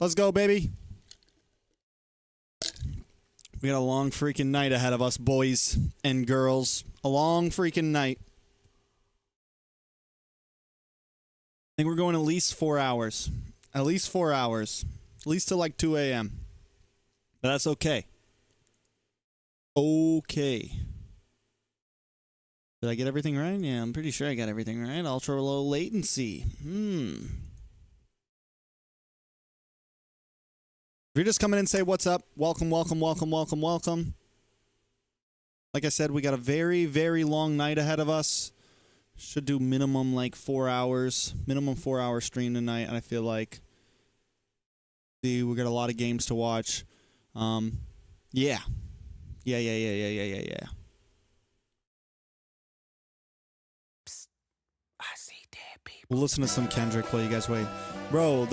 Let's go, baby. We got a long freaking night ahead of us, boys and girls. A long freaking night. I think we're going at least 4 hours. At least 4 hours. At least till like 2 a.m. But that's okay. Okay. Did I get everything right? Yeah, I'm pretty sure I got everything right. Ultra low latency. If you're just coming in, say what's up. Welcome, welcome, welcome, welcome, welcome. Like I said, we got a very, very long night ahead of us. Should do minimum like 4 hours. Minimum 4-hour stream tonight, and I feel like we got a lot of games to watch. Yeah. Yeah. We'll listen to some Kendrick while you guys wait. Bro,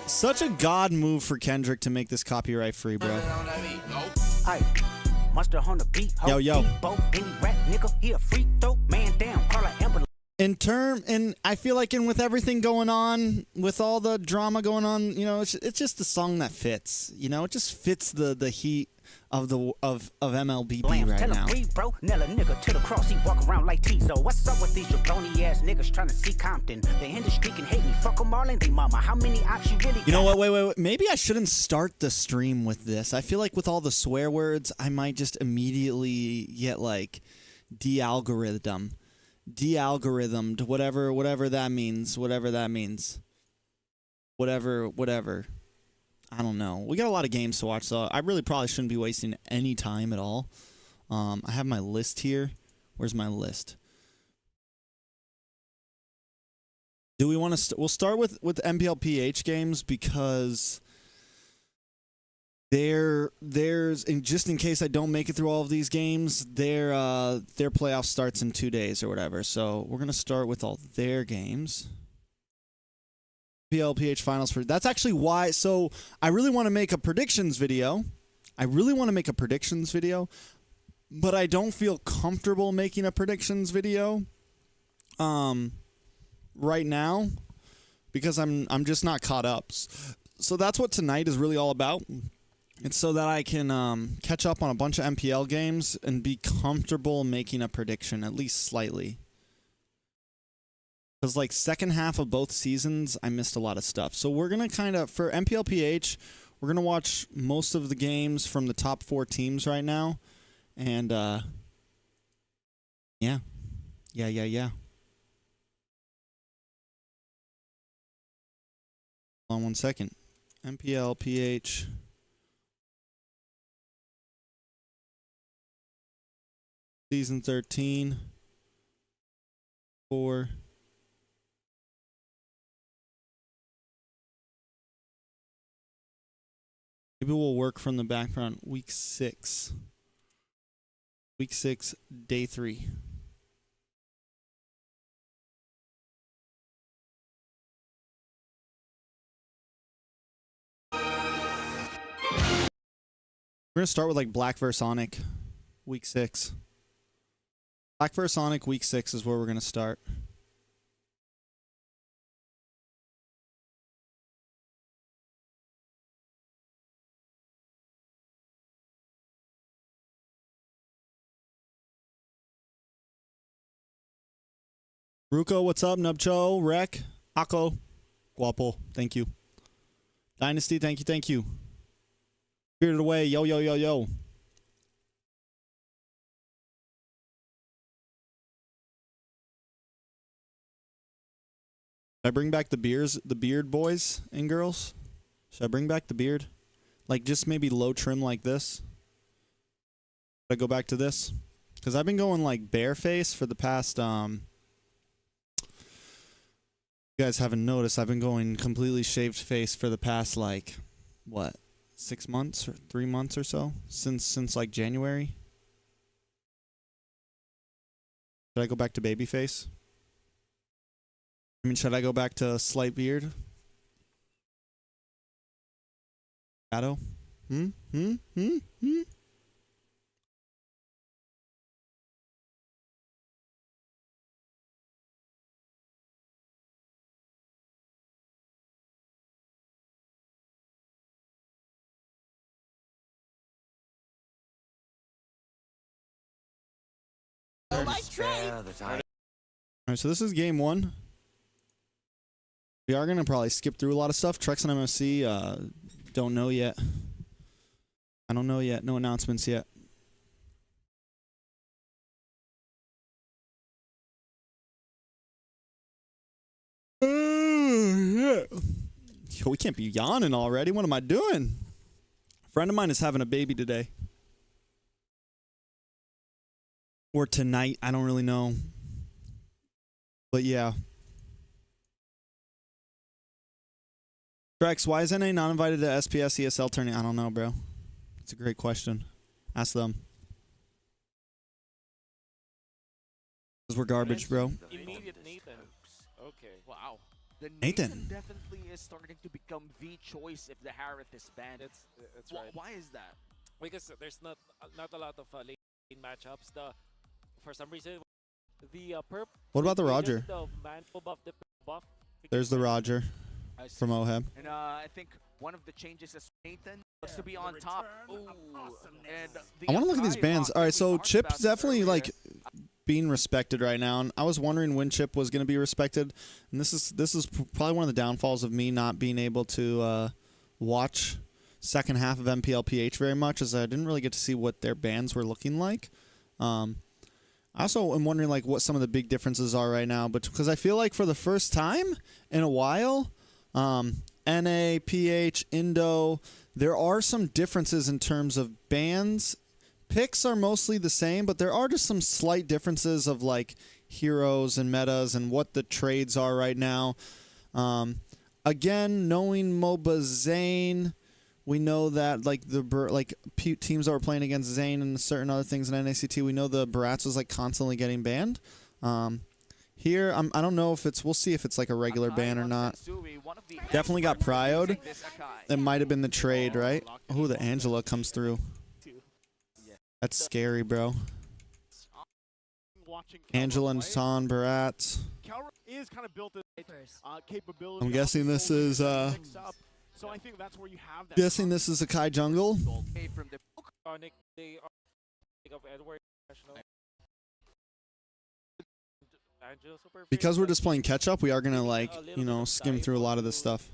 such a god move for Kendrick to make this copyright free, bro. Yo. And I feel like with everything going on, with all the drama going on, you know, it's just a song that fits. You know, it just fits the heat of MLBB right now. Nigga to the cross, he walk around like Tizo. What's up with these jabroni ass niggas trying to see Compton? The industry can hate me, fuck them all and they mama. How many ops you really got? You know what? Wait. Maybe I shouldn't start the stream with this. I feel like with all the swear words, I might just immediately get like de-algorithmed, whatever that means. Whatever. I don't know. We got a lot of games to watch, so I really probably shouldn't be wasting any time at all. I have my list here. Where's my list? Do we want to? We'll start with MPL PH games because there's just in case I don't make it through all of these games, their playoff starts in 2 days or whatever. So we're gonna start with all their games. BLPH finals for that's actually why. So I really want to make a predictions video. But I don't feel comfortable making a predictions video right now because I'm just not caught up. So that's what tonight is really all about. It's so that I can catch up on a bunch of MPL games and be comfortable making a prediction, at least slightly. Because, like, second half of both seasons, I missed a lot of stuff. So we're going to kind of, for MPL PH, we're going to watch most of the games from the top 4 teams right now. And, yeah. Hold on 1 second. MPL PH. Season 13. 4. Maybe we'll work from the background. Week 6. Week 6, day 3. We're going to start with like Black vs. ONIC, week 6. Black vs. ONIC, week 6 is where we're going to start. Ruko, what's up? Nubcho, Rek, Ako, Guapo, thank you. Dynasty, thank you. Spirited Away, yo. Should I bring back the beard boys and girls? Should I bring back the beard? Like just maybe low trim like this? Should I go back to this? Because I've been going like bare face for the past you guys haven't noticed, I've been going completely shaved face for the past, like, what, 6 months or 3 months or so? Since like, January? Should I go back to baby face? I mean, should I go back to slight beard? Shadow? Alright, so this is game 1. We are going to probably skip through a lot of stuff. TREX and MFC, don't know yet. I don't know yet. No announcements yet. Yo, we can't be yawning already. What am I doing? A friend of mine is having a baby today. Or tonight. I don't really know. But yeah. TREX, why is NA not invited to SPS ESL tournament? I don't know, bro. It's a great question. Ask them. Because we're garbage, bro. Immediate Nathan. Okay. Wow. The Nathan definitely is starting to become the choice if the Harith is banned. That's right. Why is that? Because there's not a lot of lane matchups. For some reason, the perp. What about the Roger? The man buff, the buff. There's the Roger from OHEB. And I think one of the changes is Nathan wants to be on top. Ooh. And I want to look at these bans. All right, so Chip's definitely like being respected right now, and I was wondering when Chip was going to be respected. And this is probably one of the downfalls of me not being able to watch second half of MPL PH very much, as I didn't really get to see what their bans were looking like. I also am wondering like what some of the big differences are right now, but because I feel like for the first time in a while, NA, PH, Indo, there are some differences in terms of bans. Picks are mostly the same, but there are just some slight differences of like heroes and metas and what the trades are right now. Again, knowing MOBA Zane, we know that like teams that were playing against Zane and certain other things in NACT, we know the Barats was like constantly getting banned. Here, I don't know if it's, we'll see if it's like a regular ban or not. Definitely got prioed. It might have been the trade, right? Oh, the Angela comes through. That's scary, bro. Angela and Tan Barat. I'm guessing this is guessing this is a Kai jungle. Because we're just playing catch up, we are gonna like, you know, skim through a lot of this stuff.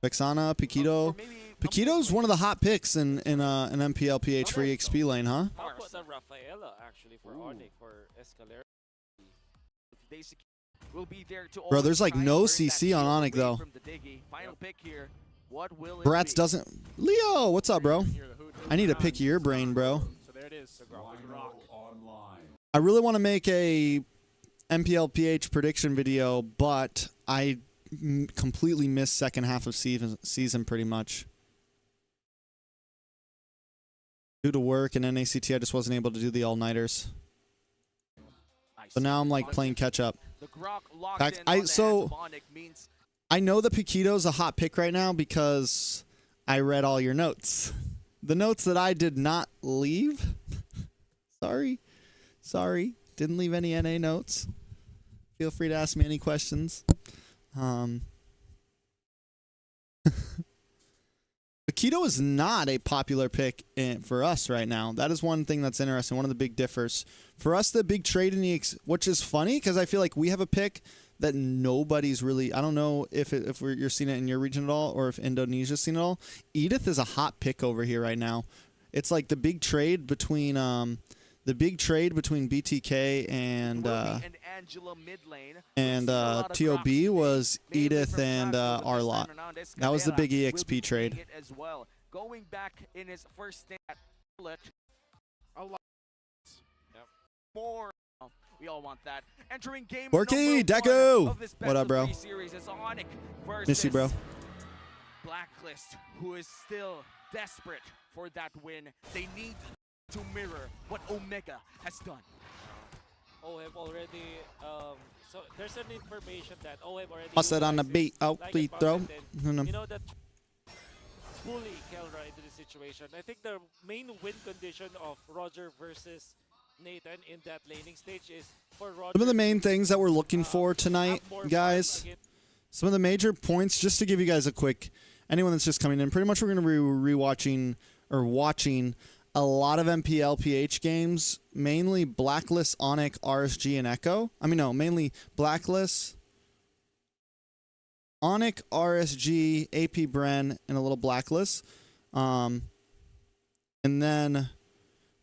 Vexana, Paquito. Paquito's one of the hot picks in an MPL PH free XP lane, huh? How about the Rafaela actually for ONIC for Escalera? Bro, there's like no CC on ONIC though. Bratz doesn't. Leo, what's up, bro? I need to pick your brain, bro. I really want to make a MPL PH prediction video, but I completely missed second half of season pretty much. Due to work and NACT, I just wasn't able to do the all-nighters. So now I'm like playing catch up. I know that Paquito's a hot pick right now because I read all your notes. The notes that I did not leave. Sorry. Didn't leave any NA notes. Feel free to ask me any questions. Paquito is not a popular pick for us right now. That is one thing that's interesting. One of the big differs. For us, the big trade in the which is funny because I feel like we have a pick that nobody's really. I don't know if you're seeing it in your region at all or if Indonesia's seen it all. Edith is a hot pick over here right now. It's like the big trade between BTK and TOB was Edith and Arlot. That was the big EXP trade. Going back in his first stint at more. We all want that. Entering game Borky, Deku! What up, bro? Miss you, bro. Blacklist, who is still desperate for that win. They need to mirror what Omega has done. OHEB already, so there's an information that OHEB already... Bust it on the beat, beat throw. You know that fully Kelra into the situation. I think the main win condition of Roger versus Nathan in that laning stage is for Roger. Some of the main things that we're looking for tonight, guys. Some of the major points, just to give you guys a quick... Anyone that's just coming in, pretty much we're going to be rewatching or watching a lot of MPL PH games, mainly Blacklist, ONIC, RSG, and Echo. I mean, no, mainly Blacklist, ONIC, RSG, APBREN, and a little Blacklist. And then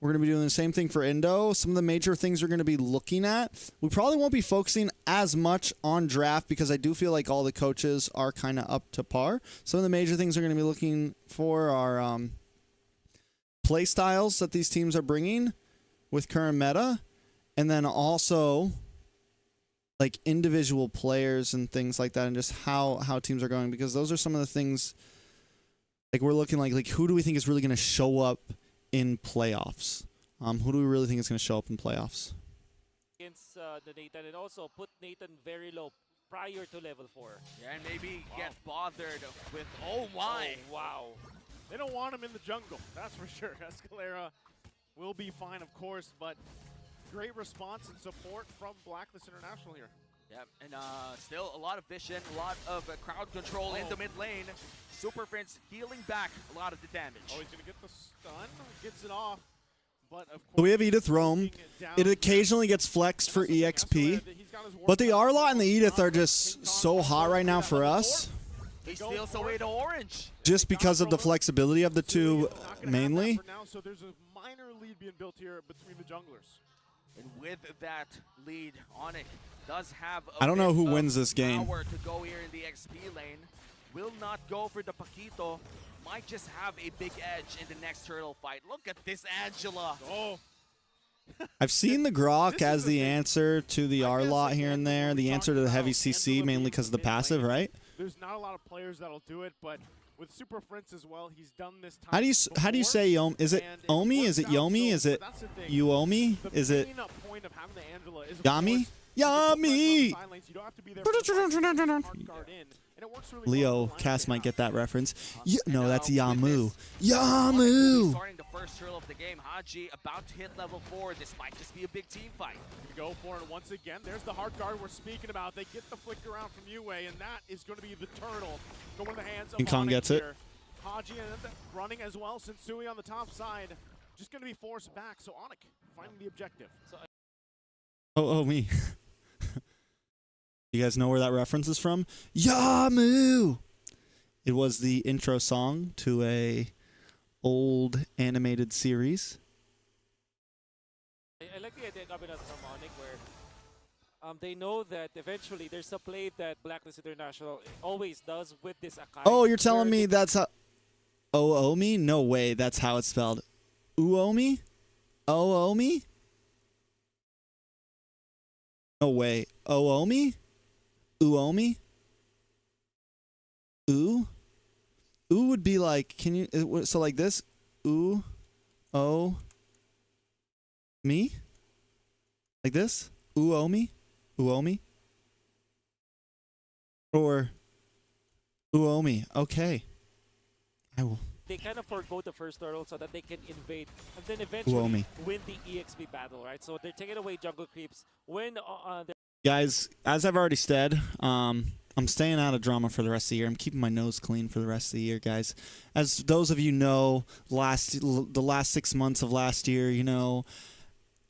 we're going to be doing the same thing for Indo. Some of the major things we're going to be looking at. We probably won't be focusing as much on draft because I do feel like all the coaches are kind of up to par. Some of the major things we're going to be looking for are play styles that these teams are bringing with current meta, and then also like individual players and things like that, and just how teams are going, because those are some of the things like we're looking like who do we think is really going to show up in playoffs? Who do we really think is going to show up in playoffs? Against the Nathan, and also put Nathan very low prior to level 4. Yeah, and maybe get bothered with, oh my. Oh, wow. They don't want him in the jungle, that's for sure. Escalera will be fine, of course, but great response and support from Blacklist International here. Yeah, and still a lot of vision, a lot of crowd control in the mid lane. Super Prince healing back a lot of the damage. Oh, he's going to get the stun, gets it off. But of course, So we have Edith Roam. It occasionally gets flexed for EXP, but the Arlot and the Edith are just so hot right now for us, He steals away the orange. just because of the flexibility of the two mainly. So there's a minor lead being built here between the junglers. And with that lead, ONIC does have a I don't know bit who of wins this game. power to go here in the XP lane. Will not go for the Paquito. Might just have a big edge in the next turtle fight. Look at this Angela. Oh, I've seen the Grok as the answer to the Arlot here and there, the answer to the heavy CC mainly because of the passive, right? there's not a lot of players that'll do it, but with Super Prince as well, he's done this time How do you before, say Yomi? Is it and Omi? works Is it out, Yomi? so Is it that's the thing. Uomi? The Is it main point of having the Angela is, of Yami? course, you can put pressure on the Yami! side lanes. You don't have to be there for the fight. You can hard guard in, and it works really Leo well with the Cass lineup might they get that reference. And No, that's with Yamu. this, Yamu! starting the first turtle of the game. Haji about to hit level 4. This might just be a big team fight. go for it once again. There's the hard guard we're speaking about. They get the flicker around from Yue, and that is going to be the turtle going in the hands of King Kong ONIC gets it. here. Haji and running as well. Sensui on the top side, just going to be forced back. So ONIC finding the objective. So Oh, me. You guys know where that reference is from? Yamu! It was the intro song to a old animated series. I like the idea coming out from ONIC where they know that eventually there's a play that Blacklist International always does with this Akai. Oh, you're telling where me that's how... Oomi? No way, that's how it's spelled. Uomi? Oomi? No way. Oomi? Uomi? Ooh? Ooh would be like, can you, so like this? Ooh, oh, me? Like this? Uomi? Uomi? Or Uomi? Okay. I will. they kind of forgo the first turtle so that they can invade and then eventually Uomi. win the EXP battle, right? So they're taking away jungle creeps when Guys, as I've already said, I'm staying out of drama for the rest of the year. I'm keeping my nose clean for the rest of the year, guys. As those of you know, the last 6 months of last year, you know,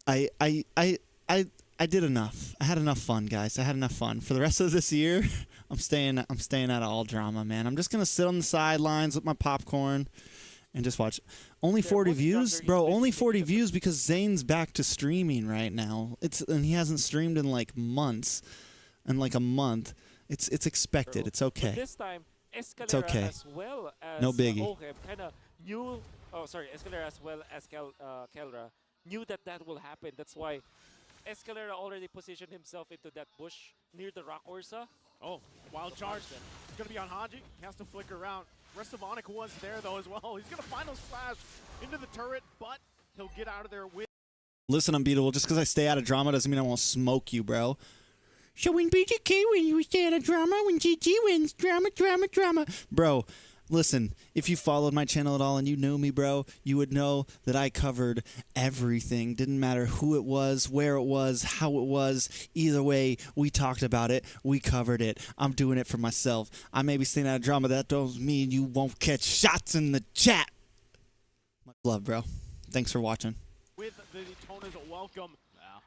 I did enough. I had enough fun, guys. I had enough fun. For the rest of this year, I'm staying out of all drama, man. I'm just gonna sit on the sidelines with my popcorn and just watch. Only 40 views, bro. Only 40 views because Zane's back to streaming right now. And he hasn't streamed in like months, and like a month. It's expected. It's okay. But this time, Escalera It's okay. as well as No biggie. Ohem kind of knew. Oh, sorry, Escalera as well as Kelra knew that will happen. That's why Escalera already positioned himself into that bush near the Rock Ursa. Oh, wild charge. It's going to be on Haji. He has to flicker around. Rest of ONIC was there, though, as well. He's going to final slash into the turret, but he'll get out of there with... Listen, Unbeatable, just because I stay out of drama doesn't mean I won't smoke you, bro. So when BGK wins, we stay out of drama. When GG wins, drama, drama, drama. Bro, listen, if you followed my channel at all and you knew me, bro, you would know that I covered everything. Didn't matter who it was, where it was, how it was. Either way, we talked about it. We covered it. I'm doing it for myself. I may be staying out of drama. That doesn't mean you won't catch shots in the chat. Much love, bro. Thanks for watching. With the Daytona's welcome. Wow.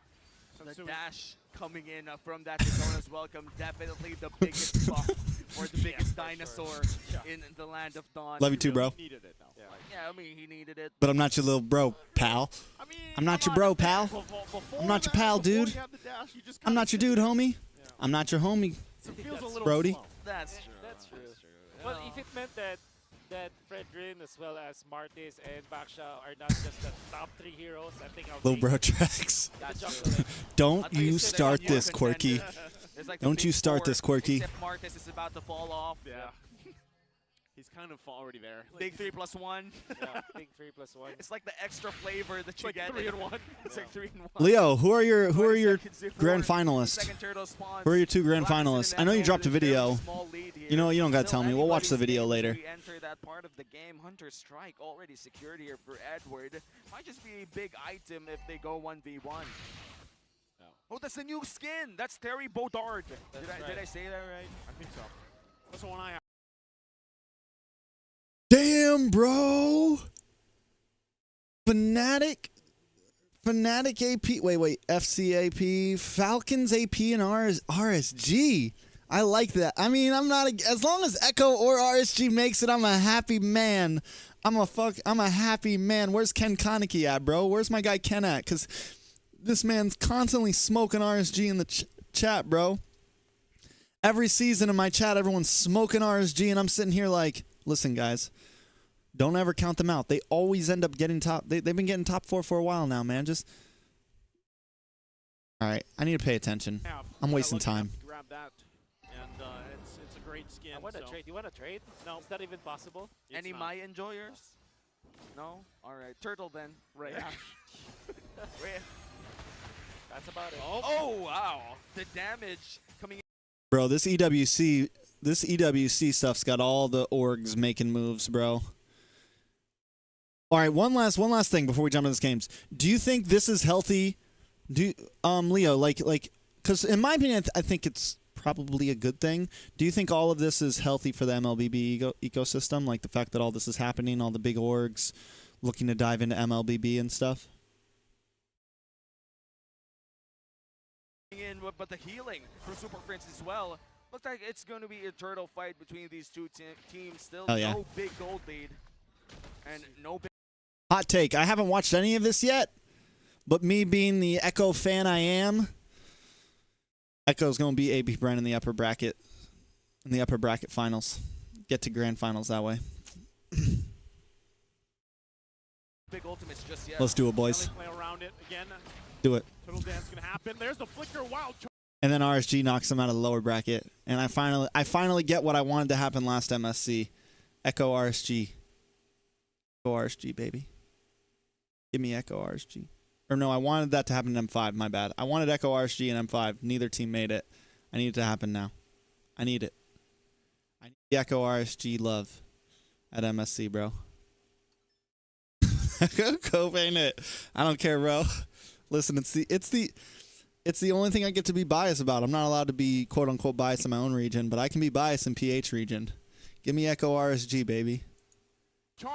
The dash coming in from that Daytona's welcome, definitely the biggest buff or the biggest dinosaur in the land of Dawn. Love you too, bro. He needed it, though. Yeah, I mean, he needed it. But I'm not your little bro, pal. I mean, I'm not your bro, pal. I'm not your pal, dude. I'm not your dude, homie. I'm not your homie, It feels a little Brody. slow. That's true. That's true. Well, if it meant that Fredrin as well as Martis and Baksha are not just the top 3 heroes, I think I'll Little take bro tracks. That's true. Don't you start this, Quirky. Like Don't you start this, Quirky. Except Martis is about to fall off. Yeah. He's kind of already there. Big 3+1. yeah, big 3+1. It's like the extra flavor that you like get. 3 in 1. It's like 3 in 1. Leo, who are your 20 seconds before grand the finalists? second turtle spawns. Who are your 2 grand Black is in finalists? that I know you zone dropped a with very video. small lead here. You know, you don't gotta Still tell me. We'll watch the anybody's video able later. to enter that part of the game. Hunter Strike already secured here for Edward. Might just be a big item if they go 1v1. Oh, that's a new skin. That's Terry Bodard. Did I say that right? I think so. That's the one I have. Damn, bro. Fnatic AP. Wait. FCAP. Falcons AP and RSG. I like that. I mean, I'm not as long as Echo or RSG makes it, I'm a happy man. I'm a happy man. Where's Ken Kaneki at, bro? Where's my guy Ken at? Cuz this man's constantly smoking RSG in the chat, bro. Every season in my chat, everyone's smoking RSG, and I'm sitting here like, listen, guys, don't ever count them out. They always end up getting top. They've been getting top 4 for a while now, man. Just all right. I need to pay attention. I'm wasting time. Grab that, and it's a great skin. I want to trade. You want to trade? No, is that even possible? Any not. my enjoyers? No? Alright. Turtle then. Right. That's about it. Oh, wow. The damage coming in. Bro, this EWC stuff's got all the orgs making moves, bro. All right, one last thing before we jump into this games. Do you think this is healthy? Leo, like, because in my opinion, I think it's probably a good thing. Do you think all of this is healthy for the MLBB ecosystem? Like the fact that all this is happening, all the big orgs looking to dive into MLBB and stuff? But the healing from Super Prince as well. Looks like it's going to be a turtle fight between these two teams. Still no big gold lead. And no big... Hot take. I haven't watched any of this yet, but me being the Echo fan I am, Echo's going to be APBREN in the upper bracket. In the upper bracket finals. Get to grand finals that way. Big ultimates just yet. Let's do it, boys. Play around it again. Do it. Turtle dance gonna happen. There's the flicker. Wow. And then RSG knocks him out of the lower bracket. And I finally get what I wanted to happen last MSC. Echo RSG. Echo RSG, baby. Give me Echo RSG. Or no, I wanted that to happen in M5. My bad. I wanted Echo RSG and M5. Neither team made it. I need it to happen now. I need it. I need the Echo RSG love at MSC, bro. Cope ain't it? I don't care, bro. Listen, it's the only thing I get to be biased about. I'm not allowed to be quote unquote biased in my own region, but I can be biased in PH region. Give me Echo RSG, baby.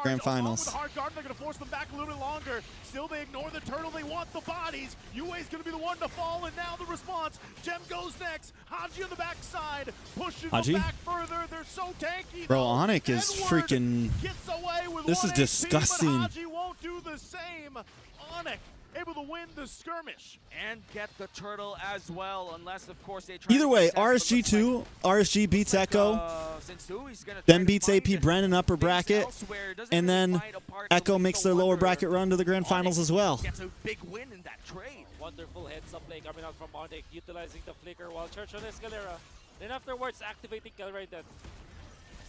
Grand finals. With the hard guard, they're going to force them back a little bit longer. Still, they ignore the turtle. They want the bodies. UA's going to be the one to fall, and now the response. Gem goes next. Haji on the backside, pushing them back further. They're so tanky. Bro, ONIC is freaking. Gets away with this is HP, disgusting. But Haji won't do the same. ONIC able to win the skirmish and get the turtle as well, unless of course they try. Either way, RSG 2, RSG beats Echo, then beats APBREN in upper bracket, and then Echo makes their lower bracket run to the grand finals as well. Gets a big win in that trade. Wonderful heads-up play coming out from ONIC, utilizing the flicker while Church on Escalera. Then afterwards, activating Kelra that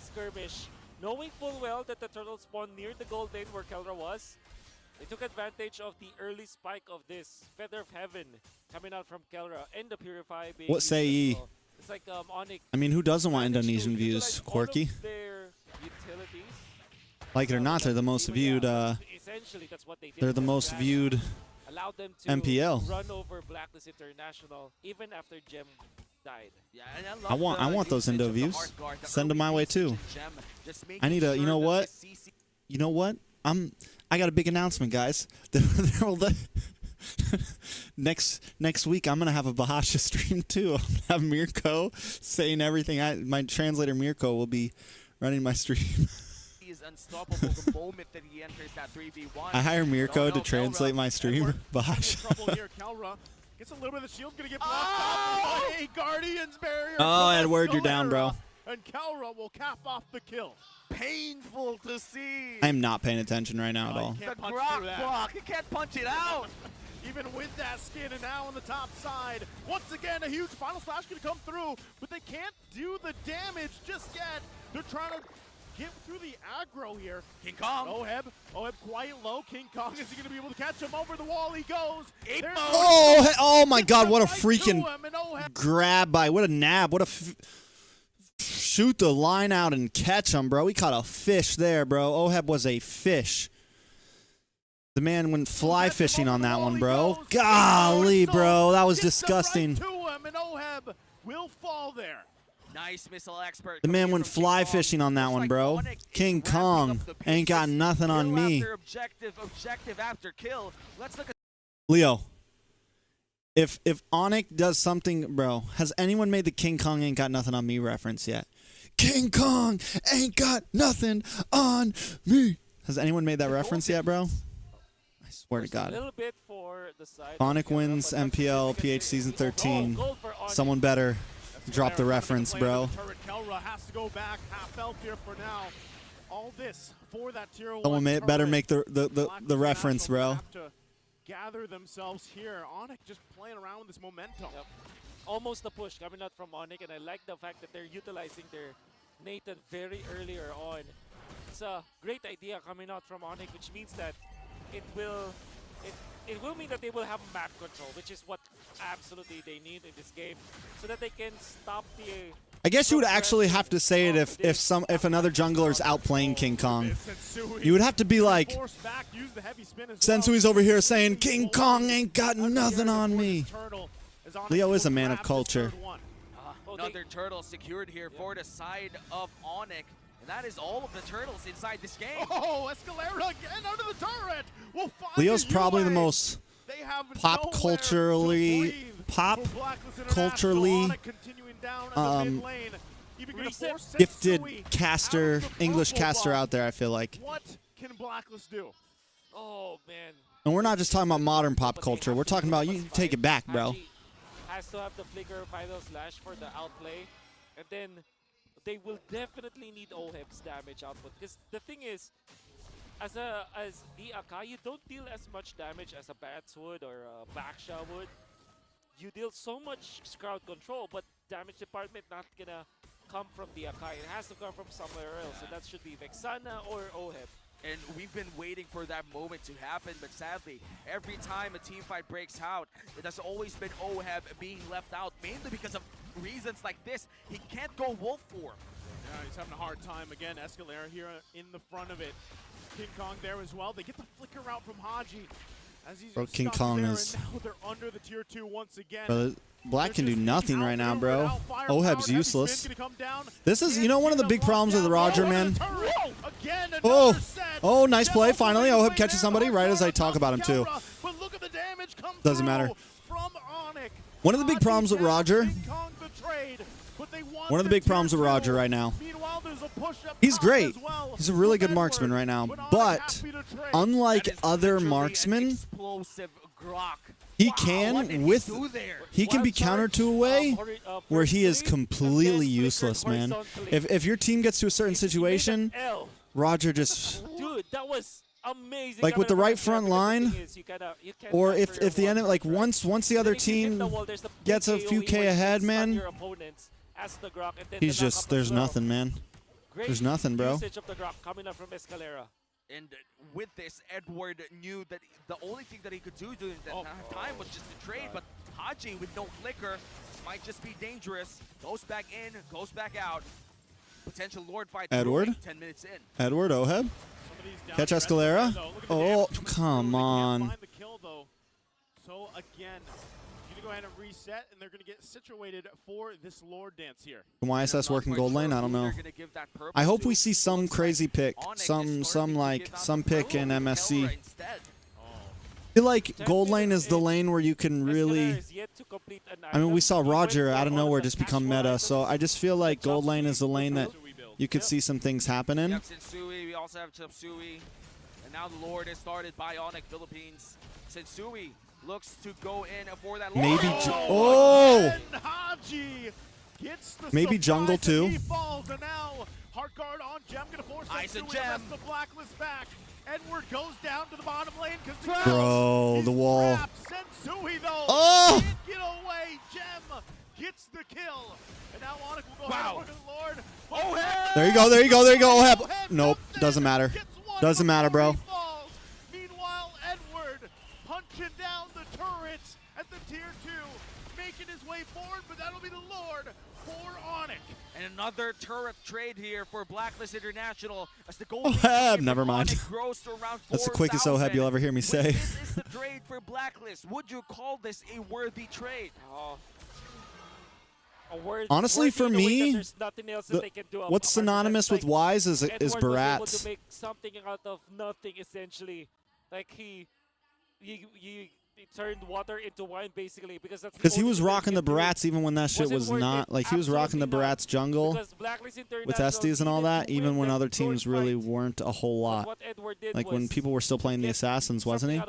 skirmish, knowing full well that the turtle spawned near the gold lane where Kelra was. They took advantage of the early spike of this Feather of Heaven coming out from Kelra and the Purify being What say ye? It's like ONIC. I mean, who doesn't want Indonesian views, Quirky? Like it or not, they're the most viewed. Essentially, that's what they did. They're the most viewed allowed them to MPL. run over Blacklist International even after Gem died. Yeah, and I want those Indo views. Send them my way too. I need a. You know what? You know what? I got a big announcement, guys. Next week, I'm gonna have a Bahasha stream too. I'm gonna have Mirko saying everything. My translator Mirko will be running my stream. He is unstoppable the moment that he enters that 3v1. I hire Mirko to translate my stream. Bahasha. Trouble here. Kelra gets a little bit of the shield, gonna get blocked off by a Guardian's barrier. Oh, Edward, you're down, bro. And Kelra will cap off the kill. Painful to see. I'm not paying attention right now at all. The Grok block, he can't punch it out. Even with that skin, and now on the top side, once again, a huge final slash gonna come through, but they can't do the damage just yet. They're trying to get through the aggro here. King Kong. Oheb quite low. King Kong, is he gonna be able to catch him over the wall? He goes. Oh my God, what a freaking grab by, what a nab, what a shoot the line out and catch him, bro. He caught a fish there, bro. Oheb was a fish. The man went fly fishing on that one, bro. Golly, bro, that was disgusting. Oheb will fall there. Nice missile expert. The man went fly fishing on that one, bro. King Kong ain't got nothing on me. Objective after kill. Let's look at Leo. If ONIC does something, bro, has anyone made the King Kong ain't got nothing on me reference yet? King Kong ain't got nothing on me. Has anyone made that reference yet, bro? I swear to God. A little bit for the side ONIC wins MPL PH Season 13. Someone better drop the reference, bro. Kelra has to go back half health here for now. All this for that tier 1. Someone better make the reference, bro. Gather themselves here. ONIC just playing around with this momentum. Yep. Almost a push coming out from ONIC, and I like the fact that they're utilizing their Nathan very earlier on. It's a great idea coming out from ONIC, which means that it will mean that they will have map control, which is what absolutely they need in this game, so that they can stop the. I guess you would actually have to say it if another jungler's outplaying King Kong. You would have to be like, Sensui's over here saying King Kong ain't got nothing on me. Leo is a man of culture. Another turtle secured here for the side of ONIC. And that is all of the turtles inside this game. Oh, Escalera again under the turret. We'll find Leo's probably the most pop culturally gifted caster, English caster out there, I feel like. What can Blacklist do? Oh, man. And we're not just talking about modern pop culture. We're talking about, you take it back, bro. Has to have the flicker final slash for the outplay. And then they will definitely need Oheb's damage output. Because the thing is, as the Akai, you don't deal as much damage as a Bats would or a Baksha would. You deal so much crowd control, but damage department not gonna come from the Akai. It has to come from somewhere else, and that should be Vexana or Oheb. And we've been waiting for that moment to happen, but sadly, every time a team fight breaks out, it has always been Oheb being left out, mainly because of reasons like this. He can't go wolf form. Yeah, he's having a hard time again. Escalera here in the front of it. King Kong there as well. They get the flicker out from Haji. As he's bro, King Kong there, is. and now they're under the tier 2 once again. Bro, Black can do nothing right now, bro. Oheb's useless. This is, you know, one of the big problems with Roger, man. Oh, nice play. Finally, Oheb catches somebody right as I talk about him, too. Doesn't matter. One of the big problems with Roger. One of the big problems with Roger right now. He's great. He's a really good marksman right now. But unlike other marksmen, he can be countered to a way where he is completely useless, man. If your team gets to a certain situation, Roger just, dude, that was amazing. like with the right front line, or if the enemy, like once the other team gets a few K ahead, man, he's just, there's nothing, man. There's nothing, bro. And with this, Edward knew that the only thing that he could do during that time was just to trade, but Haji with no flicker, this might just be dangerous. Goes back in, goes back out. Potential Lord fight. Edward? 10 minutes in. Edward, Oheb? Catch Escalera? Oh, come on. So again, going to go ahead and reset, and they're going to get situated for this Lord dance here. Can YSS work in gold lane? I don't know. that purple I hope we suit. see some Looks crazy like pick, ONIC is some starting to like give out some the pick purple in to MSC. Kelra instead. I feel like gold lane is the lane where you can really. I mean, we saw Roger out of nowhere just become meta, so I just feel like gold lane is the lane that you could see some things happening. Yep, Sensui, we also have Chapsui. And now the Lord is started by ONIC Philippines. Sensui looks to go in for that Lord. Maybe. Oh! And Haji gets the Maybe surprise jungle and too. He falls, and now hard guard on Gem, gonna force Ice and Sensui to Gem. rest the Blacklist back. Edward goes down to the bottom lane because Bro, the wall. Sensui though Oh! can't get away. Gem gets the kill, and now ONIC will go ahead and look at the Lord. Oh, There you go, there you go, there you go. Oh, nope, doesn't matter. Doesn't matter, bro. Meanwhile, Edward punching down the turrets at the tier 2, making his way forward, but that'll be the Lord for ONIC. And another turret trade here for Blacklist International as the goal Never mind. grows to around 4,000. That's the quickest OHEB you'll ever hear me say. This is the trade for Blacklist. Would you call this a worthy trade? Honestly, for me, what's synonymous with Wise is Barats. To make something out of nothing, essentially. Like he turned water into wine, basically, because he was rocking the Barats even when that shit was not like he was rocking the Barats jungle with Estes and all that, even when other teams really weren't a whole lot. Like when people were still playing the Assassins, wasn't he?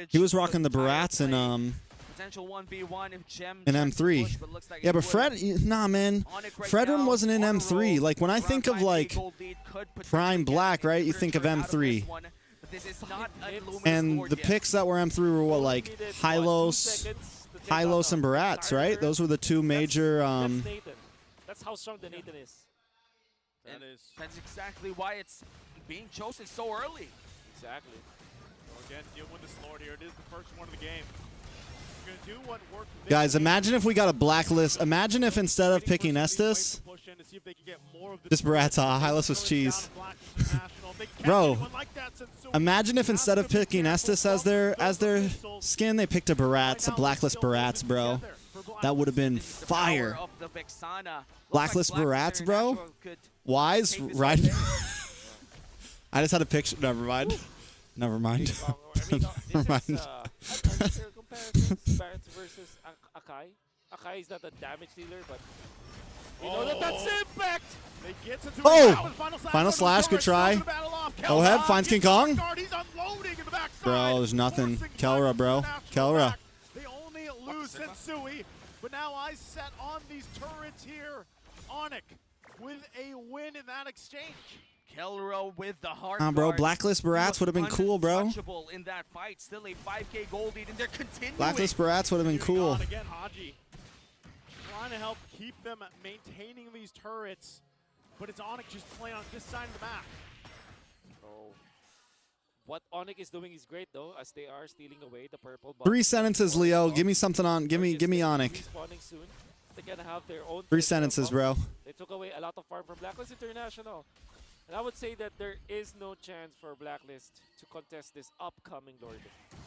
He was rocking the Barats and Potential 1v1 if Gem in M3. push, but looks like Yeah, it's but Fred, nah, man. Fredrin wasn't in M3. Like when I think of like Prime Black, right? You think of M3. And the picks that were M3 were what, like Hylos and Barats, right? Those were the two major. That's how strong the Nathan is. That's exactly why it's being chosen so early. Exactly. So again, dealing with this Lord here. It is the first one of the game. Gonna do what worked Guys, imagine if we got a blacklist. Imagine if instead of picking Estes, just Barats, Hylos was cheese. Bro, imagine if instead of picking Estes as their skin, they picked a Barats, a blacklist Barats, bro. That would have been fire. Blacklist Barats, bro. Wise, right? I just had a picture. Never mind. Never mind. Never mind. Barats versus Akai. Akai is not a damage dealer, but we know that that's impact. Oh! Final slash, good try. OHEB finds King Kong. Bro, there's nothing. Kelra, bro. Kelra. They only lose Sensui, but now I set on these turrets here. ONIC with a win in that exchange. Kelro with the hard Bro, Blacklist Barats would have been cool, bro. In that fight, still a 5K gold lead, and they're continuing. Blacklist Barats would have been cool. Again, Haji trying to help keep them maintaining these turrets, but it's ONIC just playing on this side of the map. Oh. What ONIC is doing is great, though, as they are stealing away the purple. 3 sentences, Leo. Give me something on. Give me ONIC. Soon. They're gonna have their own 3 sentences, bro. They took away a lot of farm from Blacklist International. And I would say that there is no chance for Blacklist to contest this upcoming Lord.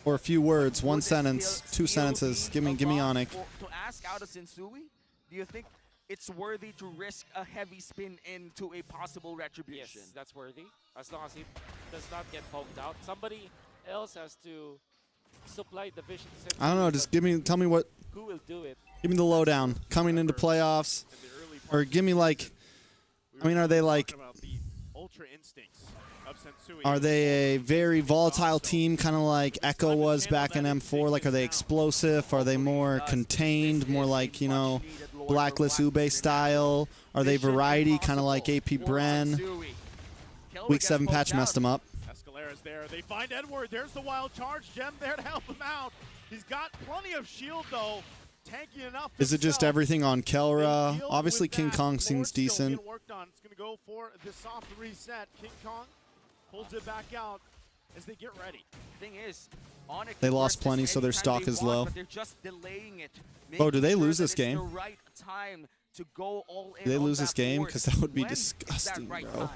Or a few words, 1 sentence, 2 sentences. Give me ONIC. To ask out of Sensui, do you think it's worthy to risk a heavy spin into a possible retribution? Yes, that's worthy. As long as he does not get poked out. Somebody else has to supply the vision to Sensui. I don't know, just tell me what. Who will do it? Give me the lowdown. Coming into playoffs. Or give me like, I mean, are they like, are they a very volatile team, kind of like Echo was back in M4? Like, are they explosive? Are they more contained, more like, you know, Blacklist Ube style? Are they variety, kind of like APBREN? Week 7 patch messed them up. Escalera's there. They find Edward. There's the wild charge. Gem there to help him out. He's got plenty of shield, though. Tanky enough. Is it just everything on Kelra? Obviously, King Kong seems decent. It's going to go for the soft reset. King Kong pulls it back out as they get ready. Thing is, ONIC they lost plenty, so their stock is low. But they're just delaying it. Oh, do they lose this game? The right time to go all in. Do they lose this game? Because that would be disgusting, bro.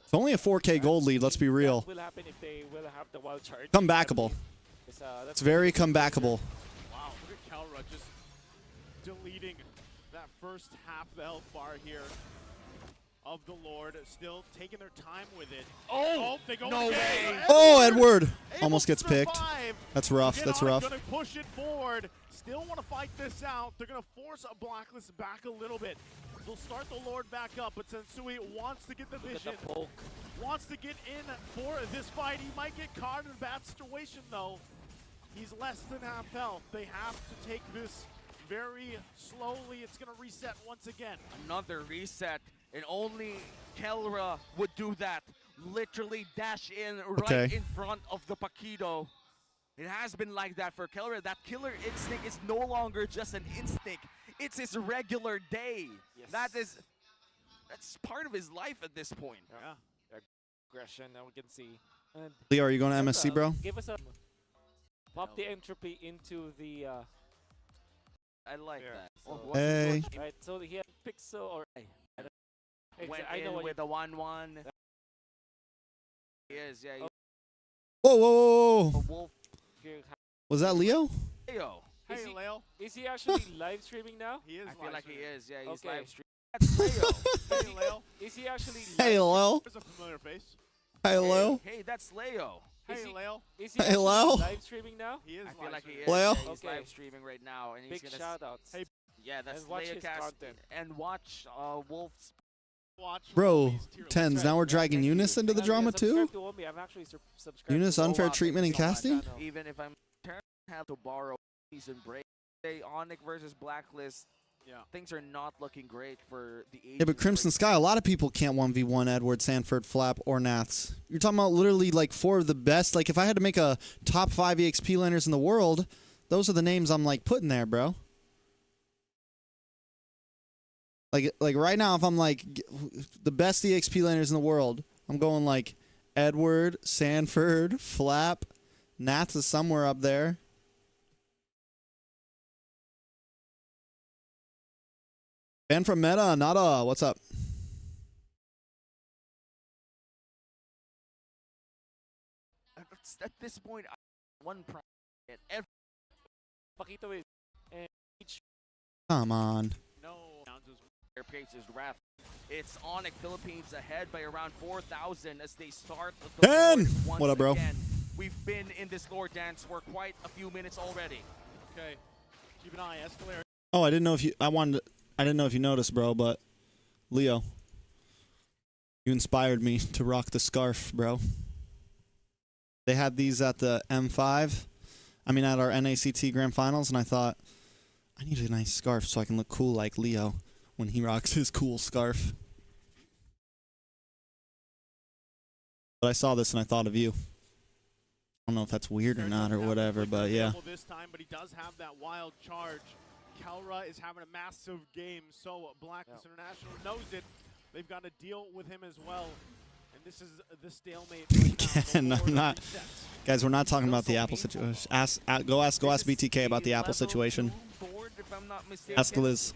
It's only a 4K gold lead, let's be real. What will happen if they will have the wild charge? Comebackable. It's very comebackable. Wow, look at Calra just deleting that first half the health bar here of the Lord, still taking their time with it. Oh, they go no again. way. Oh, Edward almost Able gets to picked. survive. That's rough. Again, That's ONIC rough. gonna push it forward. Still want to fight this out. They're gonna force a Blacklist back a little bit. They'll start the Lord back up, but Sensui wants to get the vision. Look at the poke. Wants to get in for this fight. He might get caught in a bad situation though. He's less than half health. They have to take this very slowly. It's gonna reset once again. Another reset, and only Kelra would do that. Literally dash in right in front of the Paquito. It has been like that for Kelra. That killer instinct is no longer just an instinct. It's his regular day. Yes. That's part of his life at this point. Yeah. Aggression, now we can see. And Leo, are you going to MSC, bro? give us a pop the entropy into the I like Yeah. that. So- what's Hey. the right. So he had pixel or went I know in what with a 1-1. He is, yeah. Oh. Whoa, whoa, whoa, whoa. Wolf you. Was that Leo? Leo. Is Hey, he- Leo. Is he actually live streaming now? He is. I feel like he is. Yeah, he's Okay. live streaming. That's Leo. Hey, Leo. Is he actually Hey, Leo. There's a familiar face. Hey, Leo. Hey, that's Leo. Is Hey, he- Leo. Is he Hey, actually Leo. live streaming now? He is. I feel live like he streaming. is. Leo? Yeah, he's Okay. live streaming right now, and he's Big gonna. shoutouts. Hey, Yeah, that's And watch Leo his cast content. and watch Wolf's. Watch Bro, these tier lists. Tens, now we're dragging Thank you. Eunice into the Yeah, drama subscribe too? to Omi. I'm actually subscribed Eunice to unfair Go out treatment in and go on casting? channel. Even if I'm have to borrow season break, say ONIC versus Blacklist. Yeah. Things are not looking great for the Yeah, but Asians Crimson right Sky, a lot of people can't 1v1 Edward, Sanford, Flap, or Naths. You're talking about literally like 4 of the best. Like if I had to make a top 5 EXP laners in the world, those are the names I'm like putting there, bro. Like right now, if I'm like the best EXP laners in the world, I'm going like Edward, Sanford, Flap, Naths is somewhere up there. And from Meta, Nada, what's up? At this point, one prime and every Paquito is and each Come on. No. Down to his player pace is wrapped. It's ONIC Philippines ahead by around 4,000 as they start the Ben! Lord once What up, bro? again. We've been in this Lord dance for quite a few minutes already. Okay. Keep an eye. Escalator. Oh, I didn't know if you. I didn't know if you noticed, bro. But Leo, you inspired me to rock the scarf, bro. They had these at the M5. I mean, at our NACT Grand Finals, and I thought I need a nice scarf so I can look cool like Leo when he rocks his cool scarf. But I saw this and I thought of you. I don't know if that's weird or not or whatever, but yeah. This time, but he does have that wild charge. Kelra is having a massive game, so Blacklist International knows it. They've got to deal with him as well. And this is the stalemate right now. Again, I'm not. Guys, we're not talking about the Apple situation. Go ask BTK about the Apple situation. Board, if I'm not mistaken. Ask Liz.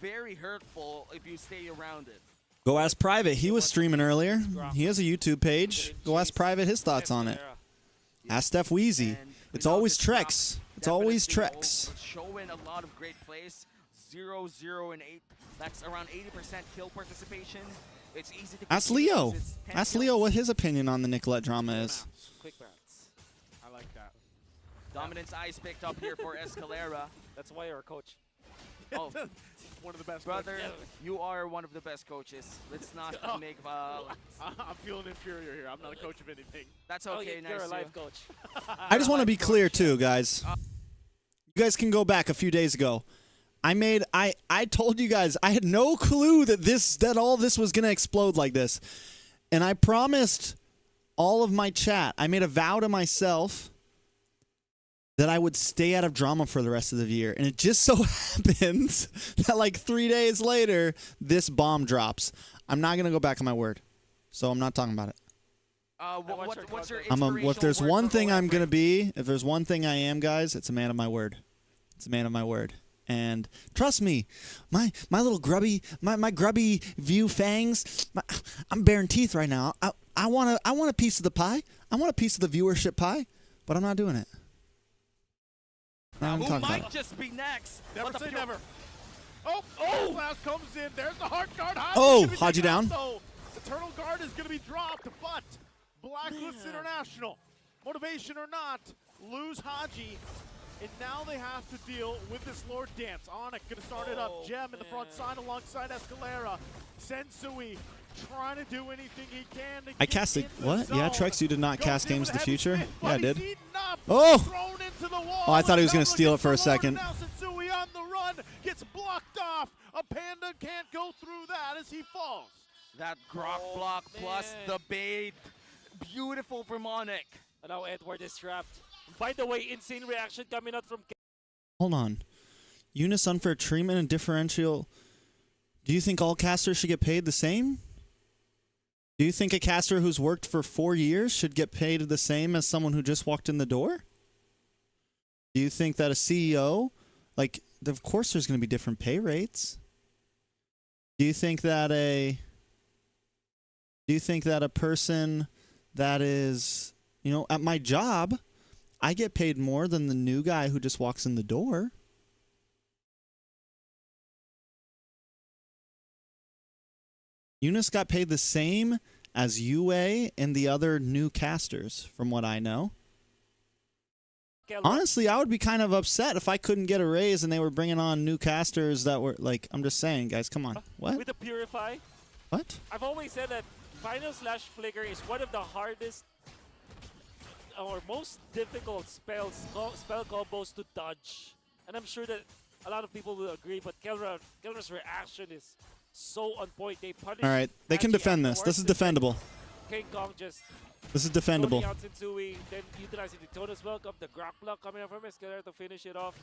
Very hurtful if you stay around it. Go ask Private. He was streaming earlier. He has a YouTube page. Go ask Private his thoughts on it. Ask Steph Wheezy. And It's without always this drop, TREX. It's always definitely TREX. Showing a lot of great plays. 0, 0, and 8. That's around 80% kill participation. It's easy to Ask compete Leo. because it's 10 Ask kills. Leo what his opinion on the Nicolette drama is. quick rounds. I like that. Dominance eyes picked up here for Escalera. That's why you're a coach. Oh, One of the best. brother, Yeah. you are one of the best coaches. Let's not Oh. make. I'm feeling inferior here. I'm not a coach of anything. That's Oh, okay. you're nice a to- life coach. I just want to be clear too, guys. You guys can go back a few days ago. I told you guys I had no clue that all this was gonna explode like this. And I promised all of my chat, I made a vow to myself that I would stay out of drama for the rest of the year. And it just so happens that like 3 days later, this bomb drops. I'm not gonna go back on my word. So I'm not talking about it. What's your If there's inspirational one word for thing I'm gonna ONIC? be, if there's one thing I am, guys, it's a man of my word. It's a man of my word. And trust me, my little grubby, my grubby view fangs, I'm baring teeth right now. I want a piece of the pie. I want a piece of the viewership pie, but I'm not doing it. Now, I'm who talking might about it. just be next? Never But the say pure- never. Oh, Flash comes in. There's the heart guard. Oh, Haji down. The turtle guard is going to be dropped, but Blacklist International, motivation or not, lose Haji. And now they have to deal with this Lord Dance. ONIC gonna start it up. Gem in the front side alongside Escalera. Sensui trying to do anything he can to I cast it. What? Yeah, TREX, you did not cast Games of the Future? Yeah, I did. Oh! Oh, I thought he was going to steal it for a second. Now Sensui on the run gets blocked off. A Panda can't go through that as he falls. That grok block plus the bait. Beautiful from ONIC. And now Edward is trapped. By the way, insane reaction coming out from... Hold on. Eunice unfair treatment and differential. Do you think all casters should get paid the same? Do you think a caster who's worked for 4 years should get paid the same as someone who just walked in the door? Do you think that a CEO, like, of course there's going to be different pay rates. Do you think that a person that is, you know, at my job, I get paid more than the new guy who just walks in the door? Eunice got paid the same as UA and the other new casters, from what I know. Honestly, I would be kind of upset if I couldn't get a raise and they were bringing on new casters that were, like, I'm just saying, guys, come on. What? With the Purify? What? I've always said that Final Slash Flicker is one of the hardest or most difficult spell combos to dodge. And I'm sure that a lot of people will agree, but Kelra's reaction is so on point. They punish. All right, they can defend this. This is defendable. King Kong just... This is defendable. Out Sensui, then utilizing the Tonus welcome, the Grok block coming out from Escalera to finish it off.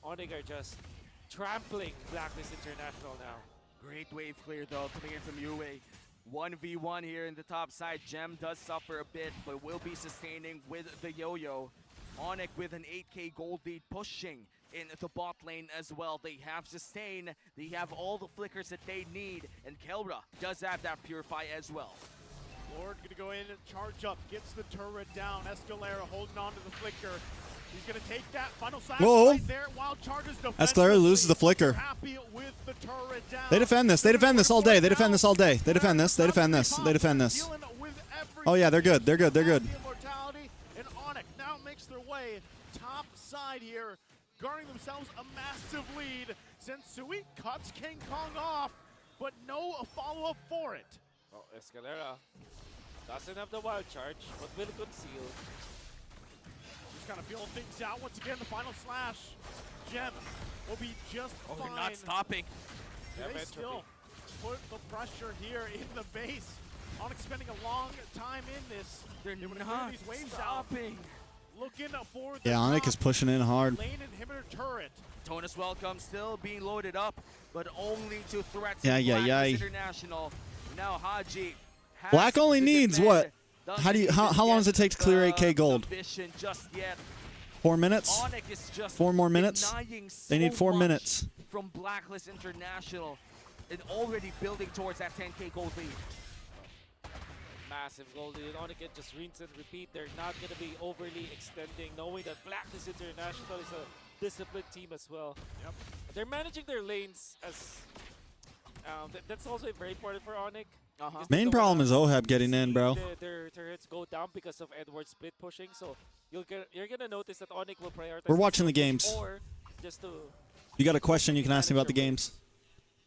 ONIC are just trampling Blacklist International now. Great wave clear though, coming in from UA. 1v1 here in the top side. Gem does suffer a bit, but will be sustaining with the yo-yo. ONIC with an 8k gold lead pushing in the bot lane as well. They have sustain, they have all the flickers that they need, and Kelra does have that Purify as well. Lord gonna go in and charge up, gets the turret down. Escalera holding on to the flicker. He's gonna take that final slash right there while charges Escalera loses the flicker. Happy with the turret down. They defend this. They defend this all day. They defend this all day. They defend this. They defend this. They defend this. Oh yeah, they're good. They're good. They're good. And ONIC now makes their way top side here, guarding themselves a massive lead. Sensui cuts King Kong off, but no follow-up for it. Oh, Escalera doesn't have the wild charge, but will conceal. Just kind of feeling things out. Once again, the final slash. Gem will be just fine. They're not stopping. They still put the pressure here in the base. ONIC spending a long time in this. They're not these waves stopping. Looking for the ONIC is pushing in hard. Lane inhibitor turret. Tonus welcome still being loaded up, but only to threats. International. Now Haji. Black only needs what? How long does it take to clear 8k gold? Just yet. 4 minutes? 4 more minutes? They need 4 minutes. From Blacklist International and already building towards that 10k gold lead. Massive gold lead. ONIC can just rinse and repeat. They're not going to be overly extending, knowing that Blacklist International is a disciplined team as well. Yep. They're managing their lanes as... that's also very important for ONIC. Main problem is OHAB getting in, bro. Their turrets go down because of Edward split pushing, so you're gonna notice that ONIC will prioritize. We're watching the games. Or just to you got a question, you can ask me about the games.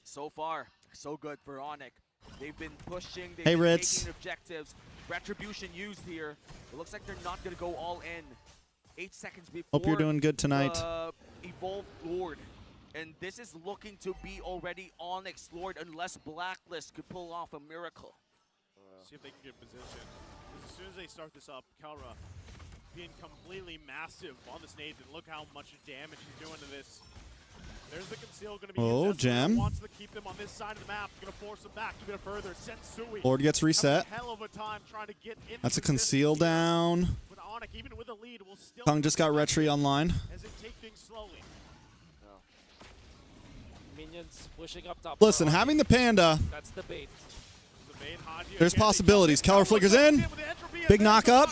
So far, so good for ONIC. They've been pushing, they've hey, been Ritz. taking objectives. Retribution used here. It looks like they're not gonna go all in. 8 seconds before. Hope you're doing good tonight. Evolved Lord. And this is looking to be already ONIC's Lord unless Blacklist could pull off a miracle. See if they can get position. Because as soon as they start this up, Kelra being completely massive on this Nathan. Look how much damage he's doing to this. There's the conceal going to be used. Gem. Wants to keep them on this side of the map. Going to force them back even further. Sensui. Lord gets reset. Hell of a time trying to get in. That's a conceal down. But ONIC, even with a lead, will still. Kong just got retry online. As they take things slowly. Minions pushing up top. Listen, having the Panda. That's the bait. There's possibilities. Keller flickers in. Big knock up.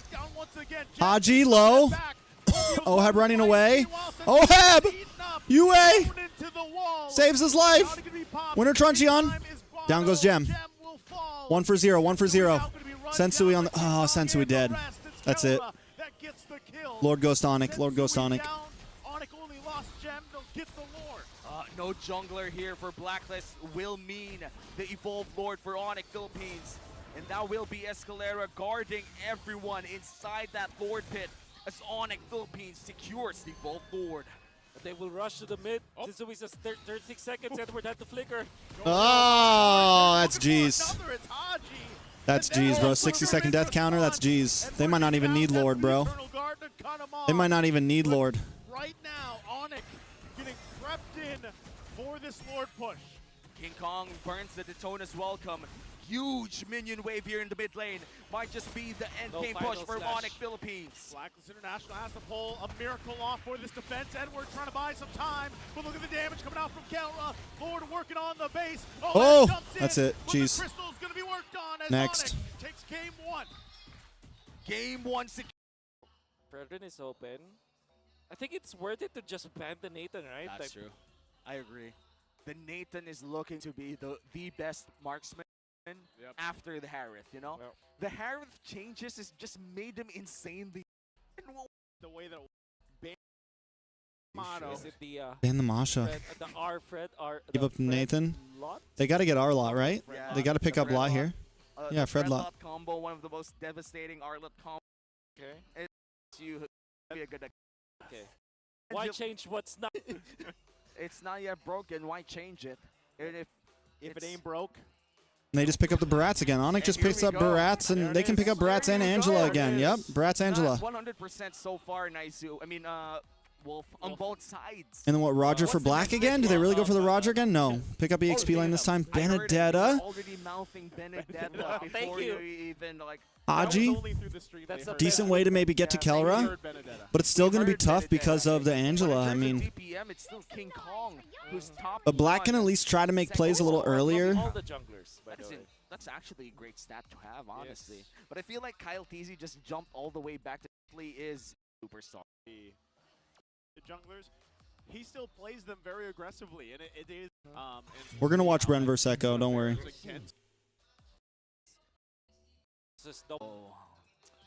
Haji low. OHAB running away. OHAB! UA Thrown into the wall. saves his life. Not gonna be popped. Winner Truncheon. Time is brought Down goes up. Gem. Will fall. 1 for 0. 1 for 0. Now gonna be run Sensui down on the. by Oh, King Kong Sensui and the dead. rest. It's That's it. Kelra that gets the kill. Lord goes to ONIC. Lord goes to Sensui ONIC. down. ONIC only lost Gem. They'll get the Lord. No jungler here for Blacklist will mean the Evolved Lord for ONIC Philippines. And that will be Escalera guarding everyone inside that Lord pit as ONIC Philippines secures the Evolved Lord. They will rush to the mid. Sensui says 36 seconds. Edward had to flicker. Oh, that's G's. Another, it's Haji. That's G's, bro. 60-second death counter. That's G's. They might not even need Lord, bro. They might not even need Lord. Right now, ONIC getting prepped in for this Lord push. King Kong burns the Daytona's welcome. Huge minion wave here in the mid lane. Might just be the end game push for ONIC Philippines. Blacklist International has to pull a miracle off for this defense. Edward trying to buy some time, but look at the damage coming out from Kelra. Lord working on the base. Oh, jumps that's in, it. but Jeez. the crystal's going to be worked on as Next. ONIC takes game 1. Game 1 secure. Predator is open. I think it's worth it to just ban the Nathan, right? That's true. I agree. The Nathan is looking to be the best marksman after the Harith, you know? Yep. The Harith changes has just made him insanely. The way that ban Motto. Is it the Ban the Masha. Fred, the R Fred R? Give the up to Fred Nathan. Lot? They got to get our lot, right? Yeah, They got to pick the up lot Fred here. Yeah, the Fred lot. combo, one of the most devastating Arlot combos. Okay. You be a good. Okay. Why change what's not? It's not yet broken. Why change it? And if it ain't broke. They just pick up the Barats again. ONIC just here picks we up go. Barats, There and it they can pick is. up Barats There and you Angela go. again. There Yep, it is. Barats, Angela. 100% so far, Naisu. I mean, Wolf on both sides. And then what, Roger for What's the Black next again? Do they really go for the Roger again? No. Pick up EXP lane this time. I heard it. Benedetta. Already mouthing Benedetta Thank before you. you even like. Haji. That's a Decent way to maybe get to Kelra. But it's still going to be tough because of the Angela. I mean, DPM, it's still King Kong who's top. but Black can at least try to make plays a little earlier. All the junglers, by the way. That's actually a great stat to have, honestly. Yes. But I feel like Kyle Teasy just jumped all the way back to is superstar. The junglers, he still plays them very aggressively, and it is. We're going to watch Bren vs. Echo, don't worry. Oh,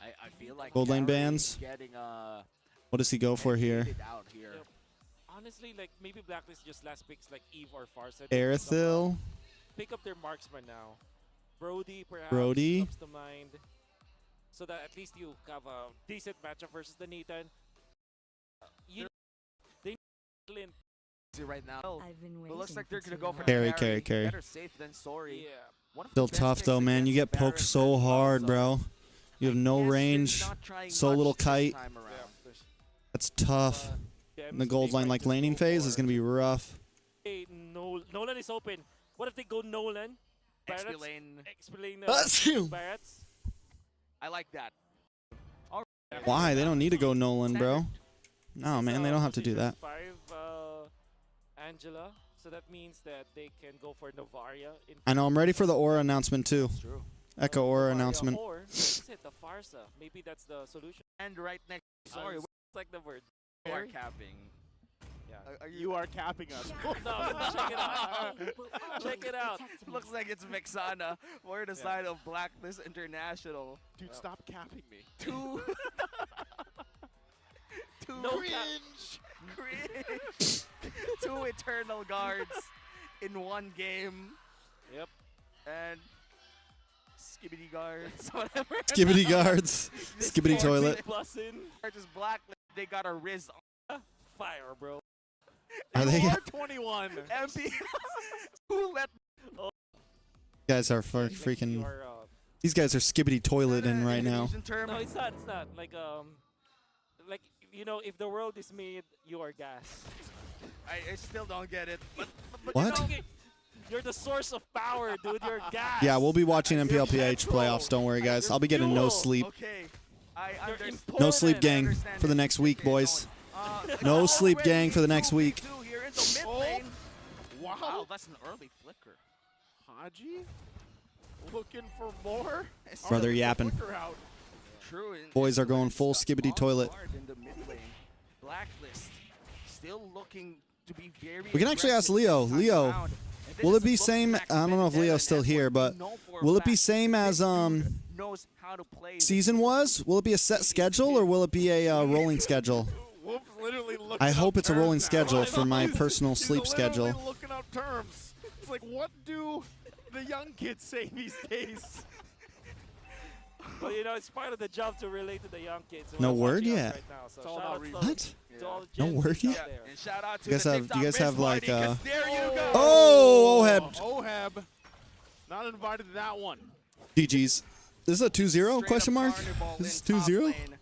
I feel like Gold lane bans. Getting, What does he go for here? out here. Yep. Honestly, like maybe Blacklist just last picks like Eve or Farsight. Aerithil. Pick up their marksman now. Brody perhaps comes to mind. So that at least you have a decent matchup versus the Nathan. They Clint right now. It looks like they're gonna go for Carry. Better safe than sorry. Yeah. Still tough though, man. You get poked so hard, bro. You have no range, so little kite. That's tough. In the gold line, like laning phase, is gonna be rough. Hey, Nolan is open. What if they go Nolan? XP lane. Barats. I like that. Why? They don't need to go Nolan, bro. No, man, they don't have to do that. 5 Angela. So that means that they can go for Novaria. I know. I'm ready for the Aura announcement too. True. Echo Aura announcement. Or is it the Farsa? Maybe that's the solution. And right next. Sorry, It's like the word. we are capping. Yeah. You are capping us. No, check it out. Check it out. Looks like it's Vexana. We're the side of Blacklist International. Dude, stop capping me. Two. No Cringe. 2 Eternal Guards in 1 game. Yep. And Skibbity Guards, whatever. Skibbity guards. Skibbity toilet. Plus in. Just Blacklist. They got a Riz Fire, bro. Are they? 21. MP. Who let? Guys are freaking. These guys are skibbity toileting right now. No, it's not. It's not. Like you know, if the world is made, you are gas. I still don't get it. But What? You know, you're the source of power, dude. You're gas. Yeah, we'll be watching MPL PH playoffs. Don't worry, guys. I'll be getting no sleep. Okay. No sleep, gang, for the next week, boys. No sleep, gang, for the next week. Wow, that's an early flicker. Haji? Looking for more? Brother yapping. True. Boys are going full skibbity toilet. In the mid lane. Blacklist still looking to be very We can actually ask Leo. Leo, will it be same? I don't know if Leo's still here, but will it be same as season was? Will it be a set schedule or will it be a rolling schedule? I hope it's a rolling schedule for my personal sleep schedule. Looking up terms. It's like, what do the young kids say these days? Well, you know, it's part of the job to relate to the young kids. No word yet. Right now, so It's all shout about out What? to all the No Gen word Zs out yet? there. And shout out to You guys the have- TikTok you guys have, Miss like, Party, 'cause there you go. Oh, Oheb. Oheb, not invited to that one. GG's. This is a 2-0 Straight question up mark? Carnival This is in top 2-0? lane.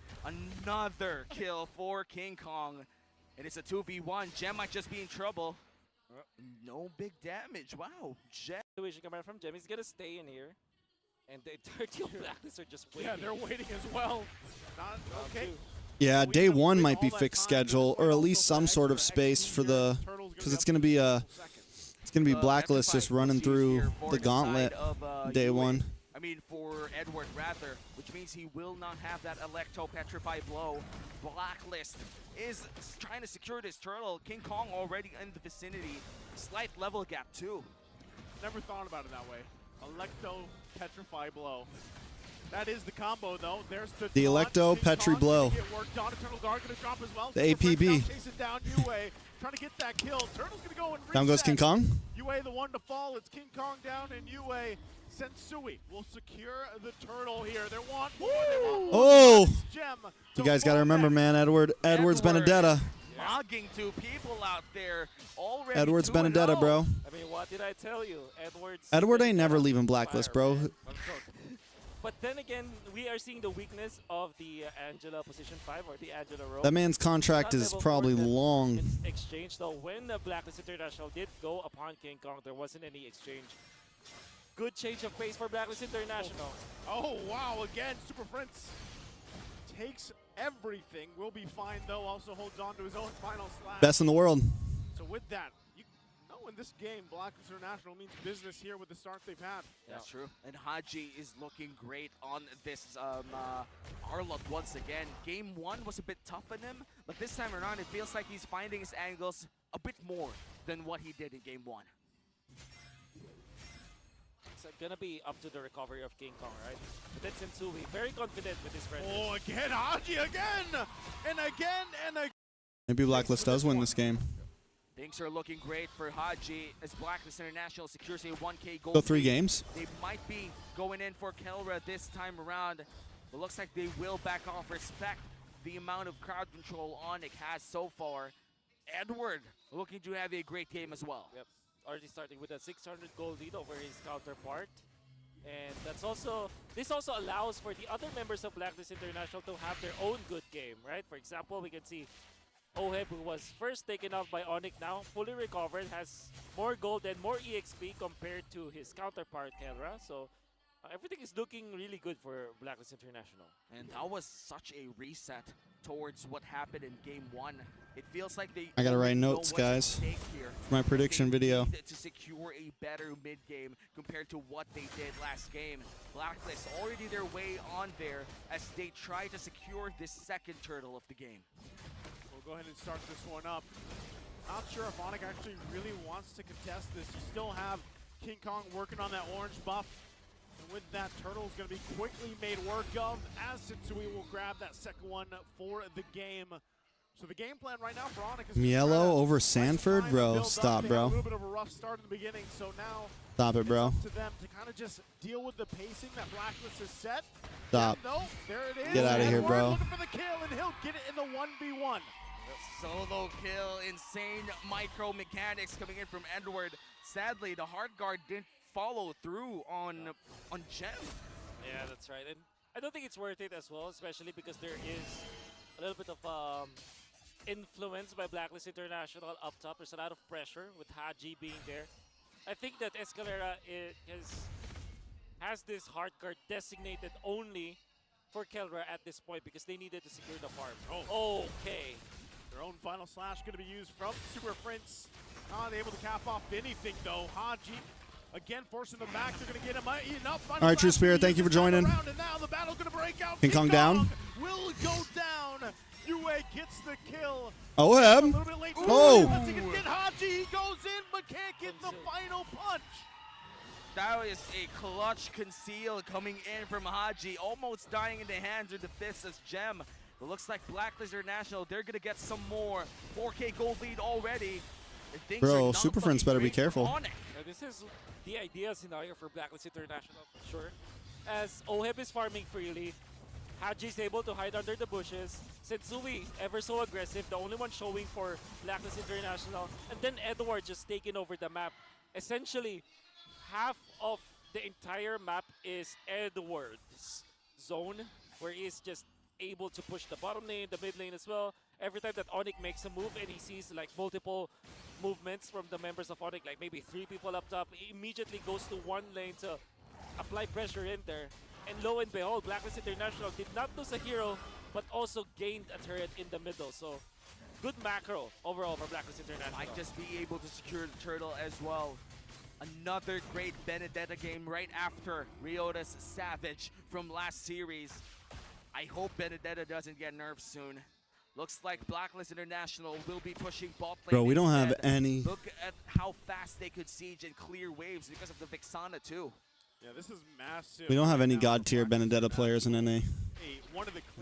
Another kill for King Kong. And it's a 2v1. Gem might just be in trouble. No big damage. Wow. Gem. Situation coming from Gem. He's going to stay in here. And the 30 Blacklists are just waiting. Yeah, they're waiting as well. Not, okay. Yeah, day one might be fixed schedule, or at least some sort of space for the, because it's gonna be Blacklist just running through the gauntlet day one. I mean, for Edward rather, which means he will not have that Electro Petrify blow. Blacklist is trying to secure this turtle. King Kong already in the vicinity. Slight level gap too. Never thought about it that way. Electo Petrify blow. That is the combo, though. There's The Electo Petri blow. Get worked on. Eternal Guard gonna drop as well. The Super Friends APB. now chasing down UA, trying to get that kill. Turtle's gonna go and reset. Down goes King Kong. UA the one to fall. It's King Kong down, and UA Sensui will secure the turtle here. They want more. They want more. Oh! Gem You to guys gotta fall remember, back. man, Edward's Edward Benedetta. Mogging two people out there. Already Edward's 2-0. Benedetta, bro. I mean, what did I tell you? Edward ain't never leaving Blacklist, bro. But then again, we are seeing the weakness of the Angela position 5 or the Angela row. That man's contract is probably long. It's exchange, though. When the Blacklist International did go upon King Kong, there wasn't any exchange. Good change of pace for Blacklist International. Oh, wow. Again, Super Prince takes everything. Will be fine, though. Also holds on to his own final slash. Best in the world. So with that, you know in this game, Blacklist International means business here with the start they've had. That's true. And Haji is looking great on this Arlott once again. Game one was a bit tough on him, but this time around it feels like he's finding his angles a bit more than what he did in game one. It's gonna be up to the recovery of King Kong, right? But then Sensui, very confident with his friend. Oh, again, Haji again! And again, and again! Maybe Blacklist does win this game. Things are looking great for Haji as Blacklist International secures a 1K goal. Go 3 lead. games. They might be going in for Kelra this time around. But looks like they will back off. Respect the amount of crowd control ONIC has so far. Edward looking to have a great game as well. Yep. Already starting with a 600 goal lead over his counterpart. And that's also, this also allows for the other members of Blacklist International to have their own good game, right? For example, we can see Oheb, who was first taken out by ONIC, now fully recovered, has more gold and more EXP compared to his counterpart, Kelra. So everything is looking really good for Blacklist International. And that was such a reset towards what happened in game one. It feels like they I gotta write know notes, what's at guys. stake here. My prediction They video. need to secure a better mid game compared to what they did last game. Blacklist already their way on there as they try to secure this second turtle of the game. We'll go ahead and start this one up. Not sure if ONIC actually really wants to contest this. You still have King Kong working on that orange buff. And with that, Turtle is going to be quickly made work of as Sensui will grab that second one for the game. So the game plan right now for ONIC is Mielo over Sanford? Bro, stop, They had a bro. little bit of a rough start in the beginning, so now Stop it, bro. it's up to them to kind of just deal with the pacing that Blacklist has set. Stop. And no, there it is. Get outta here, Edward bro. Looking for the kill, and he'll get it in the 1v1. Solo kill, insane micro mechanics coming in from Edward. Sadly, the hard guard didn't follow through on Gem. Yeah, that's right. And I don't think it's worth it as well, especially because there is a little bit of influence by Blacklist International up top. There's a lot of pressure with Haji being there. I think that Escalera has this hard card designated only for Kelra at this point because they needed to secure the farm. Oh, okay. Their own final slash going to be used from Super Prince. Not able to cap off anything though. Haji Again, forcing them back. They're going to get him enough. All right, True Spirit, thank you for joining. And now the battle's going to break out. King Kong down. Will go down. UA gets the kill. OM. A little bit late. Oh. Let's see if he can get Haji. He goes in, but can't get the final punch. That is a clutch conceal coming in from Haji, almost dying in the hands of the fists as Gem. It looks like Blacklist International, they're going to get some more. 4K gold lead already. Bro, Super Friends better be careful. This is the ideal scenario for Blacklist International, for sure. As OHIB is farming freely, Haji is able to hide under the bushes. Sensui, ever so aggressive, the only one showing for Blacklist International. And then Edward just taking over the map. Essentially, half of the entire map is Edward's zone, where he's just able to push the bottom lane, the mid lane as well. Every time that ONIC makes a move and he sees like multiple movements from the members of ONIC, like maybe 3 people up top, he immediately goes to one lane to apply pressure in there. And lo and behold, Blacklist International did not lose a hero, but also gained a turret in the middle. So good macro overall for Blacklist International. Might just be able to secure the turtle as well. Another great Benedetta game right after Riota's Savage from last series. I hope Benedetta doesn't get nerfed soon. Looks like Blacklist International will be pushing bot lane. Bro, we don't instead. have any. Look at how fast they could siege and clear waves because of the Vixana too. Yeah, this is massive. We don't have any god tier Benedetta players in NA.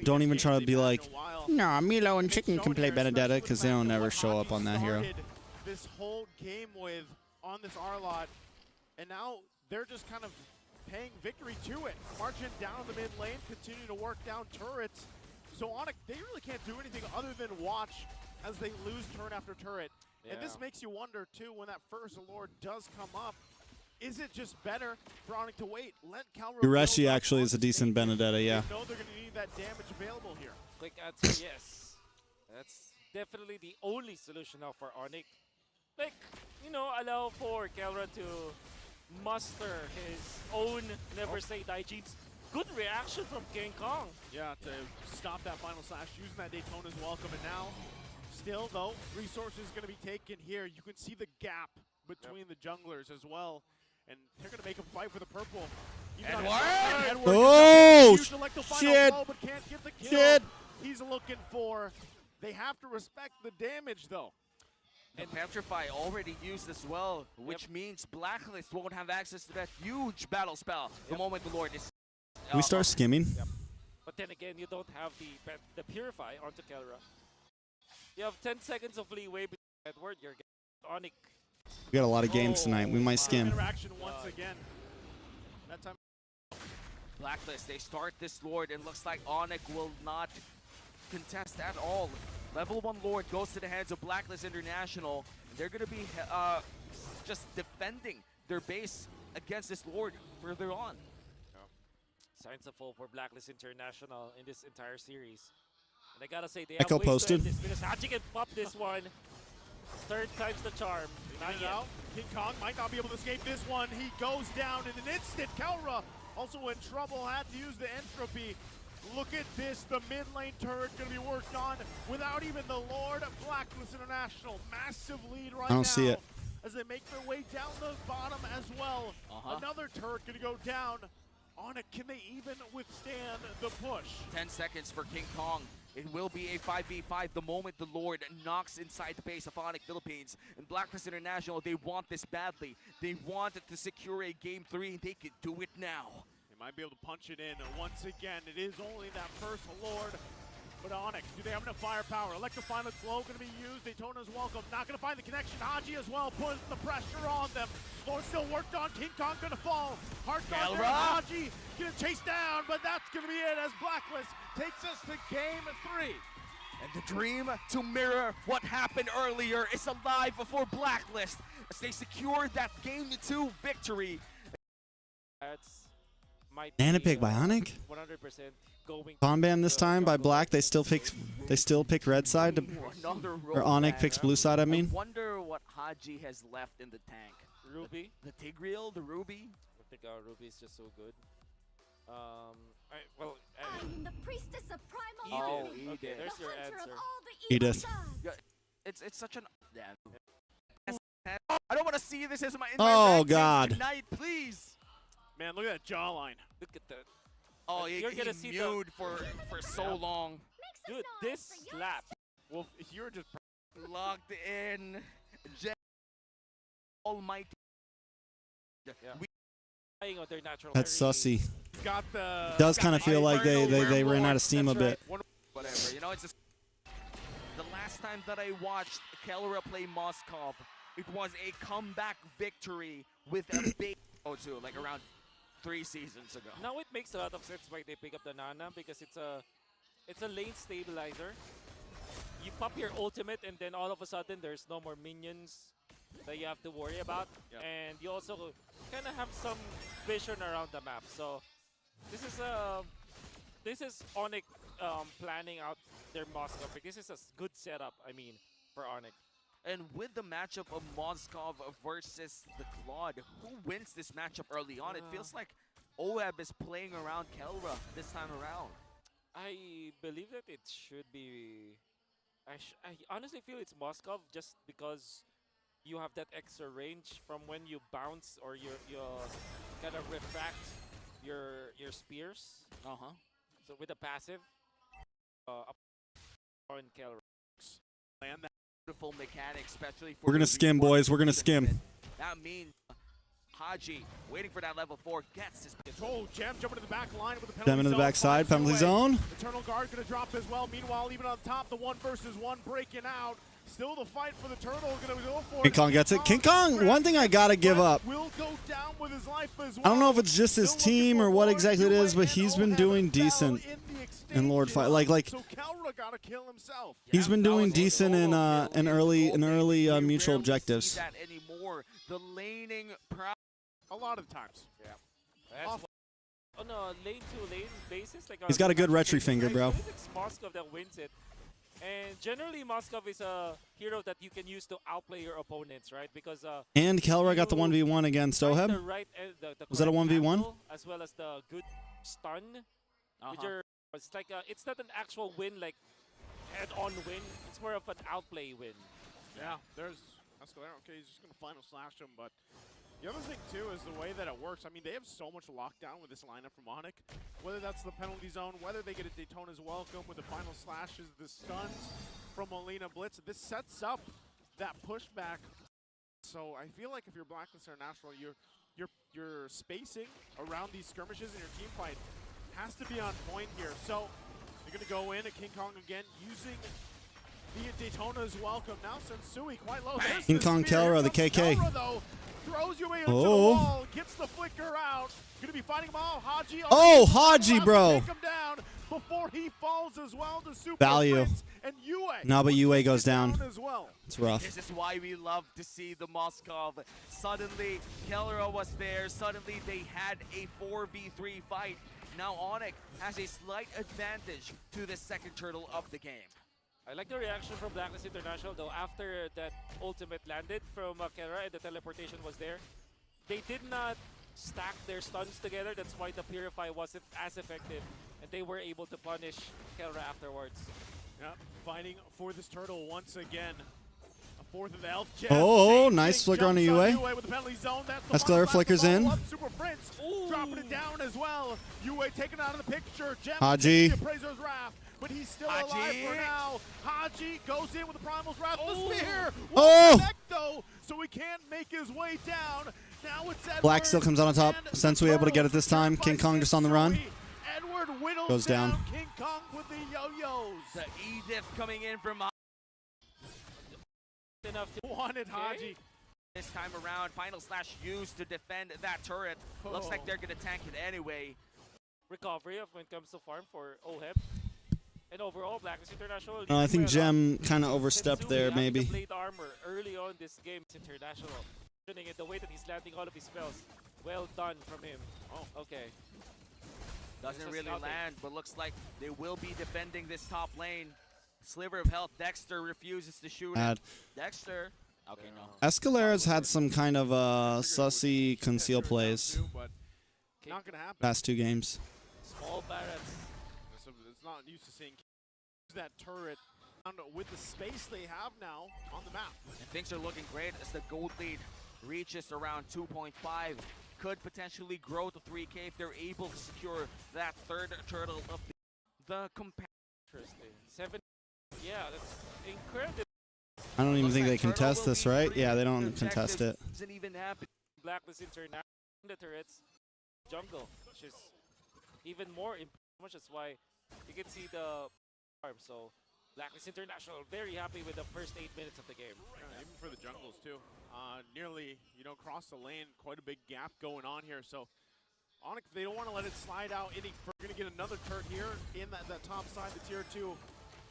Don't even try to be like, nah, Milo and Chicken can play Benedetta, because they don't ever show up on that hero. This whole game with on this R-Lot, and now they're just kind of paying victory to it. Marching down the mid lane, continue to work down turrets. So ONIC, they really can't do anything other than watch as they lose turret after turret. Yeah. And this makes you wonder too, when that first Lord does come up, is it just better for ONIC to wait? Let Calro Urashi actually is a decent Benedetta, yeah. They know they're going to need that damage available here. Quick answer, yes. That's definitely the only solution now for ONIC. Like, you know, allow for Calra to muster his own Never Say Die Jeeps. Good reaction from King Kong. Yeah, to stop that final slash, using that Daytona's welcome. And now, still though, resources going to be taken here. You can see the gap between the junglers as well. And they're going to make him fight for the purple. Edward! Oh, shit! Blow, but can't get the kill. Shit! He's looking for. They have to respect the damage though. And Petrify already used as well, which means Blacklist won't have access to that huge battle spell the moment the Lord is. Can we start skimming? But then again, you don't have the Purify onto Kelra. You have 10 seconds of leeway between Edward, you're getting ONIC. We got a lot of games tonight. We might skim. Interaction once again. That time. Blacklist, they start this Lord, and looks like ONIC will not contest at all. Level 1 Lord goes to the hands of Blacklist International. They're going to be just defending their base against this Lord further on. Signs of hope for Blacklist International in this entire series. And I gotta say, they Echo have ways posted. to end this because Haji can pop this one. 3rd time's the charm. Not yet. King Kong might not be able to escape this one. He goes down in an instant. Kelra also in trouble, had to use the entropy. Look at this, the mid lane turret gonna be worked on without even the Lord. Blacklist International, massive lead right now. I don't see it. As they make their way down the bottom as well. Another turret gonna go down. ONIC, can they even withstand the push? 10 seconds for King Kong. It will be a 5v5 the moment the Lord knocks inside the base of ONIC Philippines. And Blacklist International, they want this badly. They want to secure a game 3. They can do it now. They might be able to punch it in. Once again, it is only that first Lord. But ONIC, do they have enough firepower? Electrifying Glow going to be used. Daytona's welcome. Not going to find the connection. Haji as well, putting the pressure on them. Lord still worked on. King Kong going to fall. Hard guard there. Haji going to chase down, but that's going to be it as Blacklist takes us to game 3. And the dream to mirror what happened earlier is alive for Blacklist as they secure that game 2 victory. That's might Nana be, pick by ONIC? 100% going. Comban this time by Black. They still pick red side to, or ONIC picks blue side. I mean. I wonder what Haji has left in the tank. Ruby. The Tigreal, the Ruby. I think our Ruby is just so good. I'm the priestess of primal Edith. life. Okay, there's The your hunter answer. of all the evil Edith. gods. Yeah, it's such an I don't want to see this as my Oh, God. tonight, please. Man, look at that jawline. Look at that. Oh, You're he gonna see mewed for so long. Dude, this slap. Well, you're just Locked in. Jet Almighty. Yeah. Playing on their natural That's very- sussy. got the. Does kind of feel like they Inferno ran out Warlord, of steam a that's bit. right. Whatever, you know, it's just the last time that I watched Kelra play Moskov, it was a comeback victory with a big O2, like around 3 seasons ago. Now it makes a lot of sense why they pick up the Nana because it's a lane stabilizer. You pop your ultimate and then all of a sudden there's no more minions that you have to worry about. Yep. And you also kind of have some vision around the map. So this is ONIC planning out their Moskov pick. This is a good setup, I mean, for ONIC. And with the matchup of Moskov versus the Claude, who wins this matchup early on? It feels like OEB is playing around Kelra this time around. I believe that it should be. I honestly feel it's Moskov just because you have that extra range from when you bounce or you kind of refract your spears. So with a passive, on Kelra. And that beautiful mechanic, especially for We're gonna the skim, V1 boys. We're gonna to the skim. mid. That means Haji waiting for that level 4 gets his. Oh, Gem jumping to the back line with the penalty Them in the zone, backside, finds penalty away. zone. Eternal Guard going to drop as well. Meanwhile, even on top, the 1 versus 1 breaking out. Still the fight for the turtle. Going to go for King Kong gets it. King Kong, one thing I gotta give up. Will go down with his life as well. I don't know if it's just his team or what exactly it is, but he's been doing decent in Lord fight. Like So Kelra got to kill himself. he's been doing decent in early We mutual rarely objectives. see that anymore. The laning proud. A lot of times. That's on a lane to lane basis, like He's got a good retry finger, bro. I believe it's Moskov that wins it. And generally, Moskov is a hero that you can use to outplay your opponents, right? Because And Kelra got the 1v1 against find Oheb. the right the Was that a correct 1v1? angle, as well as the good stun. With your, it's like it's not an actual win, like head-on win. It's more of an outplay win. Yeah, there's Escalera. Okay, he's just going to final slash him, but the other thing, too, is the way that it works. I mean, they have so much lockdown with this lineup from ONIC. Whether that's the penalty zone, whether they get a Daytona's welcome with the final slashes, the stuns from Molina Blitz, this sets up that pushback. So I feel like if you're Blacklist International, your spacing around these skirmishes in your team fight has to be on point here. So you're going to go in at King Kong again, using the Daytona's welcome. Now Sensui quite low. There's King the Kong spear. Kelra, the Here KK. comes Kelra, though. Throws you away into the Oh. wall, gets the flicker out. Gonna be fighting him all. Haji. Oh, Haji, allowed to bro. Take him down before he falls as well to Super Value. Prince. And Yue. No, but Yue goes down down. as well. It's rough. This is why we love to see the Moskov. Suddenly, Kelra was there. Suddenly, they had a 4v3 fight. Now, ONIC has a slight advantage to the second turtle of the game. I like the reaction from Blacklist International, though, after that ultimate landed from Kelra and the teleportation was there. They did not stack their stuns together. That's why the Purify wasn't as effective, and they were able to punish Kelra afterwards. Yeah, fighting for this turtle once again. A fourth of the health. Jeff, Oh, same nice thing, flicker on jumps Yue. With the penalty zone. That's the Escalera one left, flickers the ball in. up, Super Prince dropping it down as well. Yue taken out of the picture. Gem Haji. the Appraiser's Wrath, but he's still alive Haji. for now. Haji goes in with the Primal's Wrath. The spear Oh. won't connect, though, so he can't make his way down. Now it's Edward. Black still comes out on top. and the Sensui able to get it this time. Turtles King Kong just on the run. Edward whittles Goes down. King Kong with the yo-yos. The Edith coming in from Enough to Wanted Haji. this time around. Final slash used to defend that turret. Looks like they're going to tank it anyway. recovery of when it comes to farm for OHEB. And overall, Blacklist International. I think leading well. Gem kind of overstepped Sensui there, having the maybe. blade armor early on this game. It's International. Shooting it the way that he's landing all of his spells. Well done from him. Oh, okay. Doesn't Just really scouting. land, but looks like they will be defending this top lane. Sliver of health. Dexter refuses to shoot him. Bad. Dexter. Okay, no. Escalera's had some kind of sussy conceal plays But not gonna happen. past 2 games. Small barracks. So it's not used to seeing that turret with the space they have now on the map. And things are looking great as the gold lead reaches around 2.5. Could potentially grow to 3K if they're able to secure that third turtle of the competitor. Interesting. 7. Yeah, that's incredible. I don't even think they contest this, right? Yeah, they don't contest it. Doesn't even happen. Blacklist International, the turrets, jungle, which is even more important, which is why you can see the farm. So Blacklist International very happy with the first 8 minutes of the game. Yeah, even for the jungles too. Nearly, across the lane, quite a big gap going on here. So ONIC, they don't want to let it slide out any further. We're going to get another turret here in that top side, the tier 2.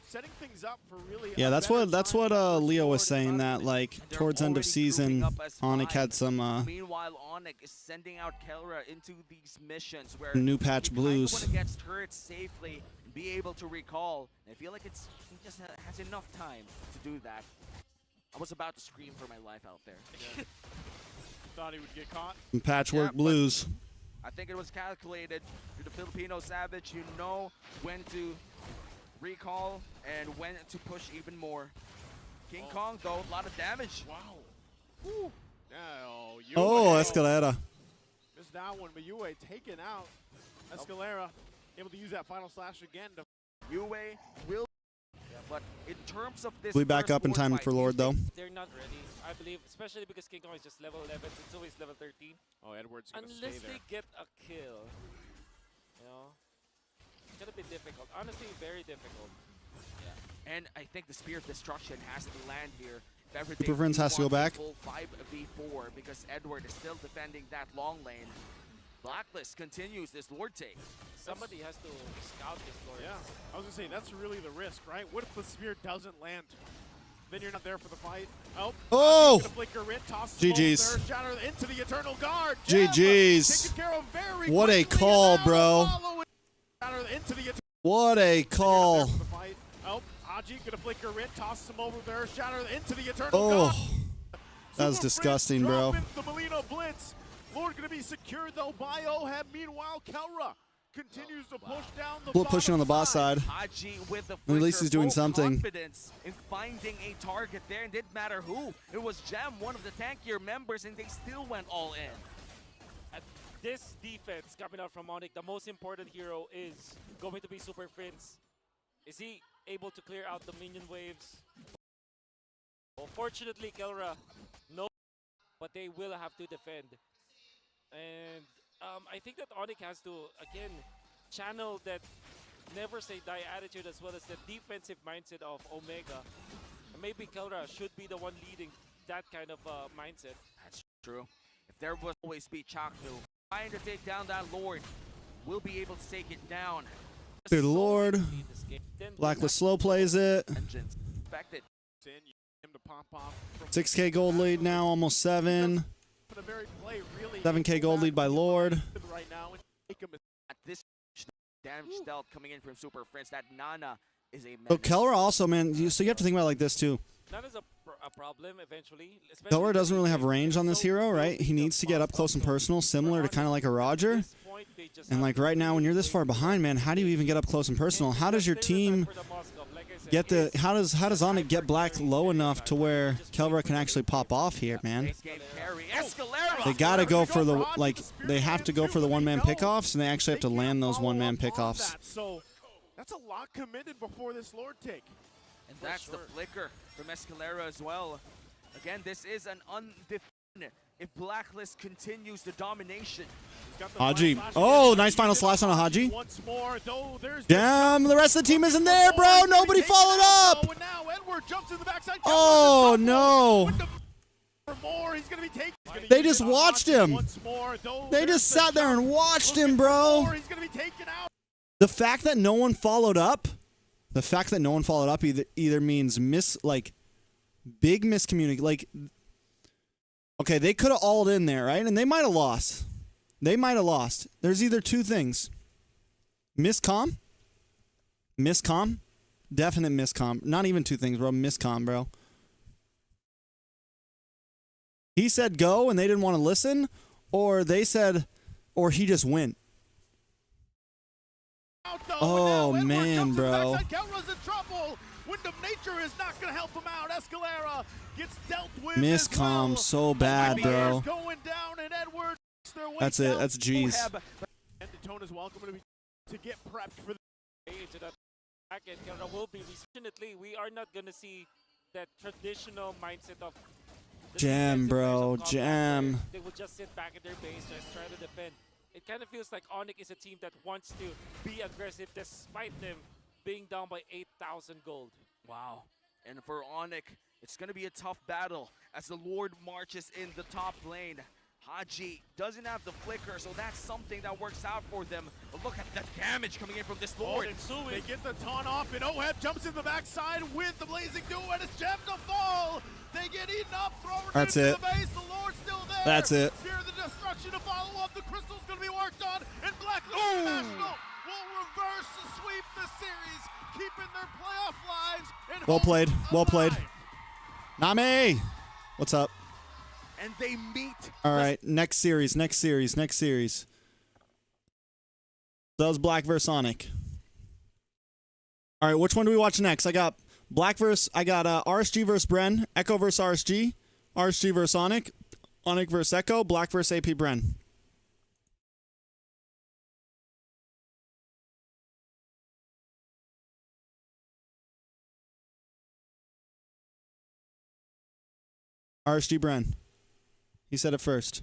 Setting things up for really. Yeah, that's what Leo was saying, that like towards end of season, ONIC had some Meanwhile, ONIC is sending out Kelra into these missions where new patch blues. Want to get turrets safely and be able to recall. I feel like he just has enough time to do that. I was about to scream for my life out there. Yeah. Thought he would get caught. Some patchwork blues. I think it was calculated. You're the Filipino savage. You know when to recall and when to push even more. King Kong, though, a lot of damage. Wow. Woo. Oh, Escalera. Missed that one, but Yue taken out. Escalera able to use that final slash again. Yue will. But in terms of this, We back up in time for Lord, though. They're not ready, I believe, especially because King Kong is just level 11, so it's always level 13. Oh, Edward's gonna Unless stay there. they get a kill, it's gonna be difficult. Honestly, very difficult. Yeah. And I think the Spear of Destruction has to land here. Super Friends has to go back. Full 5v4 because Edward is still defending that long lane. Blacklist continues this Lord take. Somebody has to scout this Lord. Yeah, I was gonna say that's really the risk, right? What if the spear doesn't land? Then you're not there for the fight. Oh! Flicker in, GG's. Shatter into the Eternal Guard. GG's. What a call, bro. What a call. Oh, Haji gonna flicker in, tosses him over there. Shatter into the Eternal Guard. Oh, that was disgusting, bro. The Molino Blitz. Lord gonna be secured though by Oheb. Meanwhile, Kelra continues to push down the pushing on the bot side. Haji with the At least he's doing something. Confidence in finding a target there, and didn't matter who. It was Gem, one of the tankier members, and they still went all in. At this defense coming out from ONIC, the most important hero is going to be Super Prince. Is he able to clear out the minion waves? Well, fortunately, Kelra, no, but they will have to defend. And I think that ONIC has to, again, channel that never say die attitude as well as the defensive mindset of Omega. And maybe Kelra should be the one leading that kind of mindset. That's true. If there will always be Chaknu trying to take down that Lord, we'll be able to take it down. Good Lord. Blacklist slow plays it. Engines expected. 6K gold lead now, almost 7. 7K gold lead by Lord. At this damage dealt coming in from Super Friends, that Nana is a menace. So Kelra also, man, so you have to think about it like this too. Nana's a problem eventually. Kelra doesn't really have range on this hero, right? He needs to get up close and personal, similar to kind of like a Roger. And like right now, when you're this far behind, man, how do you even get up close and personal? How does your team get the? How does ONIC get black low enough to where Kelra can actually pop off here, man? They gotta go for the they have to go for the one-man pickoffs, and they actually have to land those one-man pickoffs. So that's a lot committed before this Lord take. And that's the flicker from Escalera as well. Again, this is an undefeated. If Blacklist continues the domination. Haji. Oh, nice final slash on a Haji. Damn, the rest of the team isn't there, bro. Nobody followed up. Oh, no. They just watched him. They just sat there and watched him, bro. The fact that no one followed up, either means big miscommunication. Okay, they could have alled in there, right? And they might have lost. There's either two things. Miscom. Definite miscom. Not even two things, bro. Miscom, bro. He said go and they didn't want to listen, or they said, or he just went. Oh, man, bro. Wind of Nature is not going to help him out. Escalera gets dealt with. Miscom so bad, bro. Going down, and Edward their way That's it. That's G's. And Daytona's welcome to get prepped for the into that bracket. Canada will be. Fortunately, we are not going to see that traditional mindset of the Jam, defensive bro. version of Jam. combat where they will just sit back in their base, just try to defend. It kind of feels like ONIC is a team that wants to be aggressive despite them being down by 8,000 gold. Wow. And for ONIC, it's going to be a tough battle as the Lord marches in the top lane. Haji doesn't have the flicker, so that's something that works out for them. But look at the damage coming in from this Lord. They get the taunt off, and Oheb jumps in the backside with the Blazing Duo, and it's Gem to fall. They get eaten up, thrown That's into it. the base. The Lord's still there. That's it. Fear the destruction to follow up. The Crystal's going to be worked on, and Black International will reverse and sweep the series, keeping their playoff lives. And Well played. hopes Well played. alive. Nami! What's up? And they meet. All right, next series. That was Black vs. ONIC. All right, which one do we watch next? I got RSG vs. Bren, Echo vs. RSG, RSG vs. ONIC, ONIC vs. Echo, Black vs. APBREN. RSG Bren. He said it first.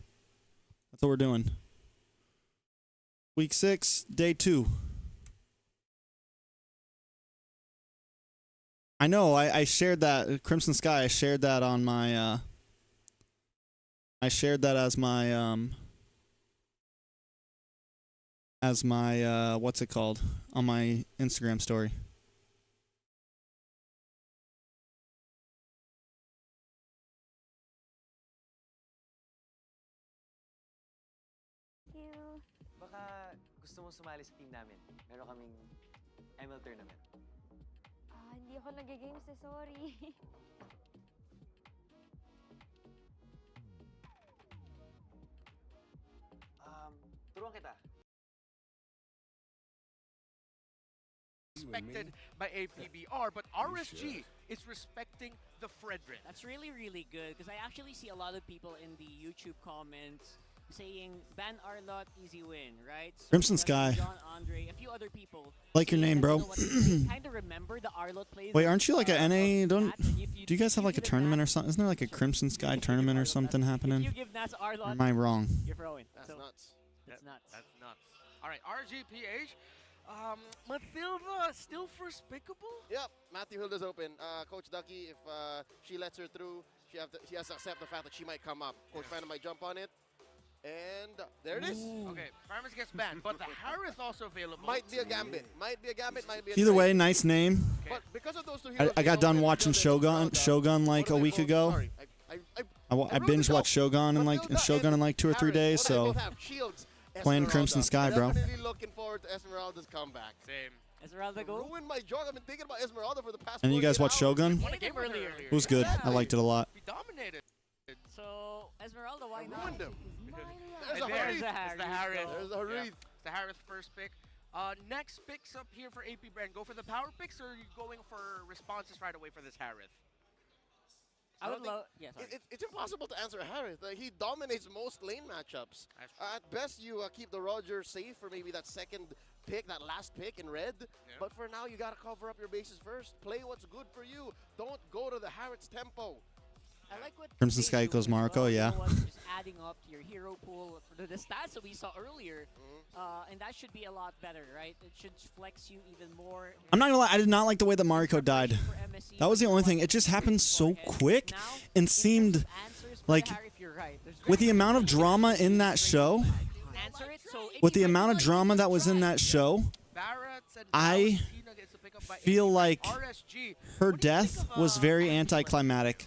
That's what we're doing. Week 6, day 2. I know, I shared that, Crimson Sky, I shared that on my, I shared that as my, what's it called? On my Instagram story. Baka gusto mo sumali sa team namin. Meron kaming ML tournament. Hindi ako nag-games eh, sorry. Turuan kita. Respected by APBR, but RSG is respecting the Fredrin. That's really, really good because I actually see a lot of people in the YouTube comments saying ban Arlot, easy win, right? So Crimson Sky. John, Andre, a few other people. Like your name, bro. Kind of remember the Arlot plays. Wait, aren't you like a NA? Do you guys have like a give tournament or Nats- something? Isn't there like a Crimson Sky tournament or something If happening? you give Nats Or Arlot, am I wrong? you're throwing. That's So, nuts. That's nuts. That's nuts. All right, RGPH. Mathilda still first pickable? Yep, Matthew Hilda's open. Coach Ducky, if she lets her through, she has to accept the fact that she might come up. Coach Phantom might jump on it. And there it is. Okay, Primus gets banned, but the Harith also available. Might be a gambit. Might be a gambit, might be a Either way, trade. nice name. Okay. But because of those two heroes, I got we done know watching that Shogun Shogun like a what do they week call- ago. Sorry, I ruined binge it watched all. Shogun in Mathilda and like 2 or 3 Harith, days, what do they so both have? Shields. playing Esmeralda. Crimson Sky, bro. Definitely looking forward to Esmeralda's comeback. Same. Esmeralda go. Ruined my joke. I've been thinking about Esmeralda for the past And you guys 48 watch hours. Shogun? Won a Hit game him with her earlier. earlier. It was good. I liked it a lot. We dominated. So Esmeralda, why not? Ruined him. And There's a there's Harith. the Harith. There's a Harith. The Harith first pick. Next picks up here for APBREN. Go for the power picks, or are you going for responses right away for this Harith? I would don't love. Yeah, sorry. It's impossible to answer Harith. He dominates most lane matchups. That's true. At best, you keep the Roger safe for maybe that second pick, that last pick in red. But for now, you got to cover up your bases first. Play what's good for you. Don't go to the Harith's tempo. I like what Crimson they Sky do equals as Marco, well, yeah. you know what, just adding up to your hero pool for the stats that we saw earlier, and that should be a lot better, right? It should flex you even more. I'm not gonna lie, I did not like the way that Mariko died. That was the only thing. It just happened so quick and seemed like, with the amount of drama in that show, with the amount of drama that was in that show, I feel like her death was very anticlimactic.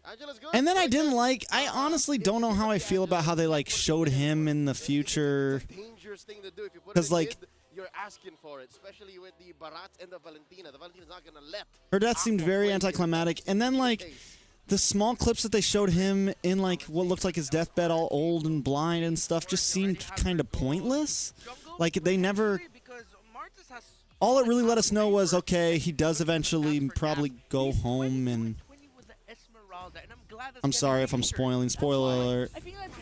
Angela's good. And then I didn't like, I honestly don't know how I feel about how they like showed him in the future. Dangerous thing to do if you put 'Cause, it in like, mid, you're asking for it, especially with the Barat and the Valentina. The Valentina's not gonna let. Her death seemed very anticlimactic. And then like the small clips that they showed him in like what looked like his deathbed all old and blind and stuff just seemed kind of pointless. Like they never, Because Martis has all it really let us know was, okay, he does eventually probably go home, and I'm sorry if I'm spoiling. Spoiler alert. I think that's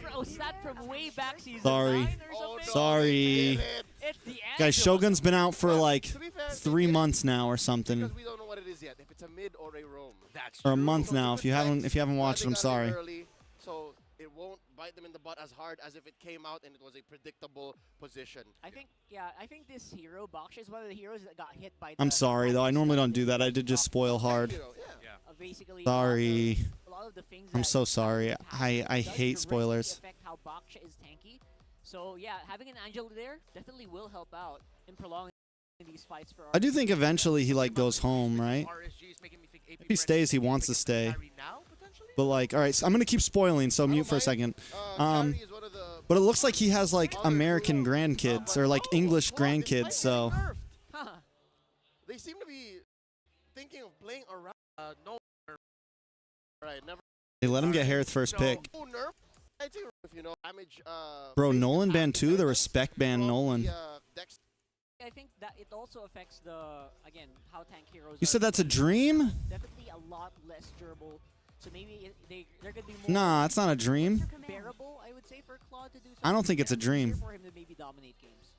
from way back season Sorry. 9 or something. Sorry. It's the Guys, Shogun's been out for like To be fair, 3 months now or something. because we don't know what it is yet. If it's a mid or a roam. That's Or a true. month now. If you haven't watched it, I'm sorry. Early, so it won't bite them in the butt as hard as if it came out and it was a predictable position. I think this hero, Baksha, is one of the heroes that got hit by I'm sorry though. I normally don't do that. I did just spoil hard. You know, yeah. Basically, Sorry. a lot of the things I'm that so sorry. does I hate directly spoilers. affect how Baksha is tanky. So yeah, having an Angel there definitely will help out in prolonging these fights for I do think eventually he like goes home, right? RSG is making me think If he stays, he wants to stay. But like, all right, so I'm gonna keep spoiling, so mute for a second. Kyrie is one of the But it looks like he has like American grandkids or like English grandkids. So Huh. they seem to be thinking of playing around. No. Right, never. they let him get Harith first pick. Oh, nerf. I think if you know damage. Bro, basic Nolan attack banned too. The defense respect ban from Nolan. the, Dex. I think that it also affects the how tank heroes. You are said that's a dream? definitely a lot less durable. So maybe they're gonna be more Nah, it's not a dream. bearable, I would say, for Claude to do something. I don't think it's a dream. Easier for him to maybe dominate games.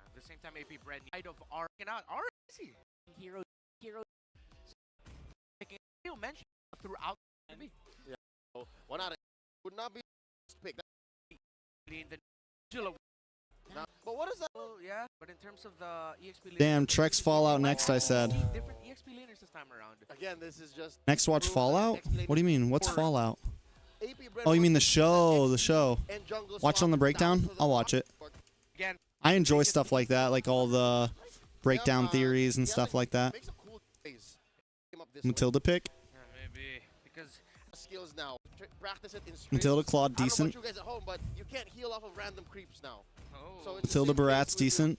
At the same time, APBREN side of R out RSG. Hero. You mentioned throughout the movie. So, one out of would not be pick. In the But what is that? well, yeah, but in terms of the EXP laners, Damn, TREX Fallout next, I said. different EXP laners this time around. Again, this is just. Next watch proof that Fallout? Dex played What do you mean? What's for Fallout? APBREN Oh, you mean the wants to show, get the show. and jungle Watch swap on the down breakdown? to the I'll watch it. top. Again, I enjoy stuff like that, like all the breakdown theories and stuff like that. Makes a cool plays. Came up this way. Matilda pick. maybe because Skills now. Practice it in streams. Matilda Claude I don't know decent. about you guys at home, but you can't heal off of random creeps now. So it's the Matilda same place Barat's with your- decent.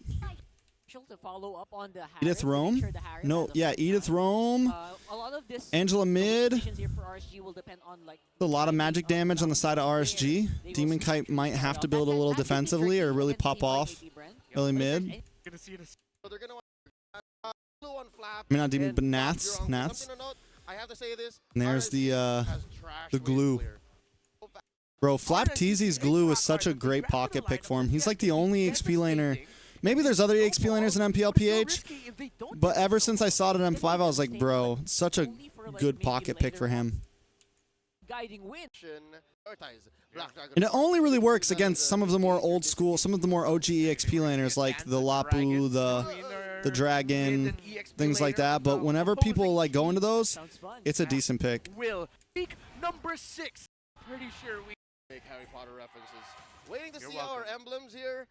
To follow up on the Harith, Edith to make Rome? sure the Harith No, has a yeah, first Edith round. Rome. A lot of this Angela mid. decisions here for RSG will depend on like A lot of magic damage on the side of RSG. Demon Kite might have to build a little defensively or really pop off early mid. So they're gonna want blue on flap. I mean, not Demon, and but pop Naths. your uncle. Naths. Something to note, I have to say this. And there's RSG has trash the wave glue. clear. Bro, Flap Teasy's glue is such a great pocket pick for him. He's like the only XP laner. Maybe there's other XP laners in MPL PH, but ever since I saw it in M5, I was like, bro, it's such a good pocket pick for him. Guiding win. Prioritize Black Dragon. And it only really works against some of the more old school, some of the more OG EXP laners like the Lapu, the Dragon, things like that. But whenever people like go into those, Sounds fun. it's a decent pick. will peak number 6. Pretty sure we Make Harry Potter references. Waiting to You're see welcome. our emblems here.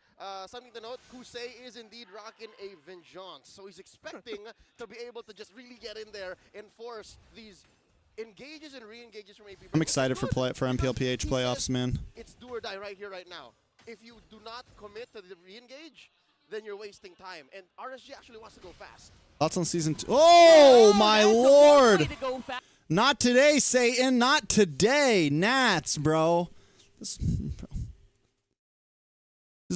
Something to note, Kusei is indeed rocking a vengeance. So he's expecting to be able to just really get in there and force these engages and re-engages from APBREN. I'm excited for MPL PH playoffs, man. It's do or die right here, right now. If you do not commit to the re-engage, then you're wasting time. And RSG actually wants to go fast. Thoughts on season 2? Oh my That's a long lord! way to go fast. Not today, Satan. Not today, Nats, bro. This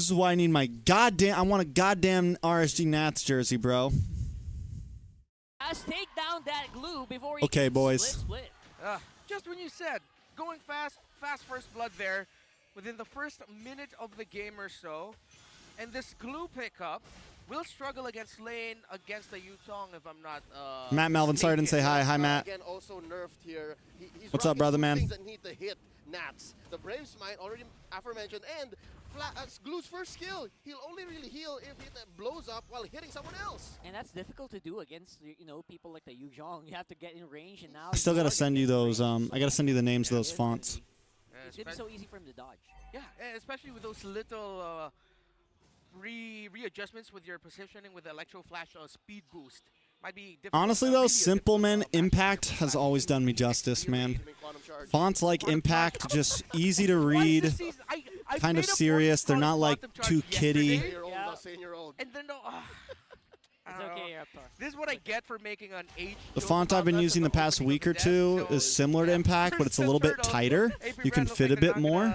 is why I need my goddamn. I want a goddamn RSG Nats jersey, bro. Let's take down that glue before he Okay, can boys. split. just when you said going fast first blood there within the first minute of the game or so, and this glue pickup will struggle against lane against the Yutong if I'm not. Matt Melvin, sorry I didn't say hi. Hi, Matt. Again, also nerfed here. He's What's up, rocking brother, two man? things that need to hit Nats. The Brave's Might, already aforementioned, and Glue's first skill. He'll only really heal if it blows up while hitting someone else. And that's difficult to do against people like the Yuzhong. You have to get in range, and now I still gotta send you those. I gotta send you the names of those fonts. It's gonna be so easy for him to dodge. Yeah, especially with those little readjustments with your positioning with the Electro Flash speed boost. Might be difficult. Honestly, though, Simpleman Impact has always done me justice, man. Fonts like Impact, just easy to read, kind of serious. They're not like too kiddie. And then It's okay, this is what I get for making an H. The font I've been using the past week or two is similar to Impact, but it's a little bit tighter. You can fit a bit more.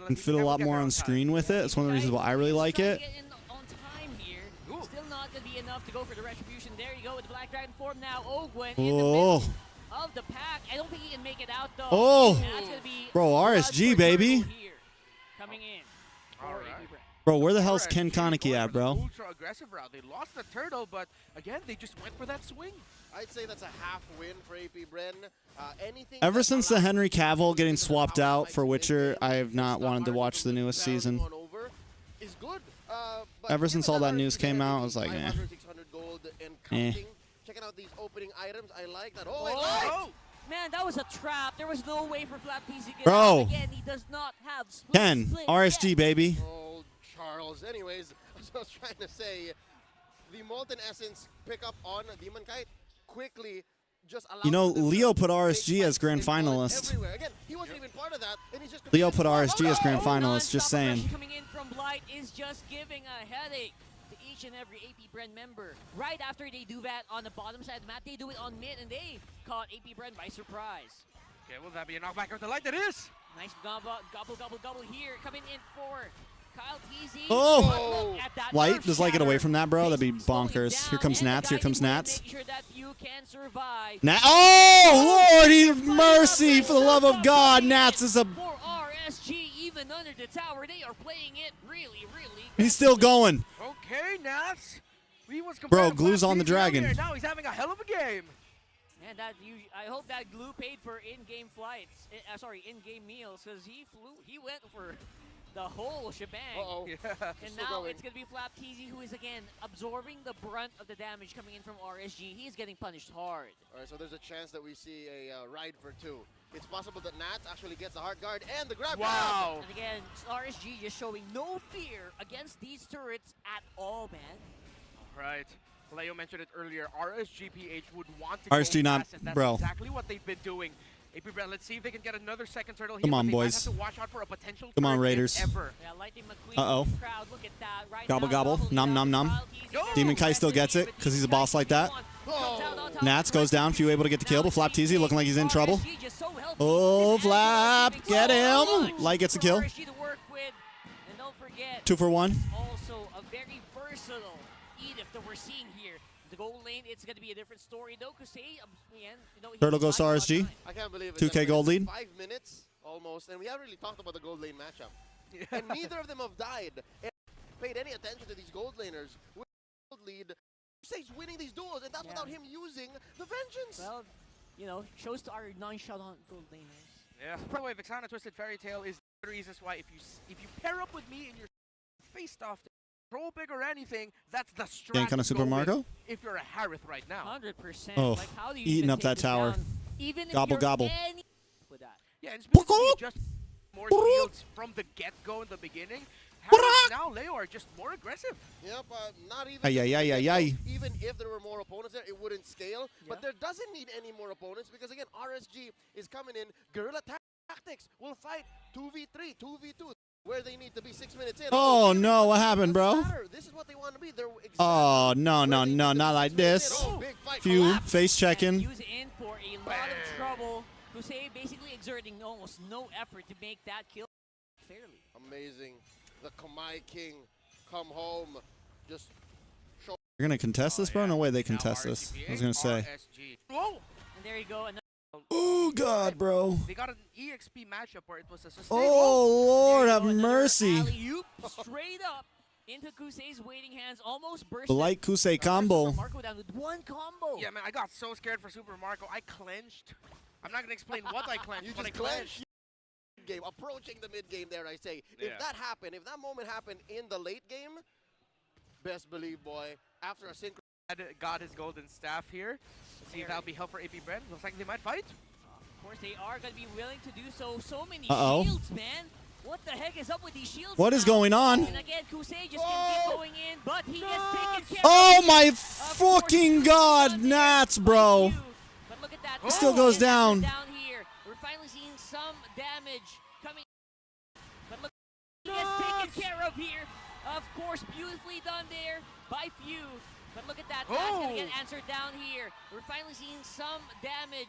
And fit a lot more on screen with it. It's one of the reasons why I really like it. On time here. Still not not going to be enough to go for the retribution. There you go with the Black Dragon form now. Ogwen in the middle of the pack. I don't think he can make it out though. Oh, and that's gonna be bro, RSG, baby. Here, coming in. All right. Bro, where the hell's Ken Kaneki at, bro? Ultra aggressive route. They lost the turtle, but again, they just went for that swing. I'd say that's a half win for APBREN. Anything Ever since the Henry Cavill getting swapped out for Witcher, I have not wanted to watch the newest season. Is good. Ever since all that news came out, I was like, eh. 600 gold and counting. Checking out these opening items. I like that. Oh, I like. Man, that was a trap. There was no way for FlapTZ to get Bro. out. Again, he does not have split. Ken, RSG, yet. baby. Oh, Charles. Anyways, as I was trying to say, the Molten Essence pickup on Demon Kite quickly just allowed. You know, them to Leo put RSG as grand save bullets finalist. everywhere. Again, he wasn't even part of that, and he's just Leo put RSG as grand Oh, finalist, just non-stop saying. aggression coming in from Blight is just giving a headache to each and every APBREN member. Right after they do that on the bottom side of the map, they do it on mid, and they caught APBREN by surprise. Okay, will that be a knockback of the light? That is! Nice gobble here, coming in for Kyle TZ. Oh! Look at that Light, nerve just like get away from that, bro. That'd be Basically slowing bonkers. Here down, comes and the Nats. Here guy comes can Nats. make sure that you can survive. Oh, Lordy of mercy, for the love of God. Nats is a... For RSG, even under the tower, they are playing it really, really He's still going. Okay, Nats. He was Bro, compared to Glue's on the FlapTZ dragon. earlier. Now he's having a hell of a game. And I hope that Glue paid for in-game flights, in-game meals, because he went for the whole shebang. Uh-oh. Yeah. And Still now going. it's going to be FlapTZ who is, again, absorbing the brunt of the damage coming in from RSG. He's getting punished hard. All right, so there's a chance that we see a ride for two. It's possible that Nats actually gets the hard guard and the grab. Wow. And again, RSG just showing no fear against these turrets at all, man. Right. Leo mentioned it earlier. RSG PH would want to RSG go not, fast, and that's bro. exactly what they've been doing. APBREN, let's see if they can get another second turtle here. Come on, but they might boys. have to watch out for a potential Come on, third hit Raiders. ever. Yeah, Lightning McQueen Uh-oh. crowd, look at that. Right Gobble, now, gobble. doubling Nom, down nom, with nom. Kyle TZ. Yo! Demon Kai still gets it because he's a boss like that. Nats goes down. Few able to get the kill, but FlapTZ looking like he's in trouble. Oh, Flap, get him. Light gets a kill. 2 for 1. Also, a very versatile Edith that we're seeing here. The gold lane, it's going to be a different story, though, because Turtle goes to RSG. I can't believe it. 2K gold lead. 5 minutes almost, and we haven't really talked about the gold lane matchup. And neither of them have died and paid any attention to these gold laners. With gold lead, he's winning these duels, and that's without him using the vengeance. Well, shows to our non-shot on gold laners. Yeah. By the way, Vexana Twisted Fairy Tale is the reasons why if you pair up with me and you're faced off troll pick or anything, that's the strat. Gank on a to Super go Mario? with if you're a Harith right now. 100%. Oh, like, how do you eating even up take that this tower. down, even if Gobble, you're gobble. any with that? Yeah, and it's basically just more shields from the get-go in the beginning. Harith now, Leo are just more aggressive. Yep, not even. Ay. Even if there were more opponents there, it wouldn't scale. But there doesn't need any more opponents because again, RSG is coming in. Guerrilla tactics will fight 2v3, 2v2, where they need to be 6 minutes in. Oh, no, what happened, bro? This is what they want to be. They're Oh, no, not like this. Few face checking. Use in for a lot of trouble. Kusei basically exerting almost no effort to make that kill fairly. Amazing. The Kamai King come home. Just show. You're going to contest this, bro? No way they contest this. I was going to say. Whoa! And there you go. Oh, God, bro. They got an EXP matchup where it was a sustain. Oh, Lord, have mercy. Alley-oop straight up into Kusei's waiting hands, almost burst. The light Kusei combo. Super Marco down with one combo. Yeah, man, I got so scared for Super Marco. I clenched. I'm not going to explain what I clenched, You but I just clenched. game, approaching the mid game there, I say. Yeah. If that happened, if that moment happened in the late game, best believe, boy, after a synchro. Got his golden staff here. Let's see if that'll be help for APBREN. Looks like they might fight. Of course, they are going to be willing to do so. So many Uh-oh. shields, man. What the heck is up with these shields? What is going on? And again, Kusei just can keep going in, but he gets taken care Oh, of. my fucking God, Nats, bro. But look at that. He still goes down. Down here. We're finally seeing some damage coming. But look, he gets taken care of here. Of course, beautifully done there by Few. But look at that. That's going to get answered down here. We're finally seeing some damage.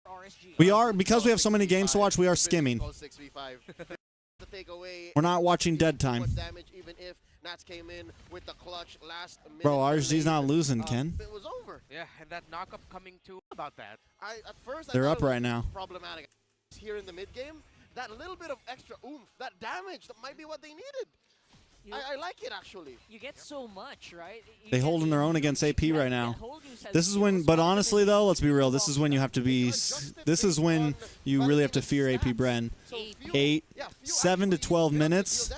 RSG. We are, because we have so many games to watch, we are skimming. To take away We're not watching dead time. damage, even if Nats came in with the clutch last minute. Bro, RSG's not losing, Ken. It was over. Yeah, and that knock-up coming too about that. At first, They're I up thought it right was now. Problematic here in the mid game. That little bit of extra oomph, that damage, that might be what they needed. I like it actually. You get so much, right? They holding their own against AP right now. This is when, but honestly though, let's be real. This is when you have to be. This is when you really have to fear APBREN. 7 to 12 minutes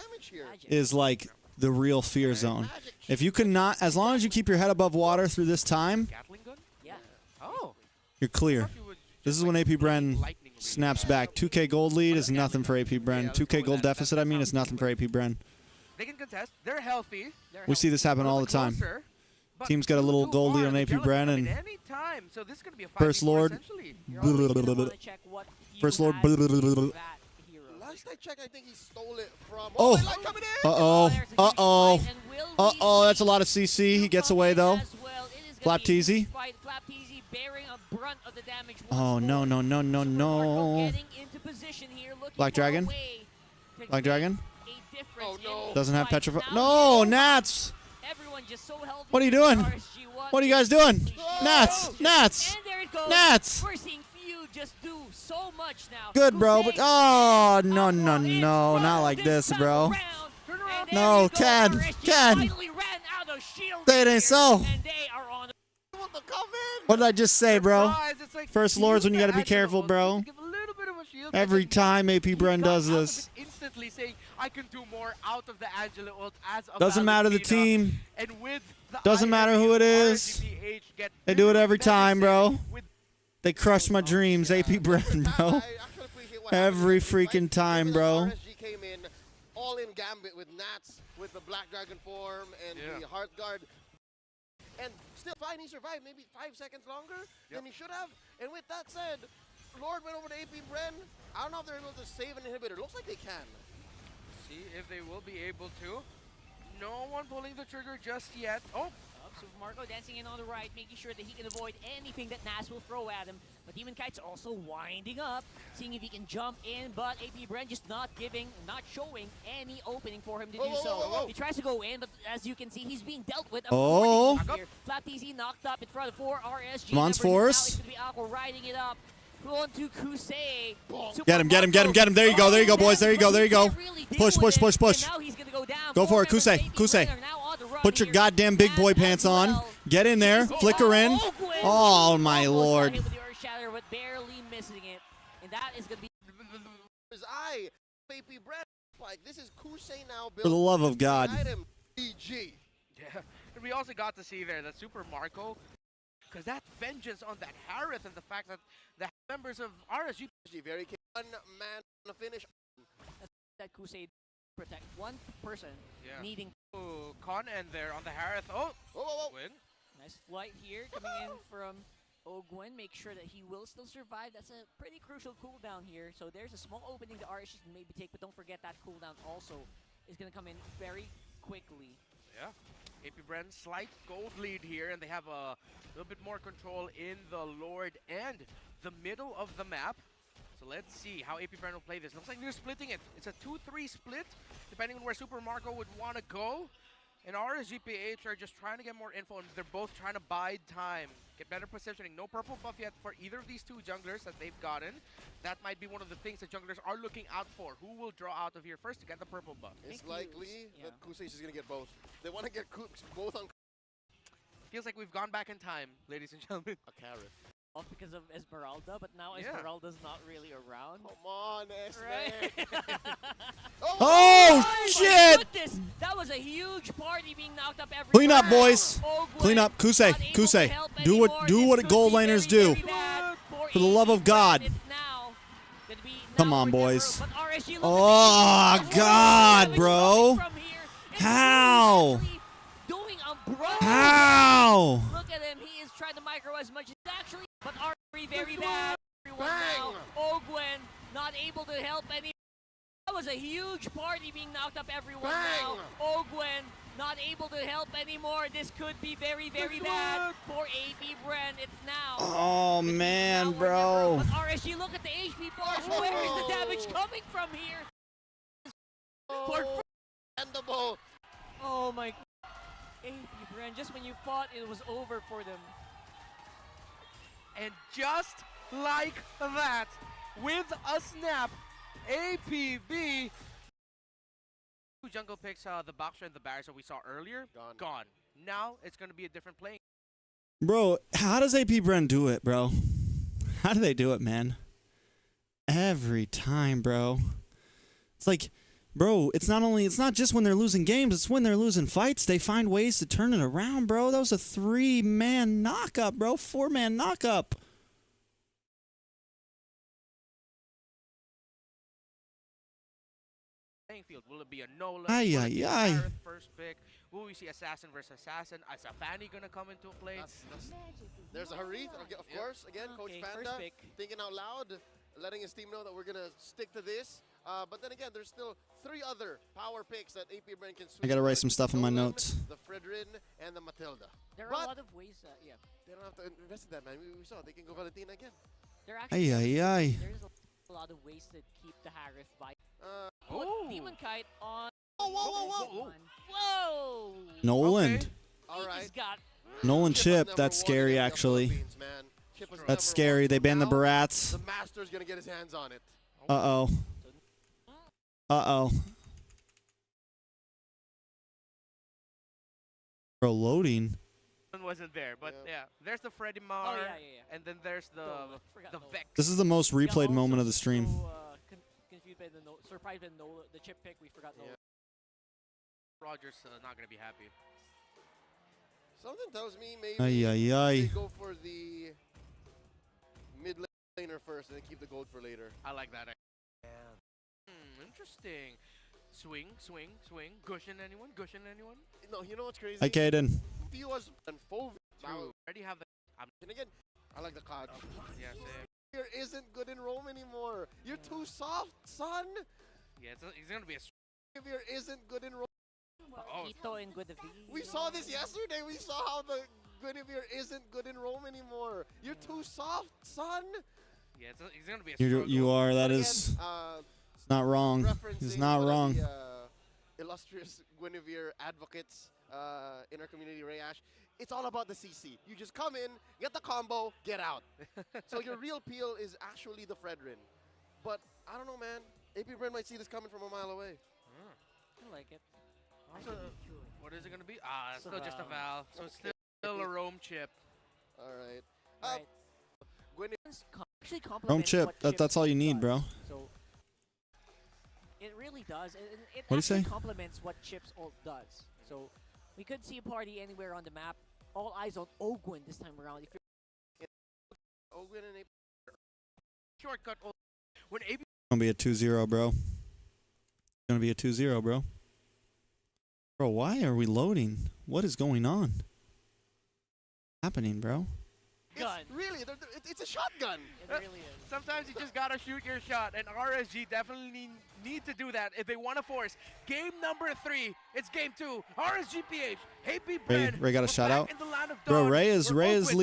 is like the real fear zone. If you cannot, as long as you keep your head above water through this time, you're clear. This is when APBREN snaps back. 2K gold lead is nothing for APBREN. 2K gold deficit, I mean, is nothing for APBREN. They can contest. They're healthy. We see this happen all the time. Team's got a little gold lead on APBREN and so this is gonna be a First Lord. First Lord. Last I checked, I think he stole it from. Oh. Uh-oh. That's a lot of CC. He gets away though. Flap Teasy. Oh, no. Black Dragon. Black Dragon. Oh, no. Doesn't have Petrify. No, Nats. What are you doing? What are you guys doing? Nats. We're seeing Few just do so much now. Good, bro, but oh, no, not like this, bro. No, Ken. Say it ain't so. What did I just say, bro? First Lords when you gotta be careful, bro. Every time APBREN does this. Instantly saying, I can do more out of the Angela ult as a Doesn't matter the team. And with the Doesn't matter who it is. They do it every time, bro. They crush my dreams, APBREN, bro. Every freaking time, bro. RSG came in all in gambit with Nats, with the Black Dragon form and the Heart Guard. And still fine, he survived maybe 5 seconds longer than he should have. And with that said, Lord went over to APBREN. I don't know if they're able to save an inhibitor. Looks like they can. See if they will be able to. No one pulling the trigger just yet. Oh! Super Marco dancing in on the right, making sure that he can avoid anything that Nas will throw at him. But Demon Kite's also winding up, seeing if he can jump in, but APBREN just not showing any opening for him to do so. He tries to go in, but as you can see, he's being dealt with. Flap TC knocked up in front of 4 RSG. Mon's Force. It's going to be Aqua riding it up. On to Kusei. Get him. There you go, boys. There you go. Push. Now he's gonna go down. Go for it, Kusei. Put your goddamn big boy pants on. Get in there. Flicker in. Oh, my lord. But barely missing it. And that is gonna be his eye. APBREN. Like, this is Kusei now. For the love of God. BG. Yeah. And we also got to see there that Super Marco, because that vengeance on that Harith and the fact that the members of RSG very one man on the finish. That Kusei protect one person needing. Oh, Con end there on the Harith. Win. Nice flight here coming in from Ogwen. Make sure that he will still survive. That's a pretty crucial cooldown here. So there's a small opening the RSG can maybe take, but don't forget that cooldown also is going to come in very quickly. Yeah. APBREN slight gold lead here, and they have a little bit more control in the Lord and the middle of the map. So let's see how APBREN will play this. Looks like they're splitting it. It's a 2-3 split, depending on where Super Marco would want to go. And RSG PH are just trying to get more info, and they're both trying to bide time, get better positioning. No purple buff yet for either of these two junglers that they've gotten. That might be one of the things that junglers are looking out for. Who will draw out of here first to get the purple buff? It's likely that Kusei is going to get both. They want to get both on. Feels like we've gone back in time, ladies and gentlemen. A carrot. Off because of Esmeralda, but now Esmeralda's not really around. Come on, right? Oh, shit! Goodness. That was a huge party being knocked up everywhere. Clean up, boys. Clean up. Kusei. Do what gold laners do. For the love of God. Come on, boys. Oh, God, bro. How? How? Look at him. He is trying to micro as much as actually. But Ari very bad. Everyone now. Ogwen not able to help any. That was a huge party being knocked up everyone now. Ogwen not able to help anymore. This could be very, very bad for APBREN. It's now. Oh, man, bro. But RSG, look at the HP bars. Where is the damage coming from here? Oh my. APBREN, just when you thought it was over for them. And just like that, with a snap, APB jungle picks the boxer and the barriers that we saw earlier. Gone. Now it's going to be a different playing. Bro, how does APBREN do it, bro? How do they do it, man? Every time, bro. It's like, bro, it's not just when they're losing games, it's when they're losing fights. They find ways to turn it around, bro. That was a 3-man knockup, bro. 4-man knockup. Field. Will it be a NOLAN? First pick. Will we see assassin versus assassin? Is a Fanny gonna come into play? There's a Harith, of course. Again, Coach Panda thinking out loud, letting his team know that we're gonna stick to this. But then again, there's still 3 other power picks that APBREN can switch. I gotta write some stuff in my notes. The Fredrin and the Matilda. There are a lot of ways. Yeah. They don't have to invest in that, man. We saw they can go Valentina again. There actually there's a lot of ways to keep the Harith vibe. Demon Kite on. Whoa! Nolan. Okay. All right. Nolan Chip. That's scary, actually. That's scary. They banned the Barats. The Master's gonna get his hands on it. Uh-oh. Uh-oh. Bro, loading. Wasn't there, but yeah, there's the Freddy Mar, and then there's the Vex. This is the most replayed moment of the stream. Confused by surprised by the chip pick. We forgot Nolan. Rogers not gonna be happy. Something tells me maybe they go for the mid laner first and then keep the gold for later. I like that. Interesting. Swing. Cushion anyone? No, you know what's crazy? Hi, Kaden. If he was unfolded, already have the. And again, I like the COD. Yeah, same. Here isn't good in Rome anymore. You're too soft, son. Yeah, he's gonna be a. Here isn't good in Rome. We saw this yesterday. We saw how the Guinevere isn't good in Rome anymore. You're too soft, son. Yeah, he's gonna be a. You are. That is. It's not wrong. It's not wrong. The illustrious Guinevere advocates in our community, Ray Ash. It's all about the CC. You just come in, get the combo, get out. So your real peel is actually the Fredrin. But I don't know, man. APBREN might see this coming from a mile away. I like it. So, what is it going to be? It's still just a Val. So it's still a Rome chip. All right. Rome chip. That's all you need, bro. So it really does. It What do you say? complements what Chip's ult does. So we could see a party anywhere on the map. All eyes on Ogwin this time around. If you're Ogwin and shortcut ult. When AP Gonna be a 2-0, bro. Gonna be a 2-0, bro. Bro, why are we loading? What is going on? Happening, bro? It's a shotgun. It really is. Sometimes you just gotta shoot your shot, and RSG definitely need to do that if they want to force. Game number 3, it's game 2. RSG PH, APBREN. Ray got a shout out. Bro, Ray is Leo's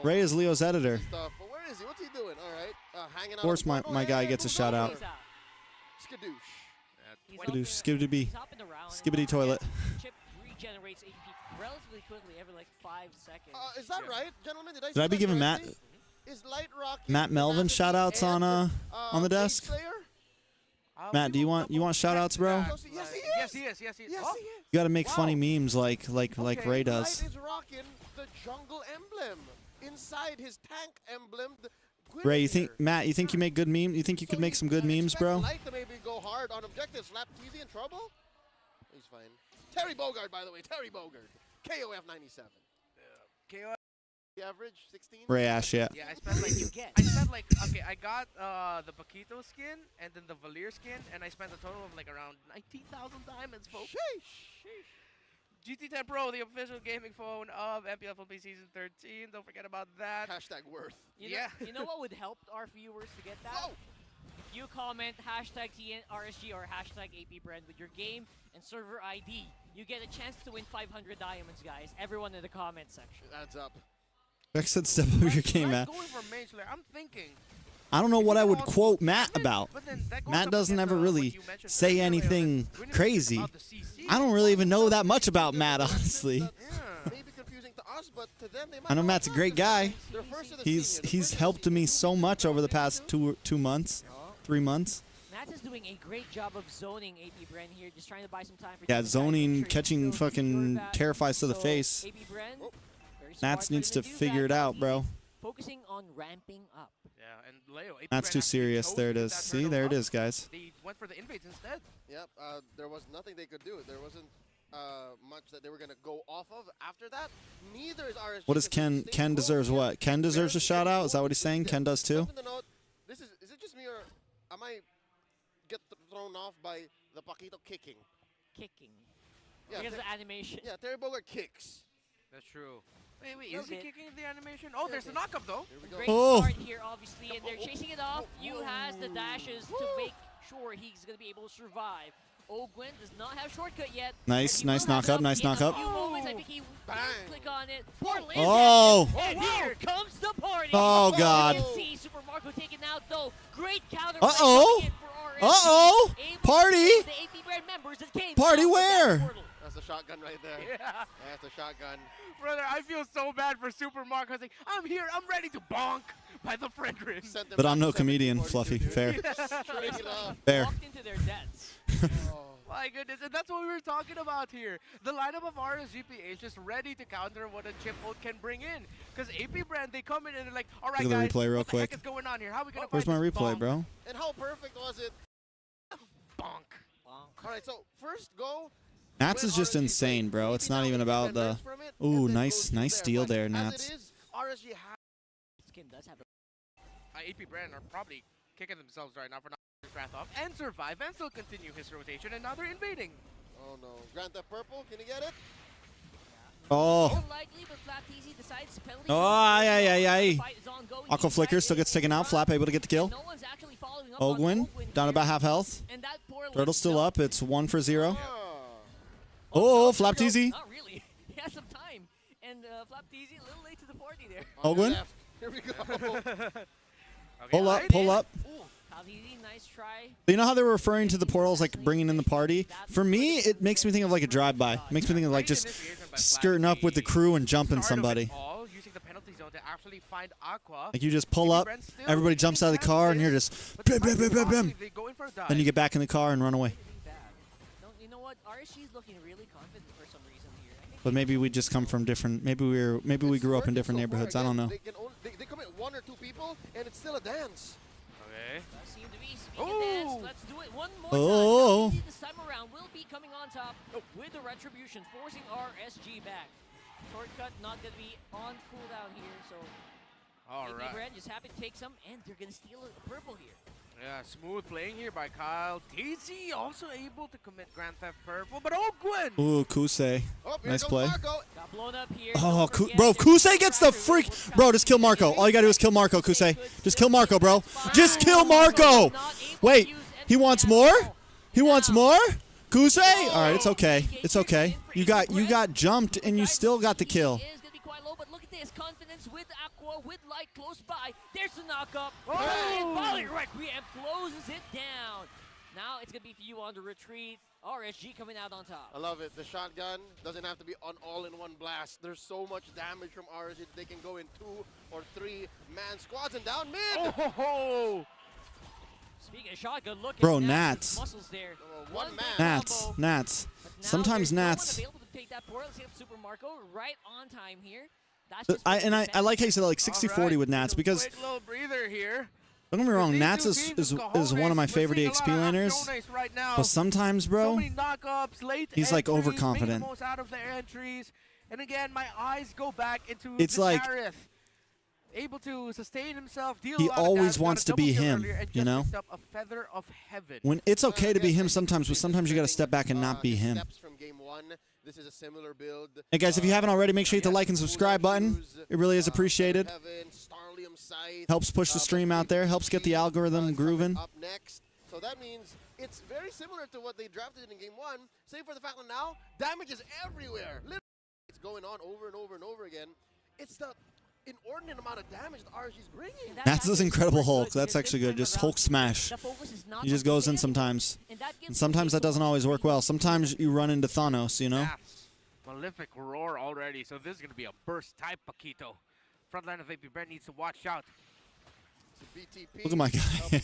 Ray is Leo's editor. But where is he? What's he doing? All right, hanging out. Of course, my guy gets a shout out. Skadoosh. Skibbity Skibbity toilet. Chip regenerates AP relatively quickly, every like 5 seconds. Is that right, gentlemen? Did I be giving Matt Melvin shout outs on the desk? Matt, do you want shout outs, bro? Yes, he is. You gotta make funny memes like Ray does. Light is rocking the jungle emblem inside his tank emblem. Ray, you think you make good memes? You think you could make some good memes, bro? Light to maybe go hard on objectives. Slap TZ in trouble. He's fine. Terry Bogard, by the way. Terry Bogard. KOF 97. KOF. The average 16. Ray Ash, yeah. Yeah, I spent like okay, I got the Paquito skin and then the Valir skin, and I spent a total of like around 19,000 diamonds, folks. Sheesh. GT10 Pro, the official gaming phone of MPL PH Season 13. Don't forget about that. Hashtag worth. You know what would help our viewers to get that? Oh. If you comment hashtag TNRSG or hashtag APBREN with your game and server ID, you get a chance to win 500 diamonds, guys. Everyone in the comment section. Adds up. Beck said step up your game, Matt. Going for main slayer, I'm thinking. I don't know what I would quote Matt about. Matt doesn't ever really say anything crazy. I don't really even know that much about Matt, honestly. Maybe confusing to us, but to them, they might I know not Matt's a know great this. guy. They're first of the He's scene. he's helped me so much over the past 2 months, 3 months. Matt is doing a great job of zoning APBREN here, just trying to buy some time for Yeah, teams to try and zoning, make sure catching he still fucking secure that. terrifies to the So, face. APBREN, very smart Nats for needs them to do figure that. it out, bro. Focusing on ramping up. Yeah, and Leo, APBREN That's too actually serious. chose There it to is. that See, turtle there it up. is, guys. They went for the invades instead. Yep, there was nothing they could do. There wasn't much that they were going to go off of after that. Neither is RSG. What does Ken? Ken deserves what? Ken deserves a shout out. Is that what he's saying? Ken does too. Something to note, is it just me or am I get thrown off by the Paquito kicking? Kicking. Yeah, Because of the animation. yeah, Terry Bogard kicks. That's true. Wait, Is is he it? kicking the animation? Oh, there's a knockup though. Here we go. Great Oh. start here, obviously, and they're chasing it off. Yu has the dashes to make sure he's going to be able to survive. Ogwen does not have shortcut yet. Nice, but he nice will have knock up, it nice in knock a up. few moments. I think he Bang. can click on it. Portal is Oh. active, and here comes the party. Oh, God. You can see Super Marco taken out, though. Great counter. Uh-oh. coming in for RSG. Uh-oh. Able to Party. save the APBREN members that came Party out of that where? portal. That's a shotgun right there. Yeah. That's a shotgun. Brother, I feel so bad for Super Marco. I was like, I'm here, I'm ready to bonk by the Fredrin. Sent them But back I'm to no comedian, 17-42, Fluffy. dude. Fair. Straight up. Fair. Walked into their deaths. My goodness, and that's what we were talking about here. The lineup of RSG PH is ready to counter what a chip ult can bring in. Because APBREN, they come in and they're like, all right, Look at the guys, replay real what the heck quick. is going on here? How are we going to Where's fight my this replay, bonk? bro? And how perfect was it? Bonk. All right, so first go. Nats when is just RSG insane, played, bro. maybe It's not now even APBREN about the. learns from it, and Ooh, then nice, goes from nice there. steal But there, as Nats. it is, RSG has Skin does have a APBREN are probably kicking themselves right now for not getting Wrath off and survive and still continue his rotation, and now they're invading. Oh no, Grand Theft Purple, can you get it? Oh. unlikely, but Flat Easy decides penalty. Oh, aye, aye, aye, aye. The fight is ongoing. Aqua Flicker still gets taken out. Flap able to get the kill. No one's actually following up on Ogwin down here. about half health. And that poor Turtle's still Link- up. It's 1-0. Oh. Oh, no, Flap no, Teasy. Not really. He has some time. And Flap Teasy a little late to the party there. On your Ogwin. left. Here we go. Pull up, pull up. Ooh, Flap Teasy, nice try. You know how they were referring to the portals like bringing in the party? For me, it makes me think of like a drive-by. It makes me think of like just skirting up with the crew and jumping somebody. All using the penalty zone to actually find Aqua. Like you just pull up, everybody jumps out of the car, and you're just bam, bam, bam, bam, bam. They go in for a dive. Then you get back in the car and run away. Really bad. No, you know what? RSG is looking really confident for some reason here. I think But maybe we just come from different. Maybe we grew up in different neighborhoods. I don't know. They, can only, they commit 1 or 2 people, and it's still a dance. Okay. does seem to be speaking dance. Ooh. Let's do it one more Oh. time. Now, this time around will be coming on top with the retribution, forcing RSG back. Shortcut not going to be on cooldown here, so All right. APBREN just happy to take some, and they're going to steal a purple here. Yeah, smooth playing here by Kyle. TZ also able to commit Grand Theft Purple, but Ogwin! Ooh, Kusei. Oh, here Nice goes play. Marco. Got blown up here. Oh, Don't forget bro, that Kusei gets the freak. Bro, just kill Marco. All you gotta do is kill Marco, Kusei. Just kill Marco, bro. Just kill Marco. Wait, he wants more? He wants more? Kusei? All right, it's okay. It's okay. You got jumped and you still got the kill. Is going to be quite low, but look at this confidence with Aqua, with Light close by. There's the knockup. And Volley Requiem closes it down. Now it's going to be for you on the retreat. RSG coming out on top. I love it. The shotgun doesn't have to be on all-in-one blast. There's so much damage from RSG. They can go in 2 or 3 man squads and down mid. Oh ho ho! Speaking of shotgun, look Bro, at Nats. muscles there. One man. Nats. Nats. But now Sometimes there's no one Nats. available to take that portal. Let's see if Super Marco right on time here. That's just I like how you said like 60-40 with Nats because Quick little breather here. don't get me wrong, These Nats two is teams is one of my We're favorite seeing a EXP lot of laners. Afternoons right now. But sometimes, So bro, many knockups, late he's, like, entries, overconfident. making the most out of their entries. And again, my eyes go back into It's the like- Gareth. Able to sustain himself, deal He a lot of always damage, wants got to a be double kill him, earlier, and you just know? picked up a feather of heaven. when it's okay to be Again, him I sometimes, think but sometimes you gotta his step back and not be his him. Steps from game 1. This is a similar build. Hey guys, if you haven't already, make sure you hit the like and subscribe button. It really is appreciated. Heaven, Starlium Sight, Helps push the stream out there. Helps get the algorithm grooving. Up next. So that means it's very similar to what they drafted in game 1, save for the fact that now damage is everywhere. Literally, it's going on over and over and over again. It's the inordinate amount of damage that RSG's bringing. That's this Incredible Hulk. That's actually good. Just Hulk smash. He just goes in sometimes. And sometimes that doesn't always work well. Sometimes you run into Thanos, you know? Malefic roar already, so this is going to be a burst type Paquito. Frontline of APBREN needs to watch out. Look at my guy.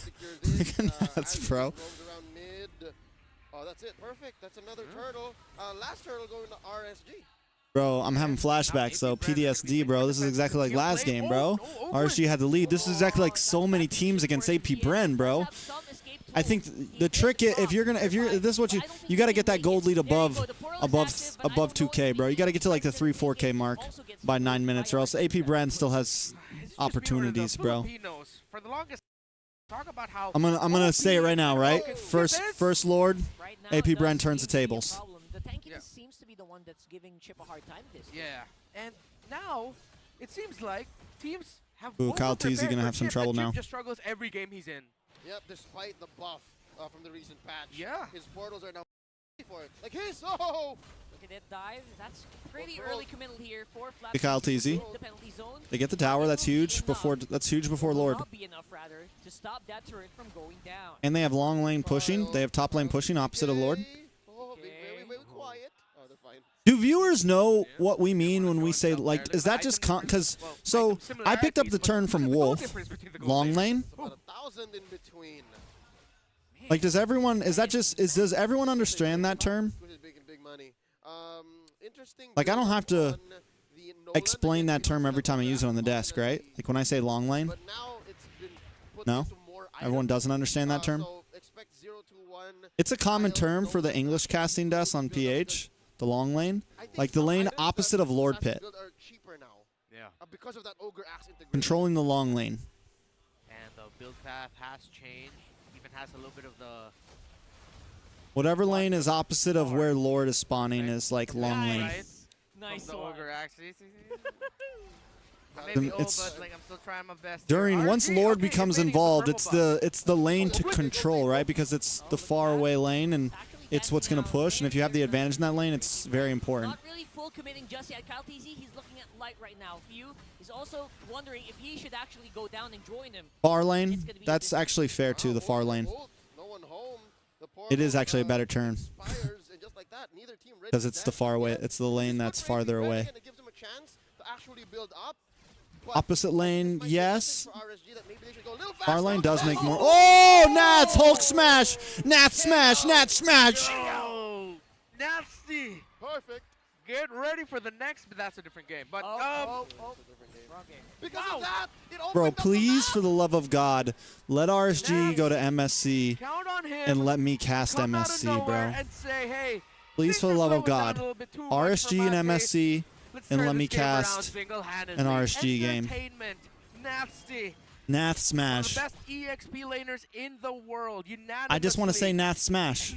Look at Nats, bro. Oh, that's it. Perfect. That's another turtle. Last turtle going to RSG. Bro, I'm having flashbacks, though. PTSD, bro. This is exactly like last game, bro. RSG had the lead. This is exactly like so many teams against APBREN, bro. I think the trick, this is what you got to get that gold lead above 2K, bro. You got to get to like the 3-4K mark by 9 minutes, or else APBREN still has opportunities, bro. I'm gonna say it right now, right? First Lord, APBREN turns the tables. The tankiness seems to be the one that's giving Chip a hard time this game. Yeah, and now it seems like teams have. Ooh, Kyle Teasy gonna have some trouble now. Chip just struggles every game he's in. Yep, despite the buff from the recent patch. Yeah. His portals are now for it. Like his, oh! Look at that dive. That's pretty early committal here for Flat. Kyle Teasy. The penalty zone. They get the tower. That's huge. That's huge before Lord. Not be enough, rather, to stop that turret from going down. And they have long lane pushing. They have top lane pushing opposite of Lord. Oh, being very, very quiet. Oh, they're fine. Do viewers know what we mean when we say, like, is that just because, so I picked up the turn from Wolf, long lane. About 1,000 in between. Like, does everyone understand that term? Like, I don't have to explain that term every time I use it on the desk, right? Like, when I say long lane? No? Everyone doesn't understand that term? It's a common term for the English casting desk on PH, the long lane. Like, the lane opposite of Lord Pit. Controlling the long lane. And the build path has changed. Even has a little bit of the... Whatever lane is opposite of where Lord is spawning is like long lane. Nice one. It's like I'm still trying my best. once Lord becomes involved, it's the lane to control, right? Because it's the far away lane and it's what's gonna push. And if you have the advantage in that lane, it's very important. Not really full committing just yet. Kyle TZ, he's looking at light right now. Few is also wondering if he should actually go down and join him. Far lane, that's actually fair too. The far lane. It is actually a better turn. Because it's the far away. It's the lane that's farther away. Opposite lane, yes. Far lane does make more. Oh, Nats! Hulk smash! Nats smash! Nats smash! Oh, nasty! Perfect. Get ready for the next, but that's a different game. But Because of that, bro, please, for the love of God, let RSG go to MSC and let me cast MSC, bro. And say, hey, please, for the love of God, RSG and MSC, and let me cast an RSG game. Nasty. Nath smash. One of the best EXP laners in the world. I just want to say Nath smash.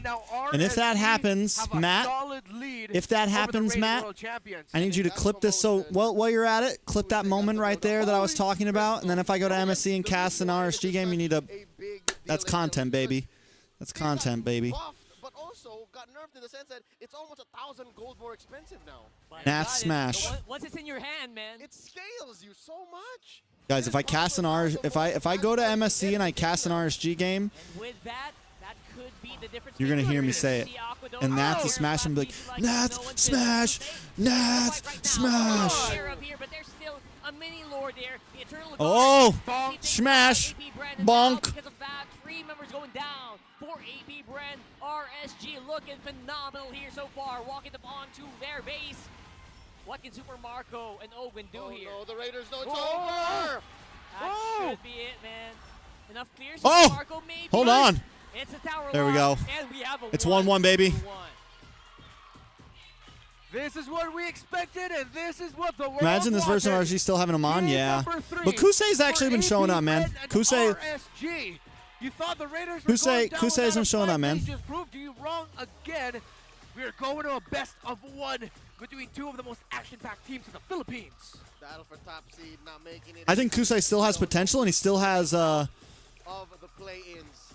And if that happens, Matt, I need you to clip this. So while you're at it, clip that moment right there that I was talking about. And then if I go to MSC and cast an RSG game, you need to. That's content, baby. That's content, baby. But also got nerfed in the sense that it's almost 1,000 gold more expensive now. Nath smash. Once it's in your hand, man, it scales you so much. Guys, if I cast an if I go to MSC and I cast an RSG game, and with that could be the difference. You're gonna hear me say it. And Nath to smash and be like, Nath smash, Nath smash. Oh, smash, bonk. Because of that, 3 members going down for APBREN. RSG looking phenomenal here so far, walking up onto their base. What can Super Marco and Owen do here? No, the Raiders know it's over! That should be it, man. Enough clears. Oh! Marco maybe. Hold on. It's a tower there we go. And we have a it's 1-1, baby. This is what we expected, and this is what the world Imagine this version of RSG still having him on, yeah. But Kusei's actually been showing up, man. Kusei. You thought the Raiders were Kusei's been showing up, man. They just proved you wrong again. We are going to a best of 1 between 2 of the most action-packed teams in the Philippines. Battle for top seed, not making it. I think Kusei still has potential, and he still has of the play-ins.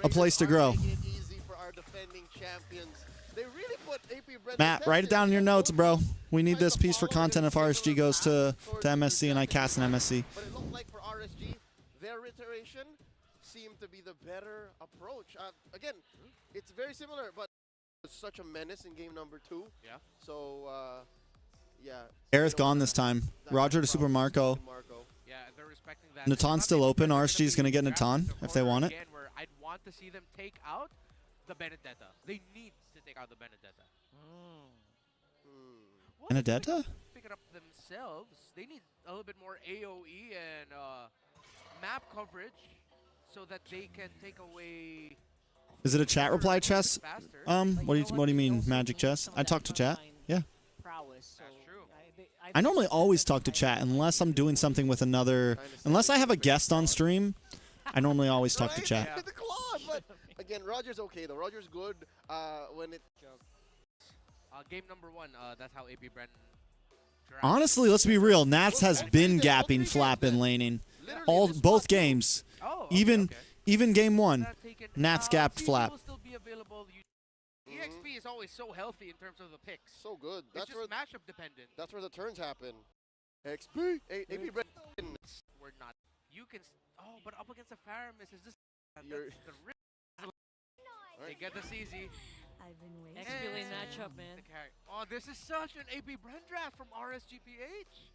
A place to grow. Making it easy for our defending champions. They really put APBREN Matt, write it down in your notes, bro. We need this piece for content if RSG goes to MSC and I cast an MSC. But it looked like for RSG, their iteration seemed to be the better approach. Again, it's very similar, but it's such a menace in game number 2. Yeah. So, yeah. Aerith gone this time. Roger to Super Marco. Yeah, they're respecting that. Natan's still open. RSG is going to get Natan if they want it. Again, where I'd want to see them take out the Benedetta. They need to take out the Benedetta. Benedetta? Pick it up themselves. They need a little bit more AoE and map coverage so that they can take away. Is it a chat reply, Chess? faster. What do you mean, Magic Chess? I talk to chat. Yeah. Prowess. That's true. I normally always talk to chat unless I'm doing something with another. Unless I have a guest on stream, I normally always talk to chat. The claw, but again, Roger's okay though. Roger's good when it. Game number 1, that's how APBREN. Honestly, let's be real. Nats has been gapping, flapping, laning, both games. Oh, even game 1, Nats gapped, flap. Will still be available. EXP is always so healthy in terms of the picks. So good. It's just matchup dependent. That's where the turns happen. XP, APBREN. We're not. You can. Oh, but up against a Faramis is this. You're- The risk. They get this easy. I've been waiting. XP lane matchup, man. The carry. Oh, this is such an APBREN draft from RSGPH.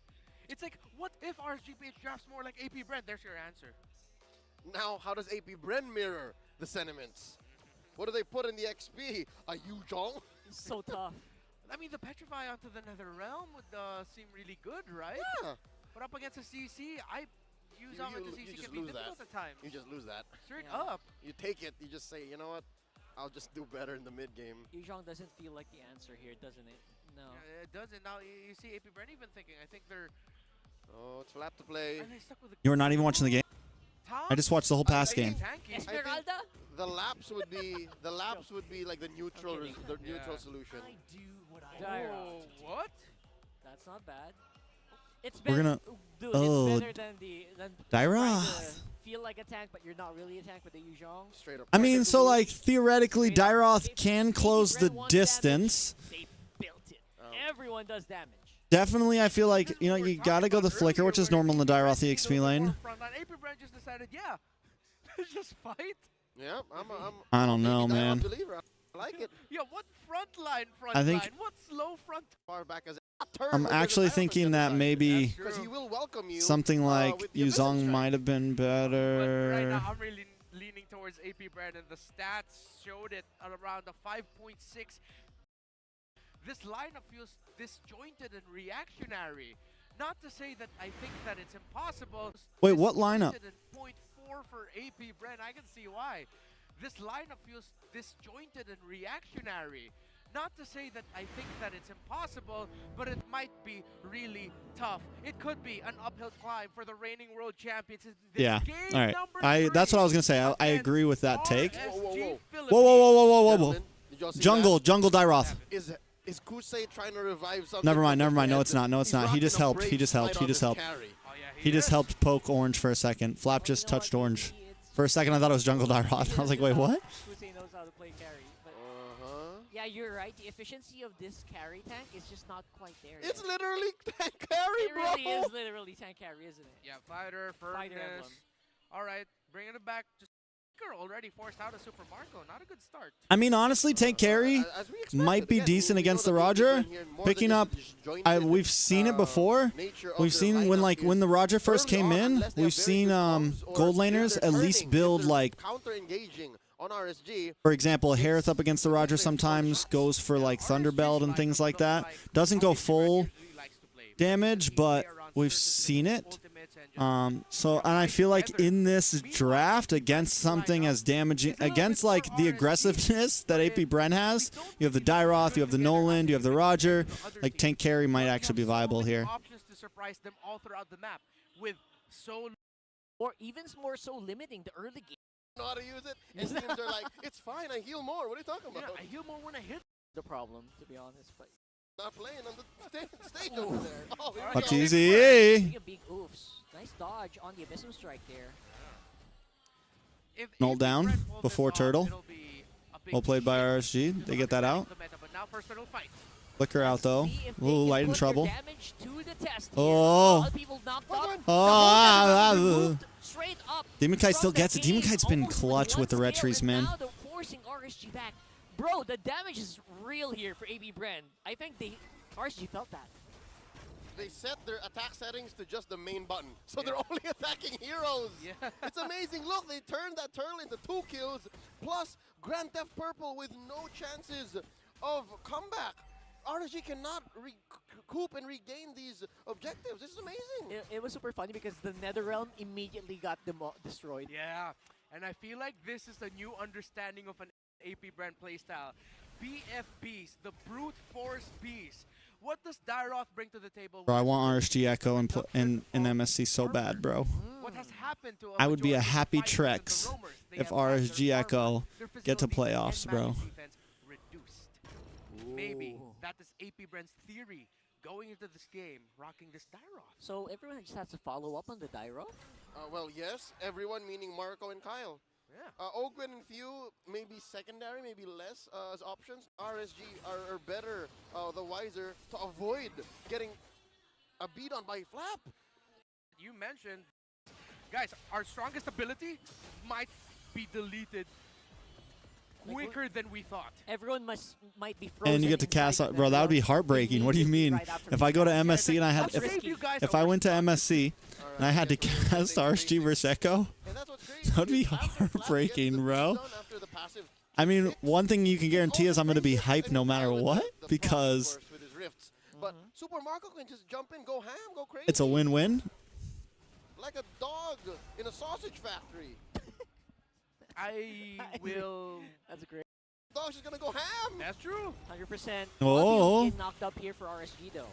It's like, what if RSGPH drafts more like APBREN? There's your answer. Now, how does APBREN mirror the sentiments? What do they put in the XP? A Yuzhong? So tough. I mean, the Petrify onto the Nether Realm would seem really good, right? Yeah. But up against a CC, use on the CC just can be lose difficult that. at times. You just lose that. Straight Yeah. up. You take it, you just say, you know what? I'll just do better in the mid game. Yuzhong doesn't feel like the answer here, doesn't it? No. Yeah, it doesn't. Now you see APBREN even thinking. I think they're. Oh, it's flap to play. And they stuck with the You were not even watching the game. I just watched the whole past game. Esmeralda? The laps would be like the neutral solution. Oh, what? That's not bad. It's We're better. gonna- Dude, oh, it's better than Dairoth. trying to feel like a tank, but you're not really a tank with the Yuzhong. Straight up. I mean, so like theoretically, Dairoth can close the distance. They built it. Everyone does damage. Definitely, I feel like you gotta go the flicker, which is normal in the Dairoth EXP lane. APBREN just decided, yeah, let's just fight. Yeah, I don't know, maybe man. Dairoth believer. I like it. Yeah, what front line? I think- line? What slow front? Far back as I'm actually thinking that maybe because he will welcome you. something like with the Abyssal Yuzhong Strike. might have been But right better. now, I'm really leaning towards APBREN, and the stats showed it at around a 5.6. This lineup feels disjointed and reactionary. Not to say that I think that it's impossible. Wait, what lineup? Disjointed and 0.4 for APBREN. I can see why. This lineup feels disjointed and reactionary. Not to say that I think that it's impossible, but it might be really tough. It could be an uphill climb for the reigning world champions. in this Yeah. game All right. number That's what I was 3 gonna say. I against agree with that take. RSG Whoa, whoa, whoa. Philippines. Whoa. Gentlemen, did y'all see Jungle that? Dairoth. Is Kusei trying to revive something? Never mind. from No, the it's not. No, it's He's not. He just rocking a helped. He brave just helped. slide He on just his helped. carry. Oh, yeah, He just is. helped poke Orange for a second. Flap just touched Orange. For a second, I thought it was Jungle Dairoth. I was like, wait, what? Kusei knows how to play carry. But yeah, you're right. The efficiency of this carry tank is just not quite there It's yet. literally carry, It bro. really is literally tank carry, isn't it? Yeah, fighter, firmness. emblem. All right, bringing it back. Just already forced out a Super Marco. Not a good start. I mean, honestly, tank carry As we expected. might be Again, decent we know against that the we've Roger. been here more Picking than up, just disjointed, we've seen it before. nature of We've their seen when lineup when is the Roger first early came on, in, unless they have we've very seen good comps or gold if laners they're at least turning, if build they're like, counter-engaging on RSG. for example, Harith up against the Roger sometimes goes for like Thunderbelt and things like that. Doesn't go full damage, but we've seen it. So, and I feel like in this draft against something as damaging, against like the aggressiveness that APBREN has, you have the Dairoth, you have the NOLAN, you have the Roger, like tank carry might actually be viable here. Options to surprise them all throughout the map with so. Or even more so limiting the early game. Know how to use it, and teams are like, it's fine, I heal more. What are you talking about? I heal more when I hit. The problem, to be honest. But Not playing on the stage over there. Oh, here we That's go. easy. big, big oofs. Nice dodge on the Abyssal Strike there. If Null down APBREN pull before this off, Turtle. it'll be a big Well played by shield. RSG. They get that out. The meta, but now first Turtle fight. Flicker out though. Ooh, light in trouble. Damage to the test Oh. Oh. Straight up. Demon Kite still gets it. Demon Kite's been Almost clutch with the one retries, skill, man. and now they're forcing RSG back. Bro, the damage is real here for APBREN. I think RSG felt that. They set their attack settings to just the main button, so they're only attacking heroes. Yeah. It's amazing. Look, they turned that turtle into 2 kills, plus Grand Theft Purple with no chances of comeback. RSG cannot recoup and regain these objectives. This is amazing. It was super funny because the NetherRealm immediately got destroyed. Yeah, and I feel like this is the new understanding of an APBREN playstyle. BFBs, the brute force beast. What does Dairoth bring to the table? Bro, I want RSG Echo in MSC so bad, bro. What has happened to I would be a majority of happy fighters TREX and the roamers? They if have had RSG their Echo armor, their get to facilities, playoffs, and bro. magic defense reduced. Maybe that is APBREN's theory going into this game, rocking this Dairoth. So everyone just has to follow up on the Dairoth? Well, yes, everyone, meaning Marco and Kyle. Yeah. Ogwen and Few, maybe secondary, maybe less as options. RSG are better, the wiser, to avoid getting a beat on by Flap. You mentioned, guys, our strongest ability might be deleted quicker than we thought. Everyone might be frozen. And you get to cast out, bro. That would be heartbreaking. What do you mean? If I go to MSC and I had, if I went to MSC and I had to cast RSG versus Echo, that would be heartbreaking, bro. I mean, one thing you can guarantee is I'm going to be hyped no matter what, because But Super Marco can just jump in, go ham, go crazy. it's a win-win. Like a dog in a sausage factory. I will. That's great. Dog's just gonna go ham. That's true. 100%. Oh. Getting knocked up here for RSG though.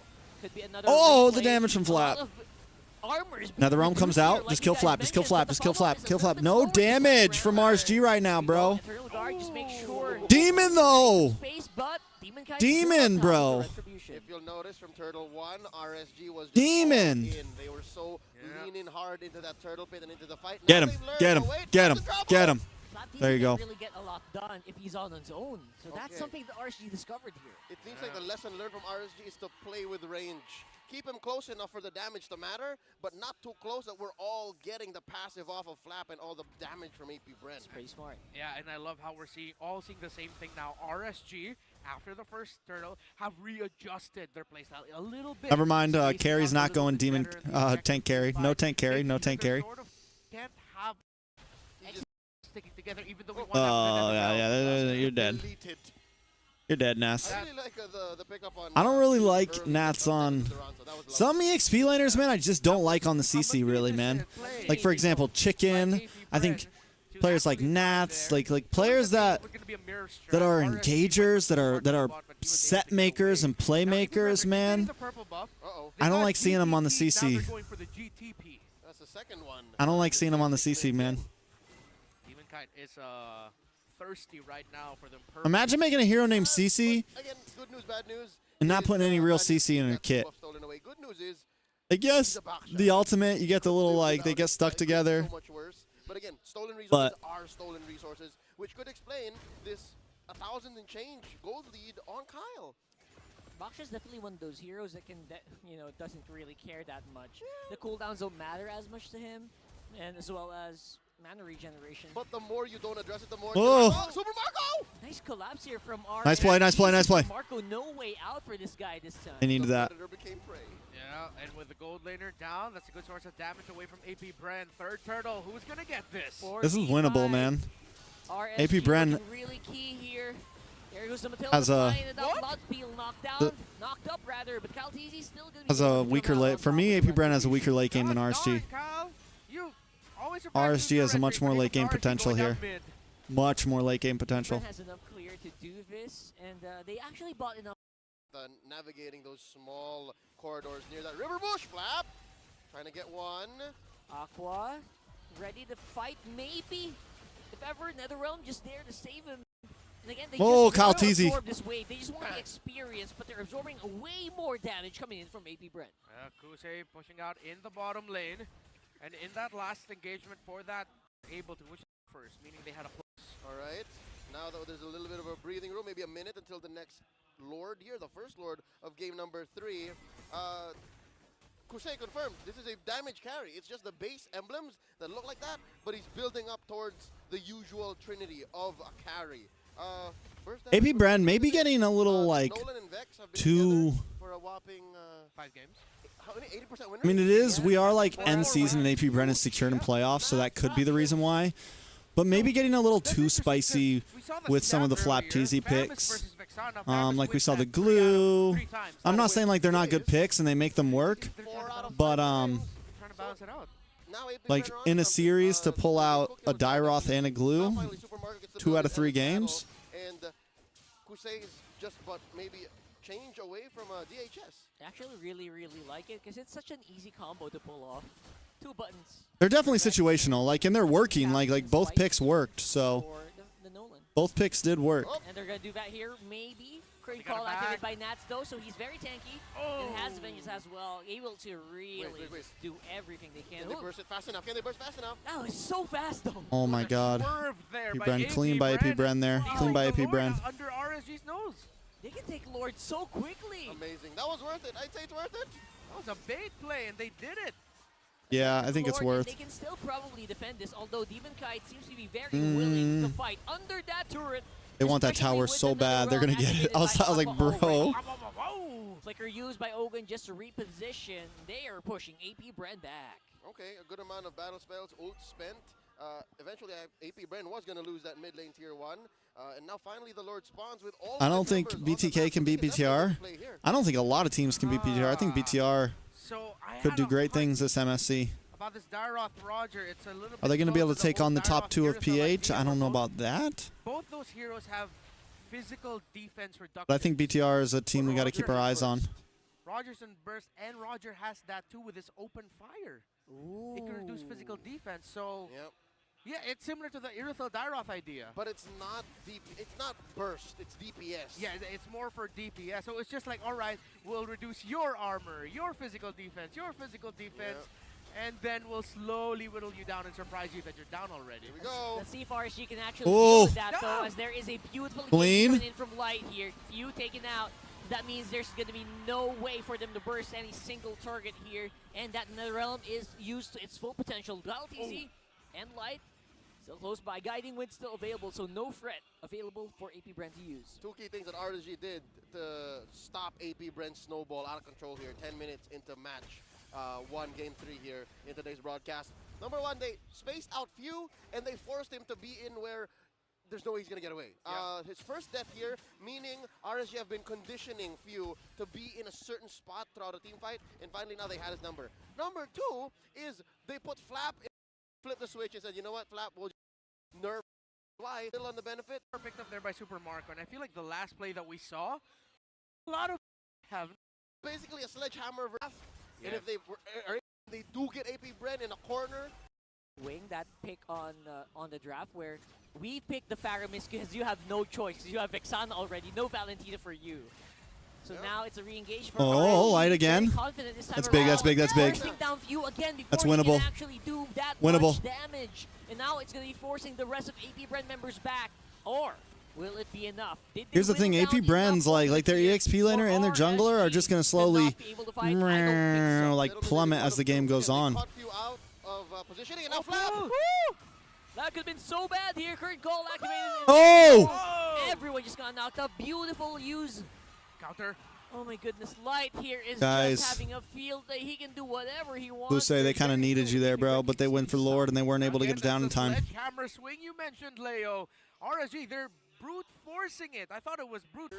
Could be another. Oh, the replay. damage from Flap. A lot of armors Now the realm comes out. like Just you kill guys Flap. Just kill mentioned, Flap. but Just the kill follow-up Flap. is a Kill little Flap. bit No slower this damage round. from RSG right now, bro. Eternal Guard, just make sure. Demon though. Space, but Demon Kite Demon, still bro. on top of the retribution. If you'll notice from Turtle 1, RSG was just Demon. all in. They were so leaning hard into that turtle pit and into the fight. Get Now him. they've learned, Get him. oh, wait, Get that's him. the trouble. Get him. Flap There you can't go. really get a lot done if he's on his own. So that's Okay. something that RSG discovered here. It seems like the lesson learned from RSG is to play with range. Keep him close enough for the damage to matter, but not too close that we're all getting the passive off of Flap and all the damage from APBREN. It's pretty smart. Yeah, and I love how we're all seeing the same thing now. RSG, after the first turtle, have readjusted their playstyle a little bit. Never mind. Spacing Carry's out a not little going bit demon. better in the Tank carry. No tank carry. No tank carry. Sort of can't have sticking together, even though we want Oh yeah. You're dead. Deleted. You're dead, Nas. I really like the pickup on. I don't really like early Nats on Duranzo. That was some EXP laners, man. I just don't like on the CC, really, man. Like for example, Chicken. I think players like Nats, like players that are engagers, that are set makers and playmakers, man. I don't like seeing them on the CC. That's the second one. I don't like seeing them on the CC, man. Demon Kite is thirsty right now for them. Imagine making a hero named CC Again, good news, bad news. and not is, putting any real bad news CC in is her that kit. buff stolen away. Good news is I guess the ultimate, you get the little like they get stuck together. so much worse. But again, stolen resources are stolen resources, which could explain this 1,000 and change gold lead on Kyle. Baksha's definitely one of those heroes that can, doesn't really care that much. The cooldowns don't matter as much to him, and as well as mana regeneration. But the more you don't address it, the more. Whoa. Oh, Super Marco! Nice collapse here from R. Nice play, nice play, nice play. Marco, no way out for this guy this time. I needed that. Predator became prey. Yeah, and with the gold laner down, that's a good source of damage away from APBREN. Third turtle, who's gonna get this? This is winnable, man. APBREN looking really key here. There goes the Matilda has a knocked down, knocked up rather, but Calteezy still gonna be has a weaker late. For me, APBREN has a weaker late game than Darn, RSG. Kyle. You always RSG has a much more late game potential here. Mid. Much more late game potential. APBREN has enough clear to do this, and they actually bought enough. Navigating those small corridors near that river bush, Flap. Trying to get one. Aqua, ready to fight, maybe. If ever, NetherRealm just there to save him. And again, they just want to Calteezy. absorb this wave. They just want the experience, but they're absorbing way more damage coming in from APBREN. Kusei pushing out in the bottom lane. And in that last engagement for that, able to push first, meaning they had a plus. All right. Now that there's a little bit of a breathing room, maybe a minute until the next Lord here, the first Lord of game number 3. Kusei confirmed this is a damage carry. It's just the base emblems that look like that, but he's building up towards the usual trinity of a carry. APBREN maybe getting a little like NOLAN and Vex have been too. together for a whopping 5 games. how many 80% winners? I mean, it is. We are like end season and APBREN is secured in playoffs, so that could be the reason why. But maybe getting a little too spicy with some of the flap TZ picks. Like we saw the glue. I'm not saying like they're not good picks and they make them work, but Trying to balance it out. like in a series to pull out a Dairoth and a glue, 2 out of 3 games. And Kusei is just but maybe change away from DHS. I actually really like it because it's such an easy combo to pull off. 2 buttons. They're definitely situational, like, and they're working. Like both picks worked, so For the NOLAN. both picks did work. And they're going to do that here, maybe. Great call activated by Nats, though, so he's very tanky. And has Vengeance as well, able to really do everything they can. Can they burst it fast enough? Can they burst fast enough? Oh, it's so fast, though. Oh my God. APBREN, clean by APBREN there. Clean by APBREN. Under RSG's nose. They can take Lord so quickly. Amazing. That was worth it. I'd say it's worth it. That was a bait play, and they did it. Yeah, I think it's Lord, worth. They can still probably defend this, although Demon Kite seems to be very willing to fight under that turret. They want that tower so bad, they're gonna get it. I was like, bro. Flicker used by Ogun just to reposition. They are pushing APBREN back. Okay, a good amount of battle spells, ult spent. Eventually, APBREN was going to lose that mid lane tier 1. And now finally the Lord spawns with all I don't think BTK can beat BTR. I don't think a lot of teams can beat BTR. I think BTR could do great things this MSC. About this Dairoth Roger, it's a little Are they going to be able to closer take on the top Dairoth 2 of heroes are like PH? I don't know about that. Both those heroes have physical defense reduction. But I think BTR is a team we got to keep our eyes on. Roger's in burst, and Roger has that too with his open fire. Ooh. It can reduce physical defense, so Yep. yeah, it's similar to the Irithyll Dairoth idea. But it's not deep. It's not burst. It's DPS. Yeah, it's more for DPS. So it's just like, all right, we'll reduce your armor, your physical defense, and then we'll slowly whittle you down and surprise you that you're down already. Here we go. Let's see if RSG can actually deal with that, though, as there is a beautiful Clean. coming in from Light here. Few taken out. That means there's going to be no way for them to burst any single target here, and that Netherrealm is used to its full potential. Dual TC and Light still close by. Guiding Wind still available, so no threat available for APBREN to use. 2 key things that RSG did to stop APBREN's snowball out of control here. 10 minutes into match 1, game 3 here in today's broadcast. Number 1, they spaced out Few, and they forced him to be in where there's no way he's going to get away. His first death here, meaning RSG have been conditioning Few to be in a certain spot throughout a team fight, and finally now they had his number. Number 2 is they put Flap in, flip the switch and said, you know what, Flap, we'll just nerf. Why? Still on the benefit. Picked up there by Super Marco, and I feel like the last play that we saw, a lot of have basically a sledgehammer versus, and if they do get APBREN in a corner. Wing that pick on the draft where we picked the Faramis because you have no choice. You have Vexana already, no Valentina for you. So now it's a re-engage for Oh, Light again. That's big, that's big, that's big. Down Few again before That's he winnable. can actually do that Winnable. much damage. And now it's going to be forcing the rest of APBREN members back. Or will it be enough? Here's the thing, APBREN's like their EXP laner and their jungler are just going to slowly like plummet as the game goes on. Caught Few out of positioning, and now Flap. That could have been so bad here. Current goal activated. Oh! Everyone just got knocked up. Beautiful use. counter. Oh my goodness, Light here is Guys, just having a field day. He can do whatever he wants. Who say they kind of needed you there, bro, but they went for Lord and they weren't able to get it down in time. Camera swing you mentioned, Leo. RSG, they're brute forcing it. I thought it was brute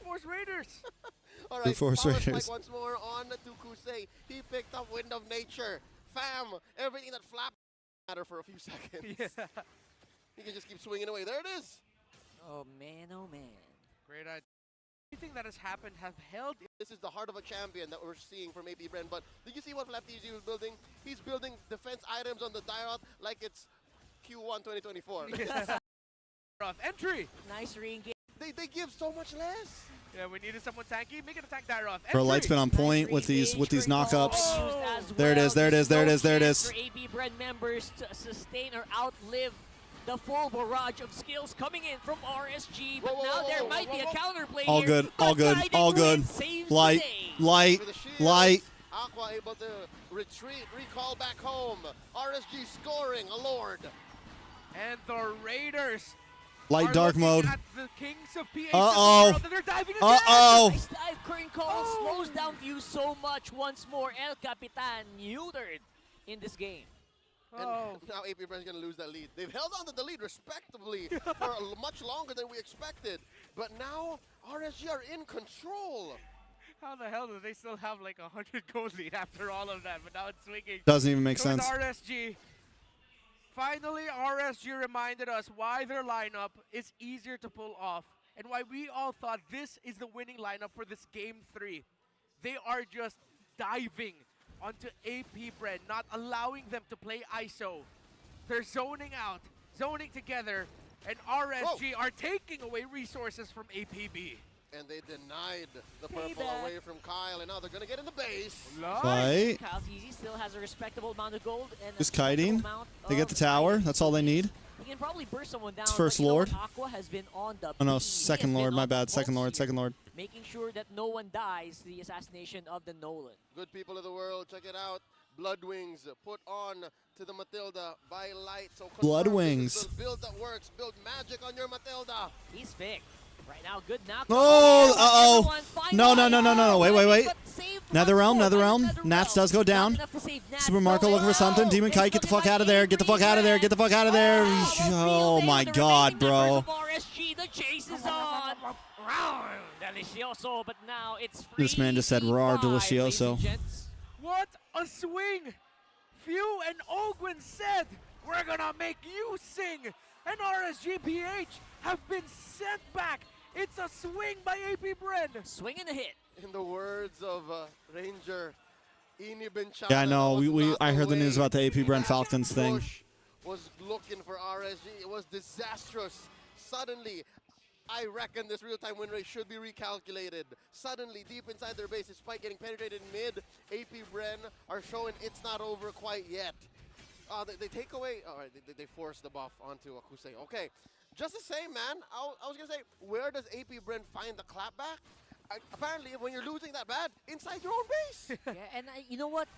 force Raiders. All right, Brute force power Raiders. spike once more on to Kusei. He picked up Wind of Nature. Fam, everything that flapped matter for a few seconds. Yeah. He can just keep swinging away. There it is. Oh man, oh man. Great idea. Everything that has happened have held. This is the heart of a champion that we're seeing from APBREN. But did you see what Flap TG was building? He's building defense items on the Dairoth like it's Q1 2024. Yeah. Entry. Nice re-engage. They give so much less. Yeah, we needed someone tanky. Make it attack Dairoth. Bro, Light's been on point with these knockups. Oh. There it is, there it is, there it is, there it is. For APBREN members to sustain or outlive the full barrage of skills coming in from RSG, but Whoa, now whoa, there whoa, might be a counterplay All here. good, but all good, Guided all good. Wind saves the Light, day. light, With the shields, light. Aqua able to retreat, recall back home. RSG scoring, a Lord. And the Raiders Light are dark looking mode. at the Kings of PH Uh-oh. of the world, and they're diving again. Uh-oh. Nice dive, current call slows down View so much. Once more, El Capitan neutered in this game. And now APBREN is going to lose that lead. They've held on to the lead respectably for much longer than we expected. But now RSG are in control. How the hell do they still have like 100 gold lead after all of that? But now it's swinging. Doesn't even make towards sense. RSG. Finally, RSG reminded us why their lineup is easier to pull off and why we all thought this is the winning lineup for this game 3. They are just diving onto APBREN, not allowing them to play ISO. They're zoning out, zoning together, and RSG are taking away resources from APB. And they denied the purple away from Kyle, and now they're going to get in the base. Light. Kyle TZ still has a respectable amount of gold. And Just kiting. They get the tower. That's all they need. He can probably burst someone down. It's first but you know Lord. what? Aqua has been on the Oh no, beat. second He has Lord. been My on the bad. Second pulse Lord. here, Second Lord. making sure that no one dies to the assassination of the Nolan. Good people of the world, check it out. Bloodwings put on to the Matilda by Light. So Bloodwings. Build that works. Build magic on your Matilda. He's fake. Right now, good knock. Oh, uh-oh. No, no, no, no, no, no. Wait, wait, wait. Netherrealm, Netherrealm. Nats does go down. Super Marco looking for something. Demon Kite, get the fuck out of there. Get the fuck out of there. Get the fuck out of there. Oh my god, bro. The chase is on. Delicioso, but now it's This man just said raw delicioso. What a swing! Few and Ogwin said, we're gonna make you sing! And RSG PH have been sent back. It's a swing by APBREN. Swing and a hit. In the words of Ranger Ini Benchana. Yeah, I know. I heard the news about the APBREN Falcons thing. Was looking for RSG. It was disastrous. Suddenly, I reckon this real-time win rate should be recalculated. Suddenly, deep inside their base, despite getting penetrated mid, APBREN are showing it's not over quite yet. They take away, all right, they force the buff onto Akusei. Okay, just the same, man. I was going to say, where does APBREN find the clapback? Apparently, when you're losing that bad, inside your own base. Yeah, and you know what?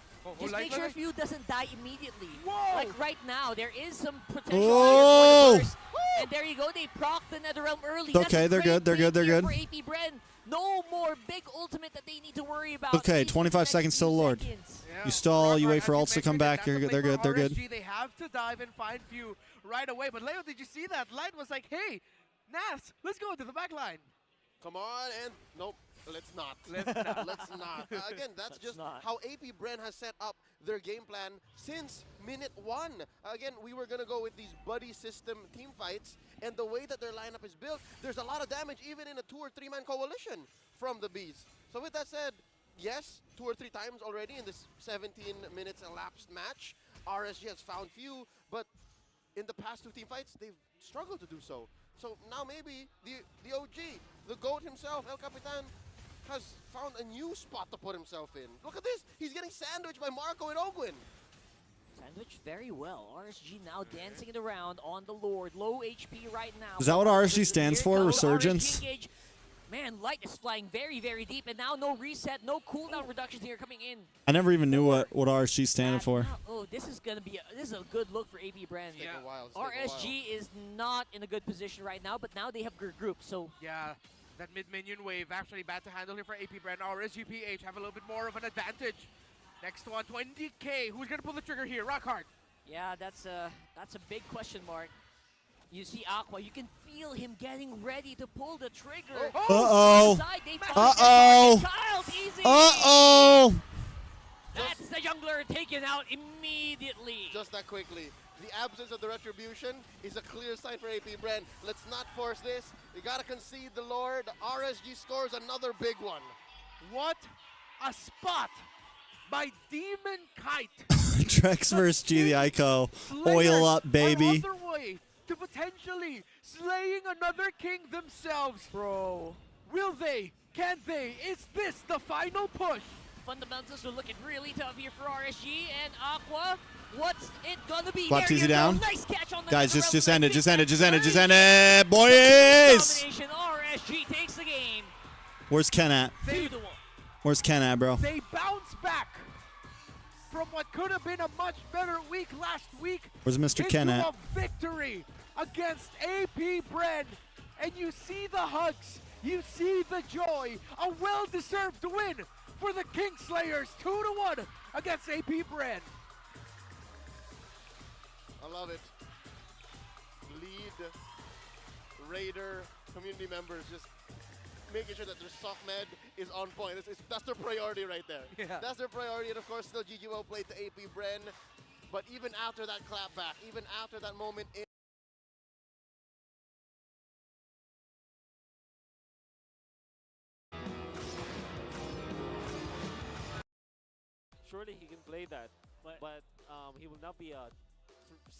Just make sure Few doesn't die immediately. Like right now, there is some potential for the burst. And there you go, they proc the Netherrealm early. Okay, they're good, they're good, they're good. For APBREN, no more big ultimate that they need to worry about. Okay, 25 seconds still, Lord. You stall, you wait for ults to come back. They're good, they're good. They have to dive and find Few right away. But Leo, did you see that? Light was like, hey, Nas, let's go to the back line. Come on, and nope, let's not. Let's not. Let's not. Again, that's just how APBREN has set up their game plan since minute 1. Again, we were going to go with these buddy system team fights, and the way that their lineup is built, there's a lot of damage even in a 2 or 3 man coalition from the Bees. So with that said, yes, 2 or 3 times already in this 17 minutes elapsed match, RSG has found Few, but in the past 2 team fights, they've struggled to do so. So now maybe the OG, the GOAT himself, El Capitan, has found a new spot to put himself in. Look at this. He's getting sandwiched by Marco and Ogwin. Sandwiched very well. RSG now dancing it around on the Lord. Low HP right now. Is that what RSG stands for? Resurgence? Man, Light is flying very, very deep, and now no reset, no cooldown reductions here coming in. I never even knew what RSG standed for. Oh, this is gonna be this is a good look for APBREN. Yeah. RSG is not in a good position right now, but now they have good group, so yeah, that mid minion wave actually bad to handle here for APBREN. RSG PH have a little bit more of an advantage. Next one, 20K. Who's gonna pull the trigger here? Rockhard. Yeah, that's a big question mark. You see Aqua, you can feel him getting ready to pull the trigger. Uh-oh. Uh-oh. Uh-oh. That's the jungler taken out immediately. Just that quickly. The absence of the retribution is a clear sign for APBREN. Let's not force this. We gotta concede the Lord. RSG scores another big one. What a spot by Demon Kite. TREX versus G, the Ico. Oil up, baby. To potentially slaying another king themselves. Bro. Will they? Can they? Is this the final push? Fundamentals are looking really tough here for RSG, and Aqua What's it gonna be? Flap There TZ you down. go. Nice catch on the Guys, Netherrealm. just end it, just end it, just end it, just Nice. end it, boys! Domination. RSG takes the game. Where's Ken at? 2-1. Where's Ken at, bro? They bounce back from what could have been a much better week last week. Where's Mr. Ken into at? a victory against APBREN. And you see the hugs, you see the joy, a well-deserved win for the Kingslayers, 2-1 against APBREN. I love it. Lead, Raider, community members just making sure that their soft med is on point. That's their priority right there. Yeah. That's their priority, and of course still GG well played to APBREN. But even after that clapback, even after that moment in Surely he can play that, but he will not be a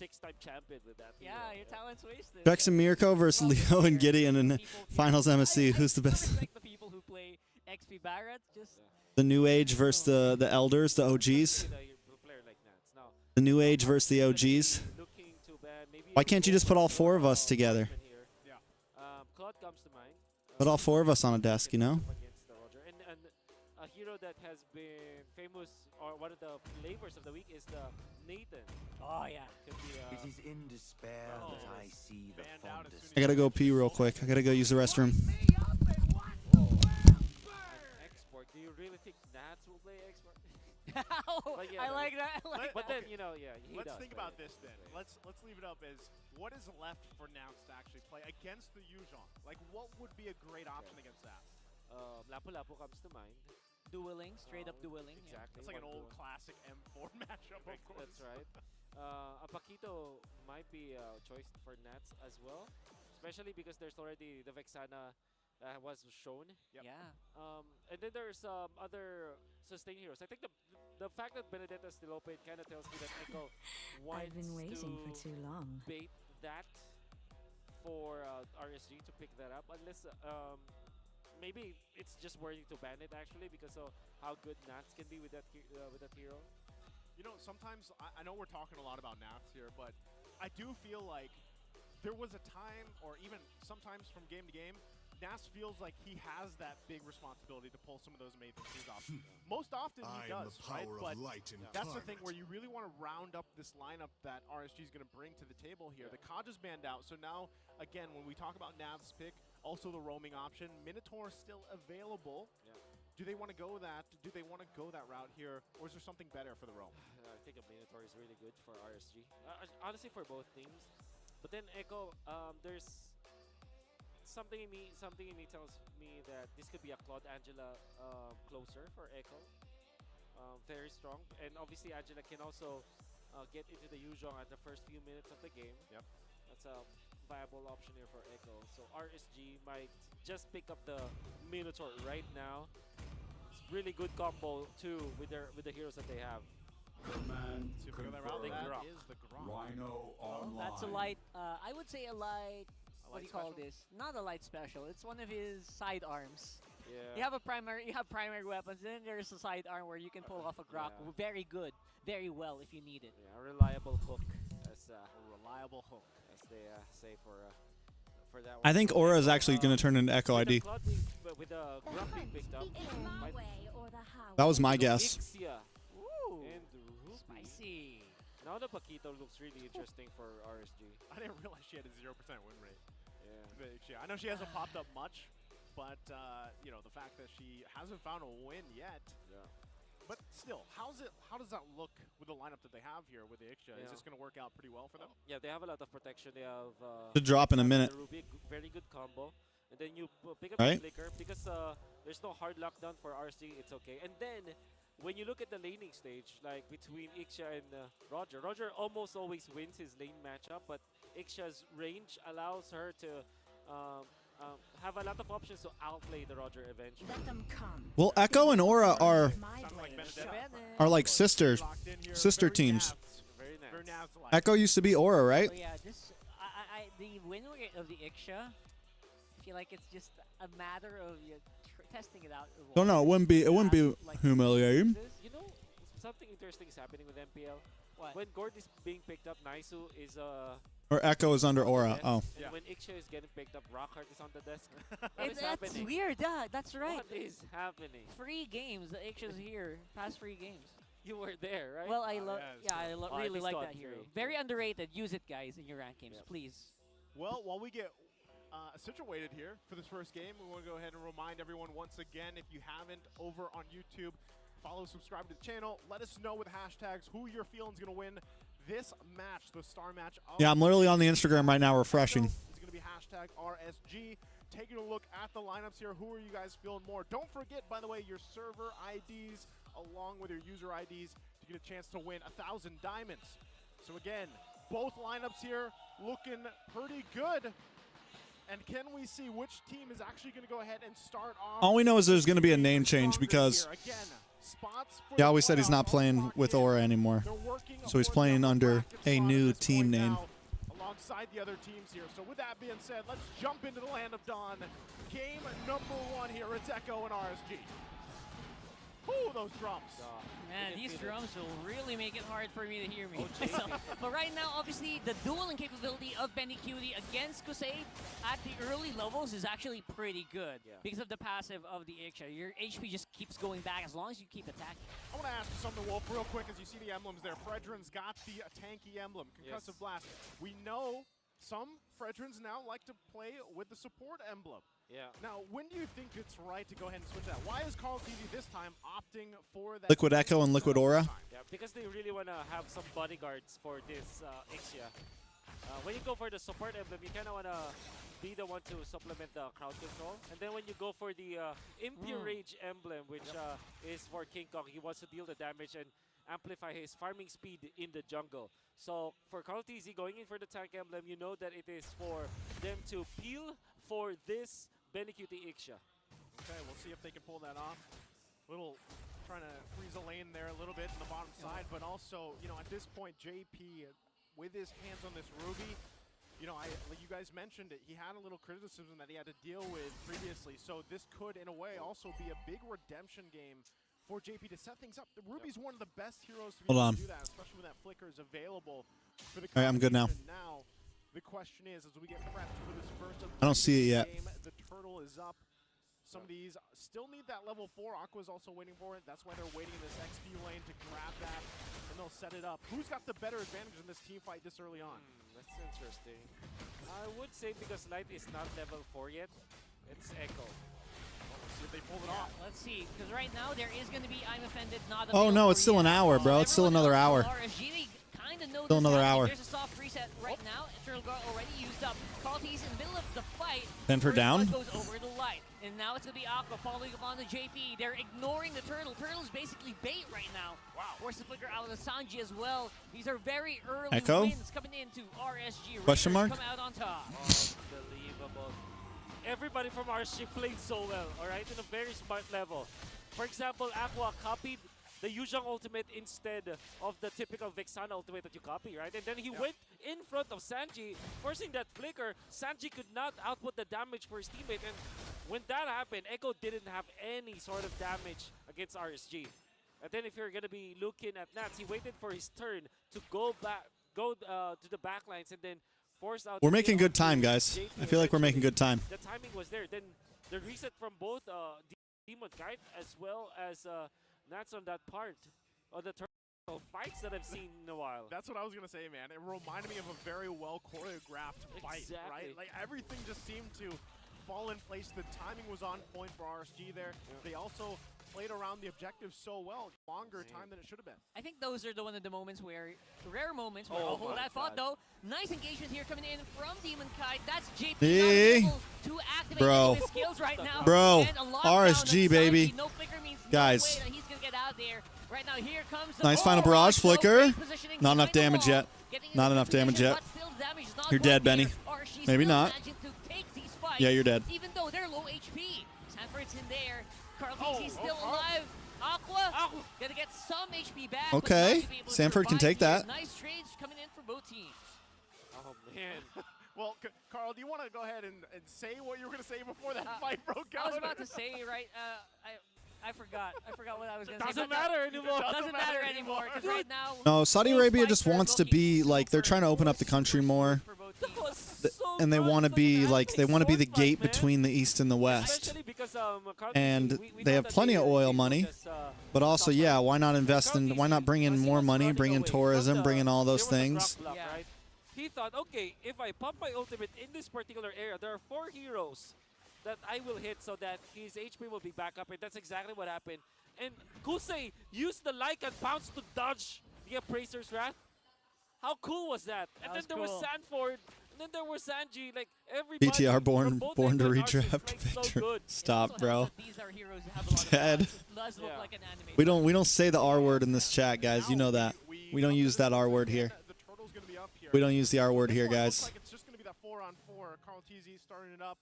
6-time champion with that. Yeah, your talent's wasted. TREX and Mirko versus Leo and Gideon in finals MSC. Who's the best? I respect the people who play XP Barrett. Just The New Age versus the Elders, the OGs. The New Age versus the OGs. Why can't you just put all 4 of us together? Claude comes to mind. Put all 4 of us on a desk, you know? Against the Roger. And a hero that has been famous, or one of the flavors of the week, is the Nathan. oh yeah. Could be, It is in despair that I see the fondest. I gotta go pee real quick. I gotta go use the restroom. export. Do you really think Nats will play export? But yeah, I like that. I like But that. then, you know, yeah, he Let's does, think but about this then. Let's leave it up as what is left for Nouns to actually play against the Yuzhong? Like, what would be a great option against that? Lapu-Lapu comes to mind. Dueling, straight up dueling. Exactly. It's like an one old duel. classic M4 matchup, of course. That's right. A Paquito might be a choice for Nats as well, especially because there's already the Vexana was shown. Yep. Yeah. And then there's other sustain heroes. I think the fact that Benedetta still open kind of tells me that Echo wants I've been waiting for to too long. bait that for RSG to pick that up, unless maybe it's just worthy to ban it actually because of how good Nats can be with that hero. You know, sometimes I know we're talking a lot about Nats here, but I do feel like there was a time, or even sometimes from game to game, Nats feels like he has that big responsibility to pull some of those amazing things off. Most often he does, right? But that's the thing where you really want to round up this lineup that RSG is going to bring to the table here. The Kaj is banned out, so now, again, when we talk about Nav's pick, also the roaming option, Minotaur still available. Yeah. Do they want to go that? Do they want to go that route here, or is there something better for the roam? I think a Minotaur is really good for RSG. Honestly, for both teams. But then Echo, there's something in me tells me that this could be a Claude Angela closer for Echo. Very strong, and obviously Angela can also get into the Yuzhong at the first few minutes of the game. Yep. That's a viable option here for Echo. So RSG might just pick up the Minotaur right now. It's really good combo too with the heroes that they have. See if we go that route. That is the Grok. Rhino online. That's a light. I would say a light. What do you call special? this? Not a light special. It's one of his sidearms. Yeah. You have primary weapons, then there's a sidearm where you can pull off a Grok. Yeah. Very good, very well if you need it. Yeah, a reliable hook, as A reliable hook. as they say for that one. I think So Aura is Echo, actually going to turn into Echo with the ID. Claude with the Grok being picked up. might That was my guess. Ixia Ooh, and Ruby. spicy. Now the Paquito looks really interesting for RSG. I didn't realize she had a 0% win rate. Yeah. I know she hasn't popped up much, but you know, the fact that she hasn't found a win yet. Yeah. But still, how does that look with the lineup that they have here with the Ixia? Yeah. Is this going to work out pretty well for them? Yeah, they have a lot of protection. They have To drop in a minute. the Ruby, very good combo. And then you pick up Right? the flicker because there's no hard lockdown for RSG. It's okay. And then when you look at the laning stage, like between Ixia and Roger almost always wins his lane matchup, but Ixia's range allows her to have a lot of options to outplay the Roger eventually. Let them come. Well, Echo and Aura are Sounded like Benedetta. like sister Locked in here, sister very teams. Navs. Very nice. Very Navs-like. Echo used to be Aura, right? So yeah, just the win rate of the Ixia, I feel like it's just a matter of you testing it out. No, it wouldn't be Like humiliating. You know, something interesting is happening with MPL. When Gord is being picked up, Naisu is Or Echo is under Aura. yes. Oh. And when Ixia is getting picked up, Rockhart is on the desk. That's happening? weird. That's right. What is happening? Free games. The Ixchia's here. Past free games. You were there, right? Well, I love. yes, Yeah, I Oh, really at like least that on hero. free. Very underrated. Use it, guys, in your rank games, please. Well, while we get situated here for this first game, we want to go ahead and remind everyone once again, if you haven't, over on YouTube, follow, subscribe to the channel. Let us know with hashtags who you're feeling is going to win this match, the star match. Yeah, I'm literally on the Instagram right now refreshing. It's going to be hashtag RSG. Taking a look at the lineups here. Who are you guys feeling more? Don't forget, by the way, your server IDs along with your user IDs to get a chance to win 1,000 diamonds. So again, both lineups here looking pretty good. And can we see which team is actually going to go ahead and start off? All we know is there's going to be a name change because he always said he's not playing with Aura anymore. So he's playing under a new team name. Alongside the other teams here. So with that being said, let's jump into the Land of Dawn. Game number 1 here. It's Echo and RSG. Ooh, those drums. Man, these drums will really make it hard for me to hear me. But right now, obviously, the dueling capability of Benny Cutie against Kusei at the early levels is actually pretty good because of the passive of the Ixia. Your HP just keeps going back as long as you keep attacking. I want to ask you something, Wolf, real quick, as you see the emblems there. Fredrin's got the tanky emblem, Concussive Blast. We know some Fredrins now like to play with the support emblem. Yeah. Now, when do you think it's right to go ahead and switch that? Why is Call of Duty this time opting for that? Liquid Echo and Liquid Aura. Yeah, because they really want to have some bodyguards for this Ixia. When you go for the support emblem, you kind of want to be the one to supplement the crowd control. And then when you go for the Impure Rage emblem, which is for King Kong, he wants to deal the damage and amplify his farming speed in the jungle. So for Call of Duty going in for the tank emblem, you know that it is for them to peel for this Benny Cutie Ixia. Okay, we'll see if they can pull that off. Little trying to freeze a lane there a little bit in the bottom side, but also, you know, at this point, JP, with his hands on this Ruby, you know, like you guys mentioned it, he had a little criticism that he had to deal with previously. So this could, in a way, also be a big redemption game for JP to set things up. The Ruby's one of the best heroes to be able to do that, especially when that flicker is available for the All right, I'm good now. Now, the question is, as we get prepped for this first of I don't see it yet. game, the turtle is up. Some of these still need that level 4. Aqua's also waiting for it. That's why they're waiting in this XP lane to grab that, and they'll set it up. Who's got the better advantage in this team fight this early on? That's interesting. I would say because Light is not level 4 yet, it's Echo. Let's see if they pull it off. Let's see, because right now there is going to be I'm Offended, not Oh no, it's still an hour, bro. It's still another hour. Still another hour. There's a soft reset right now. Eternal Guard already used up. Carlty's in the middle of the fight. Then for down. Goes over to Light. And now it's going to be Aqua following up on the JP. They're ignoring the Turtle. Turtle's basically bait right now. Wow. Force the flicker out of the Sanji as well. These are very early Echo? wins coming into RSG. Question mark? Come out on top. Unbelievable. Everybody from RSG played so well, all right, in a very smart level. For example, Aqua copied the Yuzhang ultimate instead of the typical Vexana ultimate that you copy, right? And then he went in front of Sanji, forcing that flicker. Sanji could not output the damage for his teammate, and when that happened, Echo didn't have any sort of damage against RSG. And then if you're gonna be looking at Nats, he waited for his turn to go to the backlines and then force out. We're making good time, guys. I feel like we're making good time. The timing was there. Then the reset from both Demon Kite as well as Nats on that part of the turtle fights that I've seen in a while. That's what I was going to say, man. It reminded me of a very well choreographed fight, right? Like everything just seemed to fall in place. The timing was on point for RSG there. They also played around the objective so well, longer time than it should have been. I think those are one of the moments where, rare moments where, hold that thought though. Nice engagement here coming in from Demon Kite. That's JP able to activate his skills right now. Bro, And a RSG, baby. No flicker means Guys. no way that he's going to get out there. Right now, here comes the Nice final barrage flicker. Not enough damage yet. Not enough damage yet. You're dead, Benny. Maybe not. Yeah, you're dead. Even though they're low HP. Sanford's in there. Carlty's still alive. Aqua gonna get some HP back. Okay, Sanford can take that. Nice trades coming in for both teams. Oh man. Well, Carl, do you want to go ahead and say what you were going to say before that fight broke out? I was about to say, right, I forgot what I was going to say. Doesn't matter anymore. Doesn't matter anymore because right now. No, Saudi both Arabia fights just are wants to looking be like they're super, trying to open up the country more, for both That teams. was so and they good. want to It's be an like they want to be the sword fight, gate man. between the East and the West. Especially because, currently And we they know have that plenty of they oil don't money, just, but also top yeah, right. why not invest in? Why not bring in more money, bring in tourism, bring in all those things? Block, right? He thought, okay, if I pump my ultimate in this particular area, there are 4 heroes that I will hit so that his HP will be back up, and that's exactly what happened. And Kusei used the Lycan pounce to dodge the Appraiser's Wrath. How cool was that? And then there was Sanford, and then there was Sanji, like everybody. BTR born from both to ends, redraft like, so Victor. good. Stop, bro. These are heroes who have a lot of Dead. balance. It does look like an anime. We don't say the R word in this chat, guys. You know that. We don't use that R word here. We don't use the R word here, guys.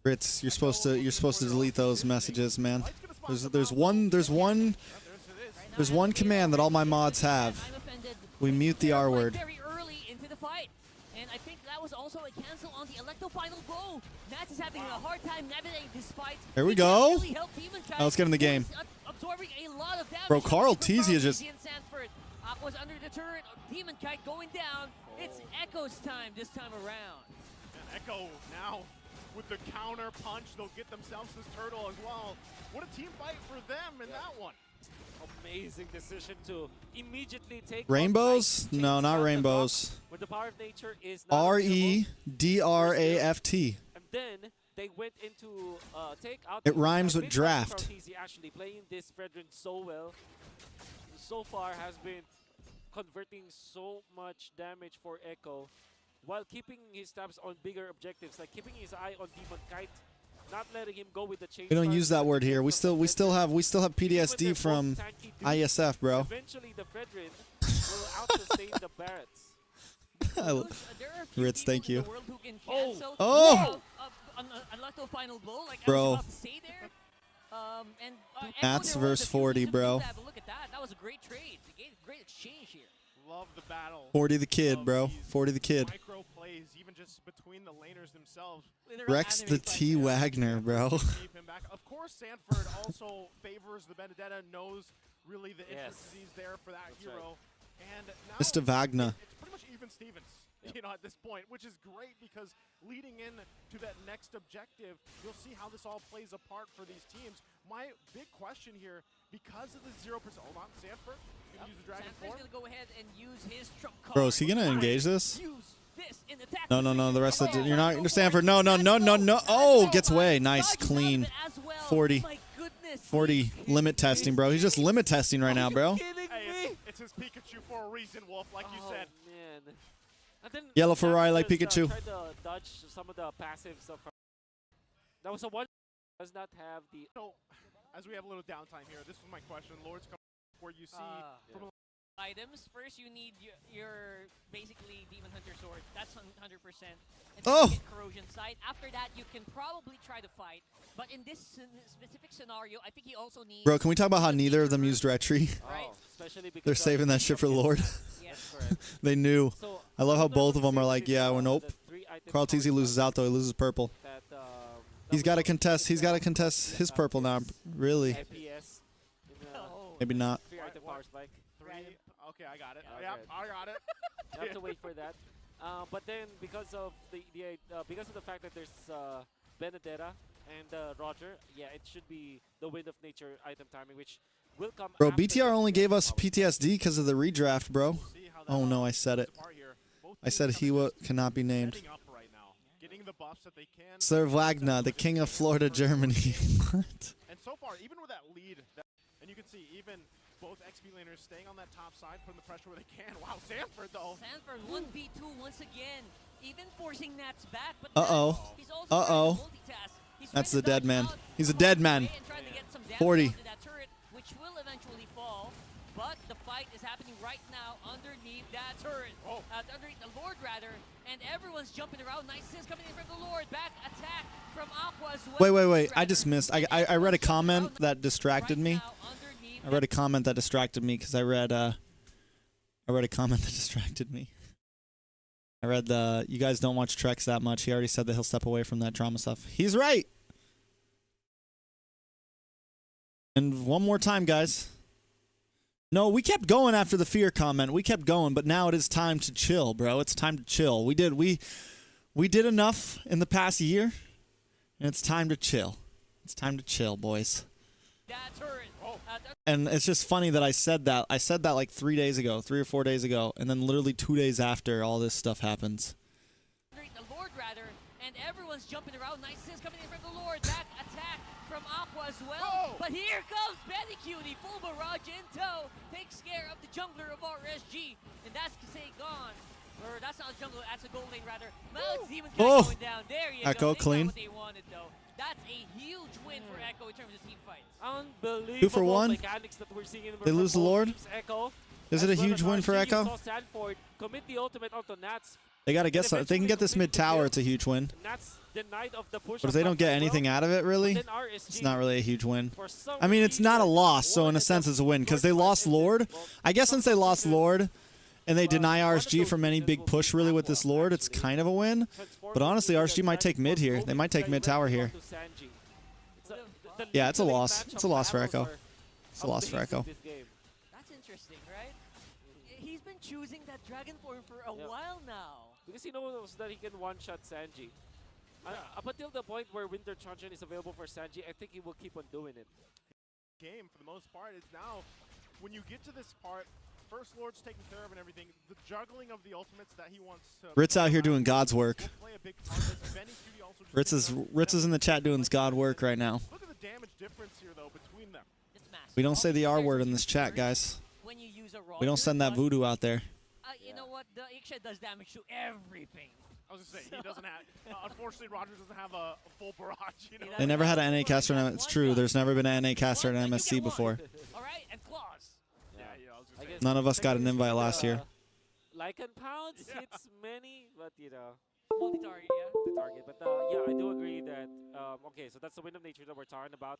Ritz, you're supposed to delete those messages, man. There's one command that all my mods have. We mute the R word. Very early into the fight. And I think that was also a cancel on the Electro final blow. Nats is having a hard time navigating this fight. There we go. Really help Demon Kite, Now let's get in the game. absorbing a lot of damage. Bro, Carl from Teasy is just... and Sanford. Aqua's under the turret. Demon Kite going down. It's Echo's time this time around. And Echo now with the counter punch, they'll get themselves this turtle as well. What a team fight for them in that one. Amazing decision to immediately take Rainbows? on, No, not rainbows. where the power of nature is not REDRAFT. And then they went into take out. It rhymes with draft. Actually playing this Fredrin so well. So far has been converting so much damage for Echo, while keeping his tabs on bigger objectives, like keeping his eye on Demon Kite, not letting him go with the chain. We don't use that word here. We still have PTSD from ISF, bro. Eventually, the Fredrin will out-sustain the Barretts. Ritz, thank you. Oh! Electro final blow, like bro. I was about to say there. And Nats verse 40, bro. But look at that. That was a great trade. Great exchange here. Love the battle. 40 the kid, bro. 40 the kid. Micro plays, even just between the laners themselves. Rex the T Wagner, bro. Of course, Sanford also favors the Benedetta, knows really the intricacies there for that hero. And now Mr. Wagner. It's pretty much even Stevens, you know, at this point, which is great because leading in to that next objective, you'll see how this all plays apart for these teams. My big question here, because of the 0%, hold on, Sanford, gonna use the Dragon Form. Sanford's gonna go ahead and use his trump card. Bro, is he gonna engage this? Use this in attack. No. The rest of the you're not Sanford. No. Oh, gets away. Nice, clean. 40. 40 limit testing, bro. He's just limit testing right now, bro. Hey, it's his Pikachu for a reason, Wolf, like you said. Man. And then Yellow for Rye like Pikachu. Tried to dodge some of the passives of. That was a one. Does not have the. So, as we have a little downtime here, this was my question. Lords come where you see from items. First, you need your basically Demon Hunter sword. That's 100%. And Oh! you get corrosion sight. After that, you can probably try to fight. But in this specific scenario, I think he also needs. Bro, can we talk about how neither of them used Retry? Right? Especially because They're saving that shit for the Lord. Yes. They knew. So, I love how both of them are the like, yeah, well, nope. Carl TZ loses out though. He loses purple. He's got to contest. He's got to contest his purple now. Really? IPS. Maybe not. 3 item power spike. Okay, I got it. Yeah, Yep, I got it. You have to wait for that. But then because of the fact that there's Benedetta and Roger, yeah, it should be the Wind of Nature item timing, which will come. Bro, after BTR only gave us PTSD because of the redraft, bro. Oh no, I said it. I said he cannot be named. Sir Wagner, the king of Florida, Germany. What? And so far, even with that lead, and you can see even both XP laners staying on that top side, putting the pressure where they can. Wow, Sanford though. Sanford 1v2 once again, even forcing Nats back. But he's also Uh-oh. trying to multitask. He's That's trying the to dead dodge man. out, He's a dead man. and trying to get some damage 40. onto that turret, which will eventually fall. But the fight is happening right now underneath that turret. Underneath the Lord, rather. And everyone's jumping around. Nice assist coming in from the Lord. Back attack from Aqua as well. Wait. I just missed. I read a comment that distracted me. I read a comment that distracted me because I read a comment that distracted me. I read you guys don't watch TREX that much. He already said that he'll step away from that drama stuff. He's right. And one more time, guys. No, we kept going after the fear comment. We kept going, but now it is time to chill, bro. It's time to chill. We did enough in the past year, and it's time to chill. It's time to chill, boys. And it's just funny that I said that. I said that like 3 days ago, 3 or 4 days ago, and then literally 2 days after all this stuff happens. The Lord, rather, and everyone's jumping around. Nice assist coming in from the Lord. Back attack from Aqua as well. But here comes Benny Cutie, full barrage in tow. Takes care of the jungler of RSG, and that's Kasei gone. Or that's not a jungler, that's a gold lane rather. Malik Demon going down. There you Echo go. clean. What they wanted though. That's a huge win for Echo in terms of team fights. Unbelievable 2 for 1. mechanics that we're seeing in They lose the Lord. Echo, Is it a huge win for Echo? Commit the ultimate onto Nats. They got to get some. If they can get this mid tower, it's a huge win. Nats denied of the push. But if they don't get anything out of it, really, it's not really a huge win. I mean, it's not a loss, so in a sense, it's a win because they lost Lord. I guess since they lost Lord and they deny RSG from any big push really with this Lord, it's kind of a win. But honestly, RSG might take mid here. They might take mid tower here. Yeah, it's a loss. It's a loss for Echo. It's a loss for Echo. That's interesting, right? He's been choosing that Dragon form for a while now. Because he knows that he can one-shot Sanji. Up until the point where Winter Truncheon is available for Sanji, I think he will keep on doing it. Game, for the most part, is now, when you get to this part, First Lord's taken care of and everything, the juggling of the ultimates that he wants to... Ritz out here doing God's work. Ritz is in the chat doing God work right now. Look at the damage difference here, though, between them. We don't say the R word in this chat, guys. When you use a We don't send that voodoo out there. You know what? The Iksha does damage to everything. I was going to say, he doesn't have... unfortunately, Rogers doesn't have a full barrage, you know? They never had an NA caster. It's true. There's never been an NA caster at MSC before. All right, and claws. None of us got an invite last year. Lycan Pounds hits many, but you know. Multi-target, yeah. Multi-target, but yeah, I do agree that, okay, so that's the Wind of Nature that we're talking about.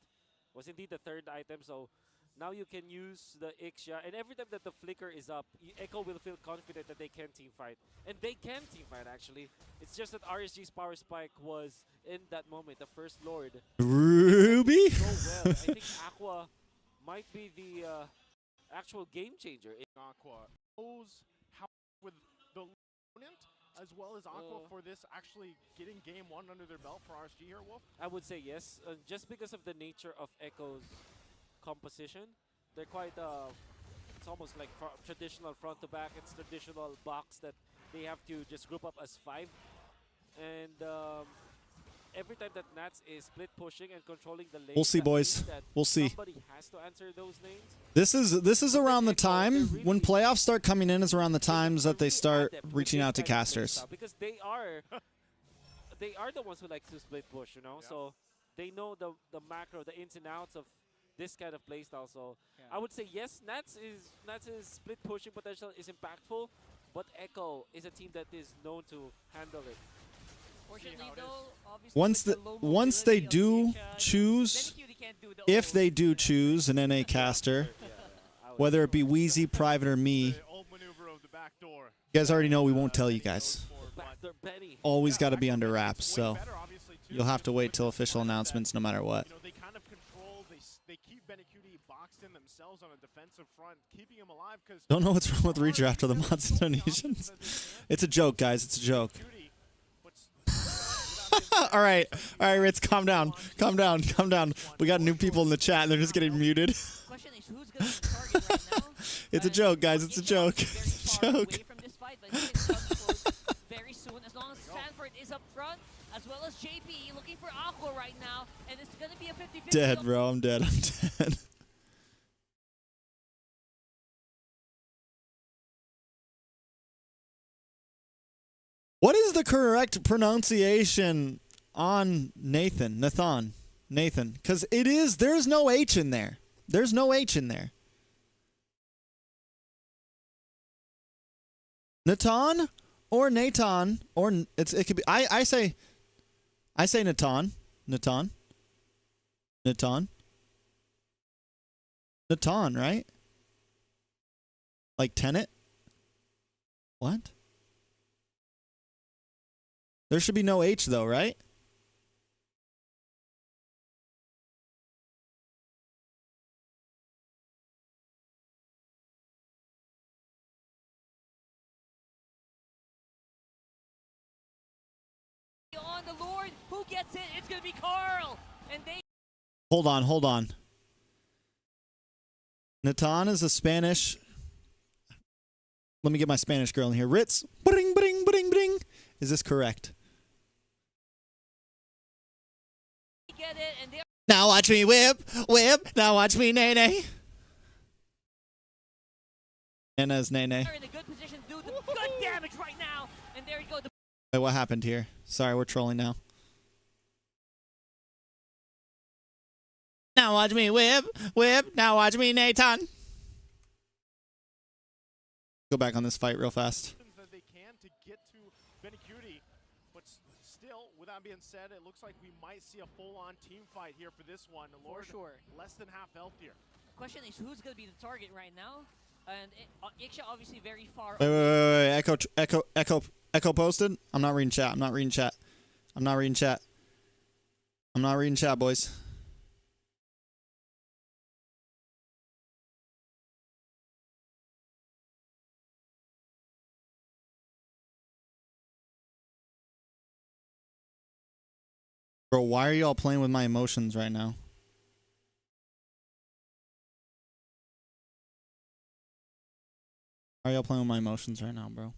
Was indeed the third item, so now you can use the Ixia, and every time that the flicker is up, Echo will feel confident that they can team fight. And they can team fight, actually. It's just that RSG's power spike was, in that moment, the First Lord. Ruby? So well. I think Aqua might be the actual game changer. Aqua knows how with the opponent as well as Aqua for this actually getting game 1 under their belt for RSG here, Wolf? I would say yes, just because of the nature of Echo's composition. They're quite, it's almost like traditional front to back. It's traditional box that they have to just group up as 5. And every time that Nats is split pushing and controlling the lane, We'll see, boys. We'll see. Somebody has to answer those lanes. This is around the time when playoffs start coming in. Is around the times that they start reaching out to casters. Because they are the ones who like to split push, you know. So they know the macro, the ins and outs of this kind of playstyle. So I would say yes, Nats' split pushing potential is impactful, but Echo is a team that is known to handle it. Once they do choose, if they do choose an NA caster, whether it be Wheezy, Private, or me, you guys already know we won't tell you guys. Always got to be under wraps, so you'll have to wait till official announcements no matter what. They kind of control, they keep Benecuti boxed in themselves on a defensive front, keeping him alive because... Don't know what's wrong with redraft of the mods and donations. It's a joke, guys. It's a joke. All right, Ritz, calm down. Calm down. Calm down. We got new people in the chat, and they're just getting muted. Question is, who's going to be the target right now? It's a joke, guys. It's a joke. It's a joke. Very soon, as long as Sanford is up front, as well as JP looking for Aqua right now, and it's going to be a 50-50. Dead, bro. I'm dead. I'm dead. What is the correct pronunciation on Nathan? Nathan. Because it is, there's no H in there. There's no H in there. Natan or Nathan or it could be I say Natan. Natan, right? Like Tenet? What? There should be no H though, right? on the Lord. Who gets it? It's going to be Carl. And they... Hold on, hold on. Natan is a Spanish... Let me get my Spanish girl in here. Ritz. Bring, bring, bring, bring. Is this correct? Get it, and now watch me whip, whip. Now watch me nay nay. Anna's nay nay. they're in a good position to do the good damage right now. And there you go. Wait, what happened here? Sorry, we're trolling now. Now watch me whip, whip. Now watch me Nathan. Go back on this fight real fast. That they can to get to Benicudi, but still, with that being said, it looks like we might see a full-on team fight here for this one. Lord, for sure. Less than half health here. Question is, who's going to be the target right now? And Iksha obviously very far. Wait. Echo posted. I'm not reading chat. I'm not reading chat. I'm not reading chat. I'm not reading chat, boys. Bro, why are y'all playing with my emotions right now? Why are y'all playing with my emotions right now, bro?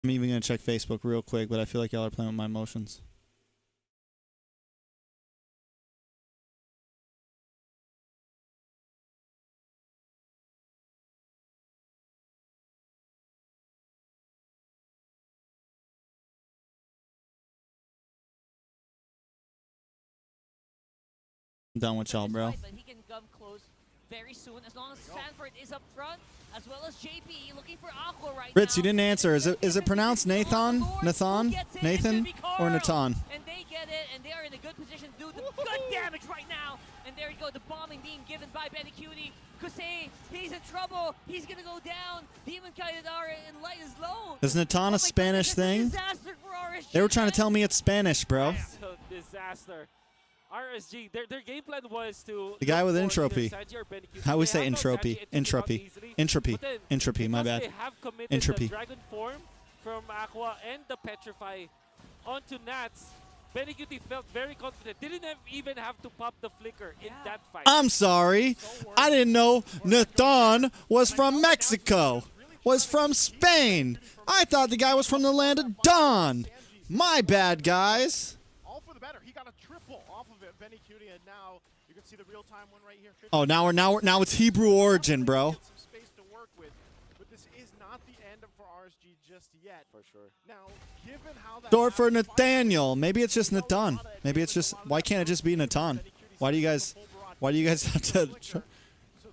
I'm even gonna check Facebook real quick, but I feel like y'all are playing with my emotions. I'm done with y'all, bro. But he can come close very soon as long as Sanford is up front, as well as JP looking for Aqua right Ritz, now. you didn't answer. Is it pronounced Nathan? Nathan? Nathan? Or Natan? And they get it, and they are in a good position to do the good damage right now. And there you go, the bombing being given by Benicudi. Kusei, he's in trouble. He's gonna go down. Demon Kaidara and light is low. Is Natan a Spanish thing? They were trying to tell me it's Spanish, bro. Disaster. RSG, their game plan was to... The guy with entropy. How we say entropy? Entropy. Entropy. Entropy, my bad. They have committed Entropy. the Dragon Form from Aqua and the Petrify onto Nats. Benicudi felt very confident. Didn't even have to pop the flicker in that fight. I'm sorry. I didn't know Nathan was from Mexico. Was from Spain. I thought the guy was from the land of Dawn. My bad, guys. See the real-time one right here. Oh, now it's Hebrew origin, bro. Some space to work with, but this is not the end for RSG just yet. For sure. Now, given how that Door for Nathaniel. Maybe it's just Natan. Maybe it's just. Why can't it just be Natan? Why do you guys have to? So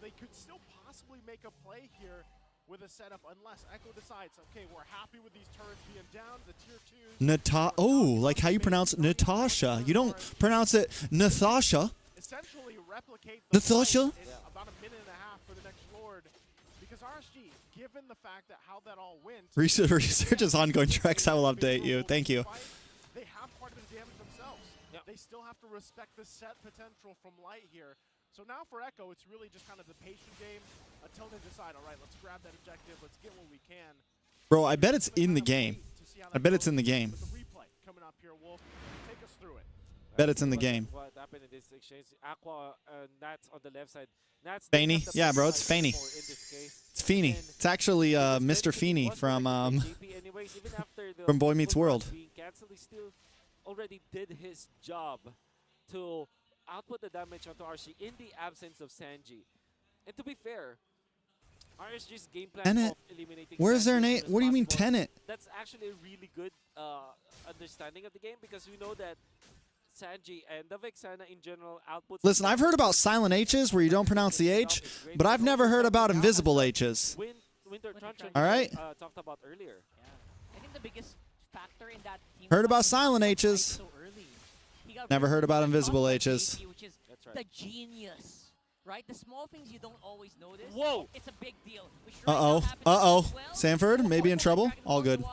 they could still possibly make a play here with a setup, unless Echo decides, okay, we're happy with these turrets being down. The tier 2s. Oh, like how you pronounce Natasha. You don't pronounce it Nathasha. Essentially replicate the Nathasha? about a minute and a half for the next Lord, because RSG, given the fact that how that all went, Research is ongoing. TREX, I will update you. Thank you. They have quite a bit of damage themselves. They still have to respect the set potential from Light here. So now for Echo, it's really just kind of the patient game until they decide, all right, let's grab that objective, let's get what we can. Bro, I bet it's in the game. I bet it's in the game. With the replay coming up here, Wolf, take us through it. Bet it's in the game. What happened in this exchange? Aqua, Nats on the left side. Nats Feeney? Yeah, bro, it's Feeney. It's Feeney. It's actually Mr. Feeney from Boy Meets World. He still already did his job to output the damage onto RSG in the absence of Sanji. And to be fair, RSG's game plan Tenet. of eliminating Where's their Sanji name? as What do you mean possible, Tenet? That's actually a really good understanding of the game, because we know that Sanji and the Vexana in general outputs... Listen, I've heard about silent H's where you don't pronounce the H, but I've never heard about invisible H's. All right? Talked about earlier. I think the biggest factor in that team... Heard about silent H's. So early. Never heard about invisible H's. Which is the genius, right? The small things you don't always notice. Whoa! It's a big deal. Uh-oh. Sanford, maybe in trouble? All good.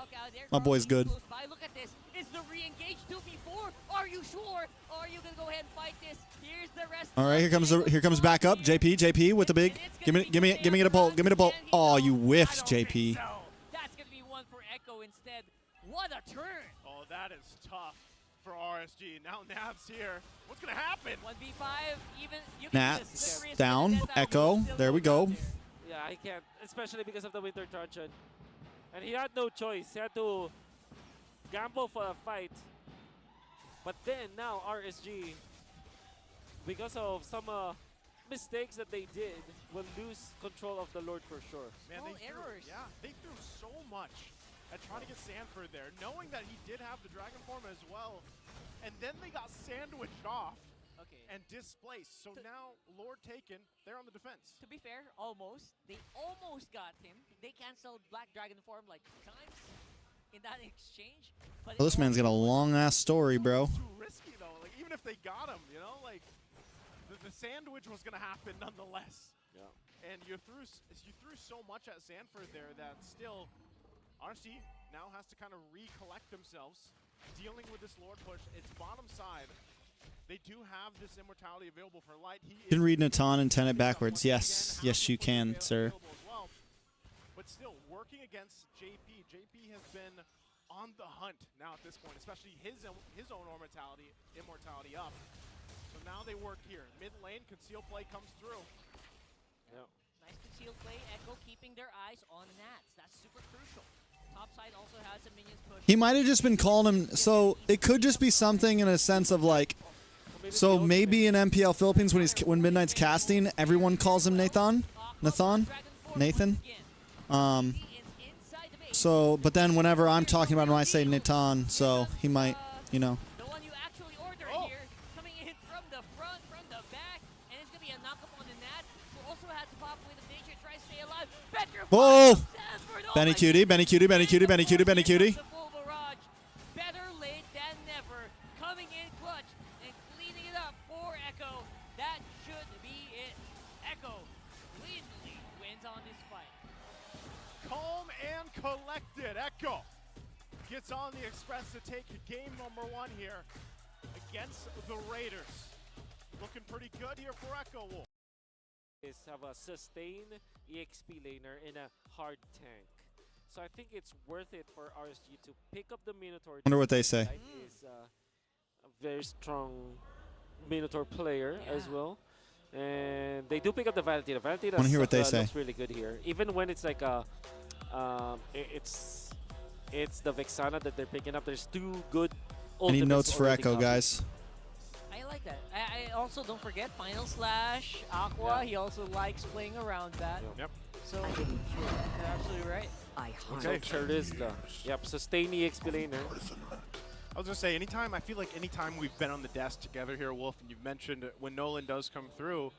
My boy's good. Look at this. It's the re-engage 2v4. sure. Are you gonna go ahead and fight this? Here's the rest. All right, here comes back up. JP with the big. Give me a pull. Give me the pull. Oh, you whiffed, JP. That's gonna be one for Echo instead. What a turn. Oh, that is tough for RSG. Now Nav's here. What's gonna happen? 1v5, even you can Nats down. Echo. There we go. Yeah, I can't, especially because of the Winter Truncheon. And he had no choice. He had to gamble for a fight. But then now RSG, because of some mistakes that they did, will lose control of the Lord for sure. Man, they threw so much at trying to get Sanford there, knowing that he did have the Dragon form as well. And then they got sandwiched off and displaced. So now Lord taken, they're on the defense. To be fair, almost. They almost got him. They canceled Black Dragon form like 2 times in that exchange. But Well, this man's got a long-ass story, bro. Too risky, though. Like, even if they got him, you know, like, the sandwich was going to happen nonetheless. Yeah. And you threw so much at Sanford there that still RC now has to kind of recollect themselves, dealing with this Lord push. It's bottom side. They do have this immortality available for Light. You can read Natan and ten it backwards. Yes, yes, you can, sir. Well. But still, working against JP. JP has been on the hunt now at this point, especially his own immortality up. So now they work here. Mid lane, conceal play comes through. Yeah. Nice concealed play. Echo keeping their eyes on Nats. That's super crucial. Top side also has some minions push. He might have just been calling him. So it could just be something in a sense of like. So maybe in MPL Philippines when Midnight's casting, everyone calls him Nathan. So, but then whenever I'm talking about him, I say Nathan. So he might, you know. The one you actually ordered here, coming in from the front, from the back, and it's gonna be a knockup on the Nats, who also has to pop with the nature, try to stay alive. Whoa! Benny Cutie, Benny Cutie, Benny Cutie, Benny Cutie, Benny Cutie. Better late than never. Coming in clutch and cleaning it up for Echo. That should be it. Echo cleanly wins on this fight. Calm and collected. Echo gets on the Express to take game number 1 here against the Raiders. Looking pretty good here for Echo Wolf. Is have a sustained EXP laner in a hard tank. So I think it's worth it for RSG to pick up the Minotaur. Wonder what they say. Is a very strong Minotaur player as well. And they do pick up the Valentina. Valentina want to hear what they say. Looks really good here. Even when it's like a, it's the Vexana that they're picking up. There's 2 good. Any notes for Echo, guys? I like that. I also don't forget Final Slash, Aqua. Yeah. He also likes playing around that. Yep. So you're absolutely right. Okay, Charizla. Yep, sustain EXP laner. I was gonna say, I feel like anytime we've been on the desk together here, Wolf, and you've mentioned when Nolan does come through,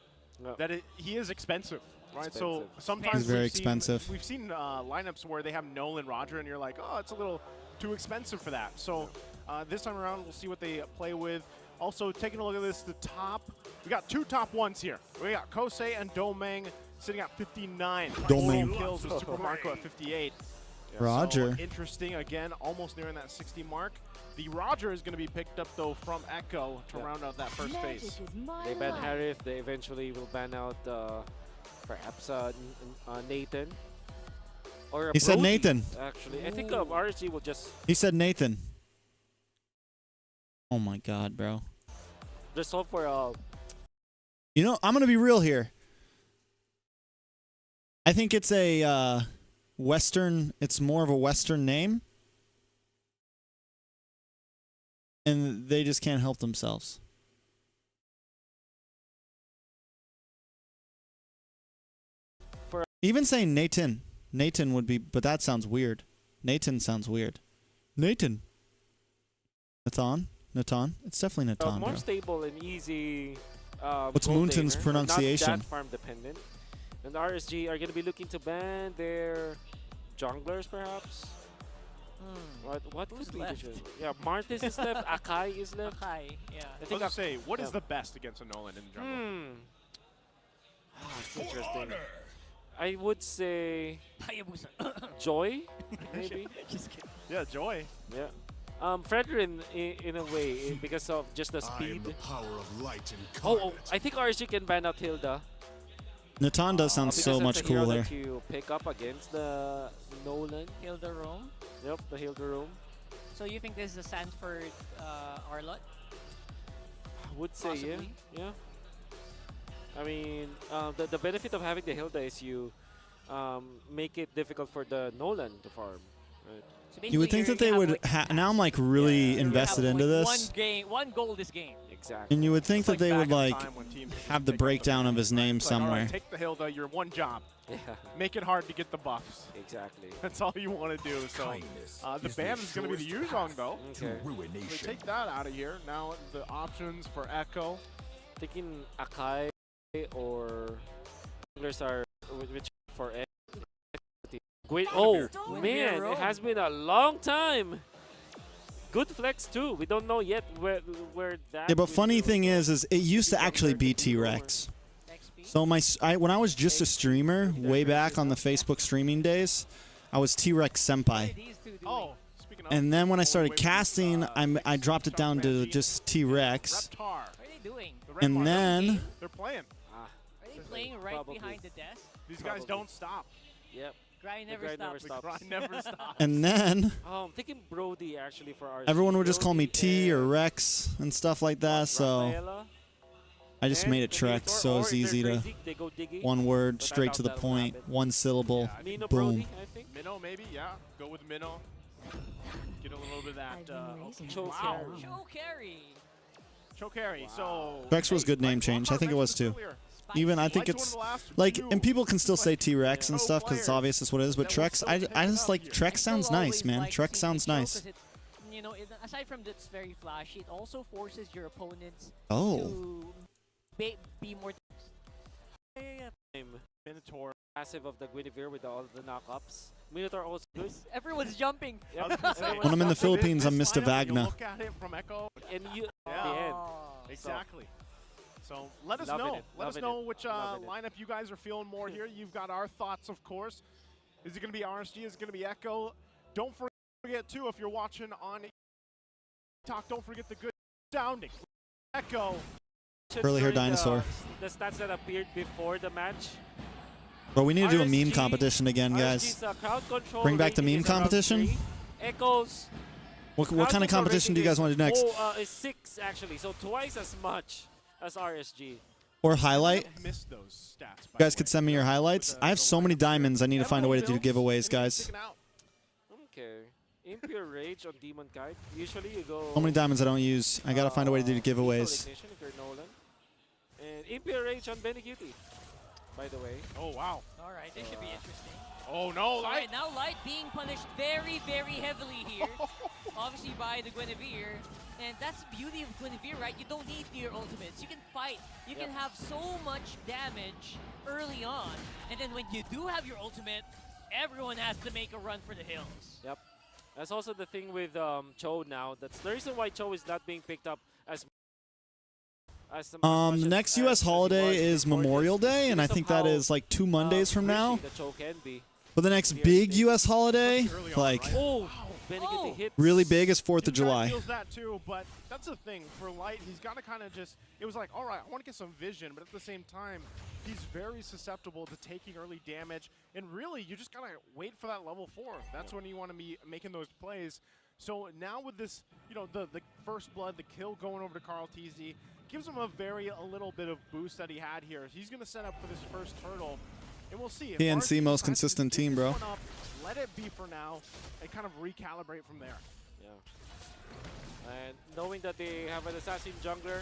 that he is expensive, right? So sometimes he's very expensive. We've seen lineups where they have Nolan, Roger, and you're like, oh, it's a little too expensive for that. So this time around, we'll see what they play with. Also, taking a look at this, the top, we got 2 top 1s here. We got Kosei and Domeng sitting at 59. Domeng Kills with Super Marco at 58. Yeah, Roger. So interesting, again, almost nearing that 60 mark. The Roger is going to be picked up, though, from Echo to round out that first phase. They ban Harith. They eventually will ban out perhaps Nathan. Or he said Nathan. Actually, I think RSG will just... He said Nathan. Oh my God, bro. Just hope for You know, I'm gonna be real here. I think it's a Western. It's more of a Western name, and they just can't help themselves. Even saying Nathan would be, but that sounds weird. Nathan sounds weird. Nathan. Natan? It's definitely Natan, more bro. Stable and easy. What's Moonton's pronunciation? Not that farm dependent. And RSG are going to be looking to ban their junglers, perhaps. What Who's could be left? Yeah, Martis is left. Akai is left. Akai, yeah. I think I'll say, what is the best against a Nolan in the jungle? It's interesting. I would say Joy, maybe. Just kidding. Yeah, Joy. Yeah. Fredrin in a way because of just the speed. The power of light and Oh, I think RSG can ban out Hilda. Natan does sound so much cooler. To pick up against the NOLAN. Hilda Rome. Yep, the Hilda Rome. So you think this is a Sanford Arlot? I would say Possibly. yeah. I mean, the benefit of having the Hilda is you make it difficult for the NOLAN to farm. Right? So You would think that they would. Now I'm like really invested into this. One goal this game. Exactly. And you would think that they would like have the take breakdown of his name It's like, all somewhere. right, take the Hilda, your one job. Yeah. Make it hard to get the buffs. Exactly. That's all you want to do. So the ban is going to be the Yuzhong though. Okay. So take that out of here. Now the options for Echo. Thinking Akai or Anglers are which for Ed. Oh man, it has been a long time. Good flex too. We don't know yet where that. Yeah, but funny thing is it used to actually be TREX. So when I was just a streamer way back on the Facebook streaming days, I was TREX Senpai. Oh, speaking of. And then when I started casting, I dropped it down to just TREX. Reptar. What are they doing? And then They're playing. Are they playing right behind the desk? These guys don't stop. Yep. Grind never grind never stops. stops. Grind never stops. and then I'm thinking Brody actually for RSG. everyone would just call me Brody T or and Rex and stuff like that. So Rafaela. I just And made it TREX, so it's easy to they go Diggy. one word, But I straight doubt to the that will point, happen. one syllable, Mino boom. Brody, I think. Minnow maybe, yeah. Go with Minnow. Get a little bit of that. Choke Wow. carry. Show carry. Choke carry. So TREX was good name change. I think it was too. Even I think it's like, and people can still say TREX and stuff because it's obvious it's what it is. But TREX, I just like TREX sounds nice, man. TREX sounds nice. You know, aside from that's very flashy, it also forces your opponents Oh. to be more. Minotaur, passive of the Guinevere with all the knockups. Minotaur also good. Everyone's jumping. Yep. When I'm in the Philippines, I'm Mr. You Wagner. look at it from Echo. And you, Yeah. the end. Exactly. So let us Loving know. it, Let us loving know it, which loving it. lineup you guys are feeling more here. You've got our thoughts, of course. Is it going to be RSG? Is it going to be Echo? Don't forget, too, if you're watching on TikTok, don't forget the good sounding. Echo. Curly hair During dinosaur. The stats that appeared before the match. But we need to do a meme RSG competition again, guys. RSG's, crowd control Bring back the rating meme is around competition? 3. Echoes. What crowd kind of control competition do you rating guys want to do next? is 6 actually, so twice as much as RSG. Or highlight? I missed those stats, You guys could send me your highlights. I have so many diamonds. I need to find a way to do giveaways, guys. Okay. Impure Rage on Demon Kite. Usually you go. So many diamonds I don't use. I gotta find a way to do giveaways. Ignition if you're NOLAN. And Impure Rage on Benny Cutie, by the way. Oh, wow. All right, this should be interesting. Oh, no, All Light. right, now Light being punished very, very heavily here. Obviously by the Guinevere. And that's the beauty of Guinevere, right? You don't need your ultimates. You can fight. You can have so much damage early on. And then when you do have your ultimate, everyone has to make a run for the hills. Yep. That's also the thing with Cho now. That's the reason why Cho is not being picked up as The next U.S. holiday is Memorial Day, and I think that is like 2 Mondays from now. The Cho can be. But the next big U.S. holiday, like Oh, Benny Cutie hits. really big, is 4th of July. Feels that too, but that's the thing for Light. He's got to kind of just. It was like, all right, I want to get some vision, but at the same time, he's very susceptible to taking early damage. And really, you just gotta wait for that level 4. That's when you want to be making those plays. So now with this, you know, the first blood, the kill going over to Carl TZ gives him a little bit of boost that he had here. He's gonna set up for this first turtle. And we'll see. If PNC RSG most decides to consistent pick team, this bro. one up, let it be for now and kind of recalibrate from there. Yeah. And knowing that they have an assassin jungler,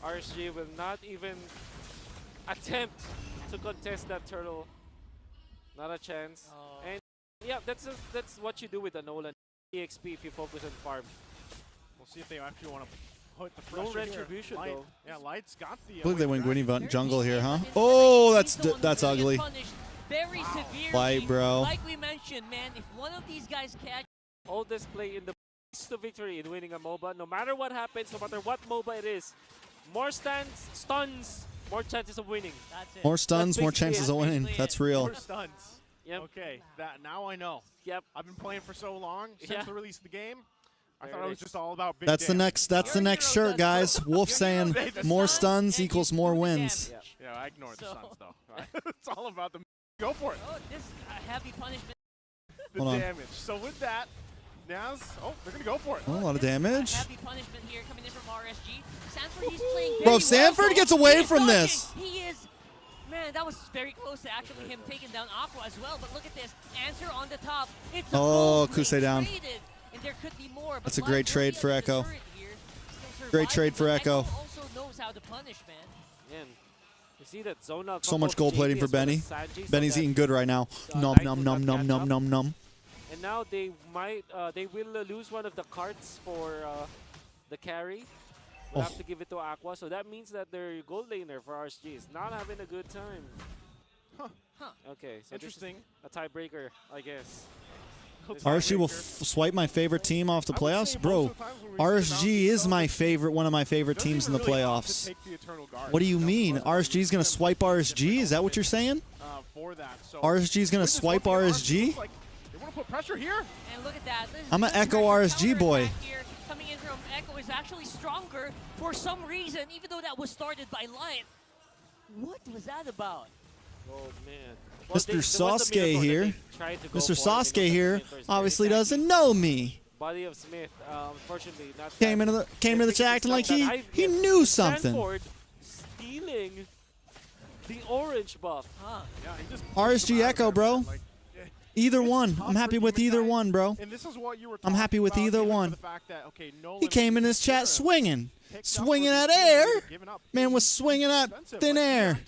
RSG will not even attempt to contest that turtle. Not a chance. And yeah, that's what you do with the NOLAN EXP if you focus on farm. We'll see if they actually want to put the No pressure retribution here. Light, though. Yeah, Light's got the. I believe they went win Gwynny back. jungle here, huh? Oh, that's ugly. Very severely. Light, bro. Like we mentioned, man, if one of these guys catch Oldest play in the to victory in winning a MOBA. No matter what happens, no matter what MOBA it is, more stuns, more chances of winning. that's it. More stuns, That's more basically chances it. of winning. Basically That's it. real. More stunts. Yep. Okay, that now I know. Yep. I've been playing for so long since Yeah. the release of the game. I thought it was just all about big That's the damage. next shirt, guys. Wolf saying more stuns equals more wins. Yeah, I ignored the stuns though. It's all about the go for it. Oh, this heavy punishment. The damage. So with that, Naz, they're gonna go for it. Oh, a lot of damage. Heavy punishment here coming in from RSG. Sanford, he's playing very Bro, Sanford well, gets away he's from dodging. this. He is, man, that was very close to actually him taking down Aqua as well. But look at this, answer on the top. It's Kusei down. And there could be more. But That's a great trade for Echo. Great trade for Echo. Also knows how to punish, man. You see that zone out. So much gold plating for Benny. Benny's eating good right now. Nom nom nom nom nom nom nom. And now they will lose one of the cards for the carry. We'll have to give it to Aqua. So that means that their gold laner for RSG is not having a good time. Okay, so interesting. A tiebreaker, I guess. RSG will swipe my favorite team off the playoffs? Bro, RSG is one of my favorite teams in the playoffs. What do you mean? RSG is going to swipe RSG? Is that what you're saying? RSG is going to swipe RSG? They want to put pressure here. And look at that. I'm an Echo RSG boy. Coming in from Echo is actually stronger for some reason, even though that was started by Light. What was that about? Oh, man. Mr. Sasuke here. Mr. Sasuke here obviously doesn't know me. Body of Smith, unfortunately, not came to the chat acting like he knew something. Sanford stealing the orange buff. RSG Echo, bro. Either one. I'm happy with either one, bro. I'm happy with either one. He came in his chat swinging. Swinging at air. Man was swinging at thin air.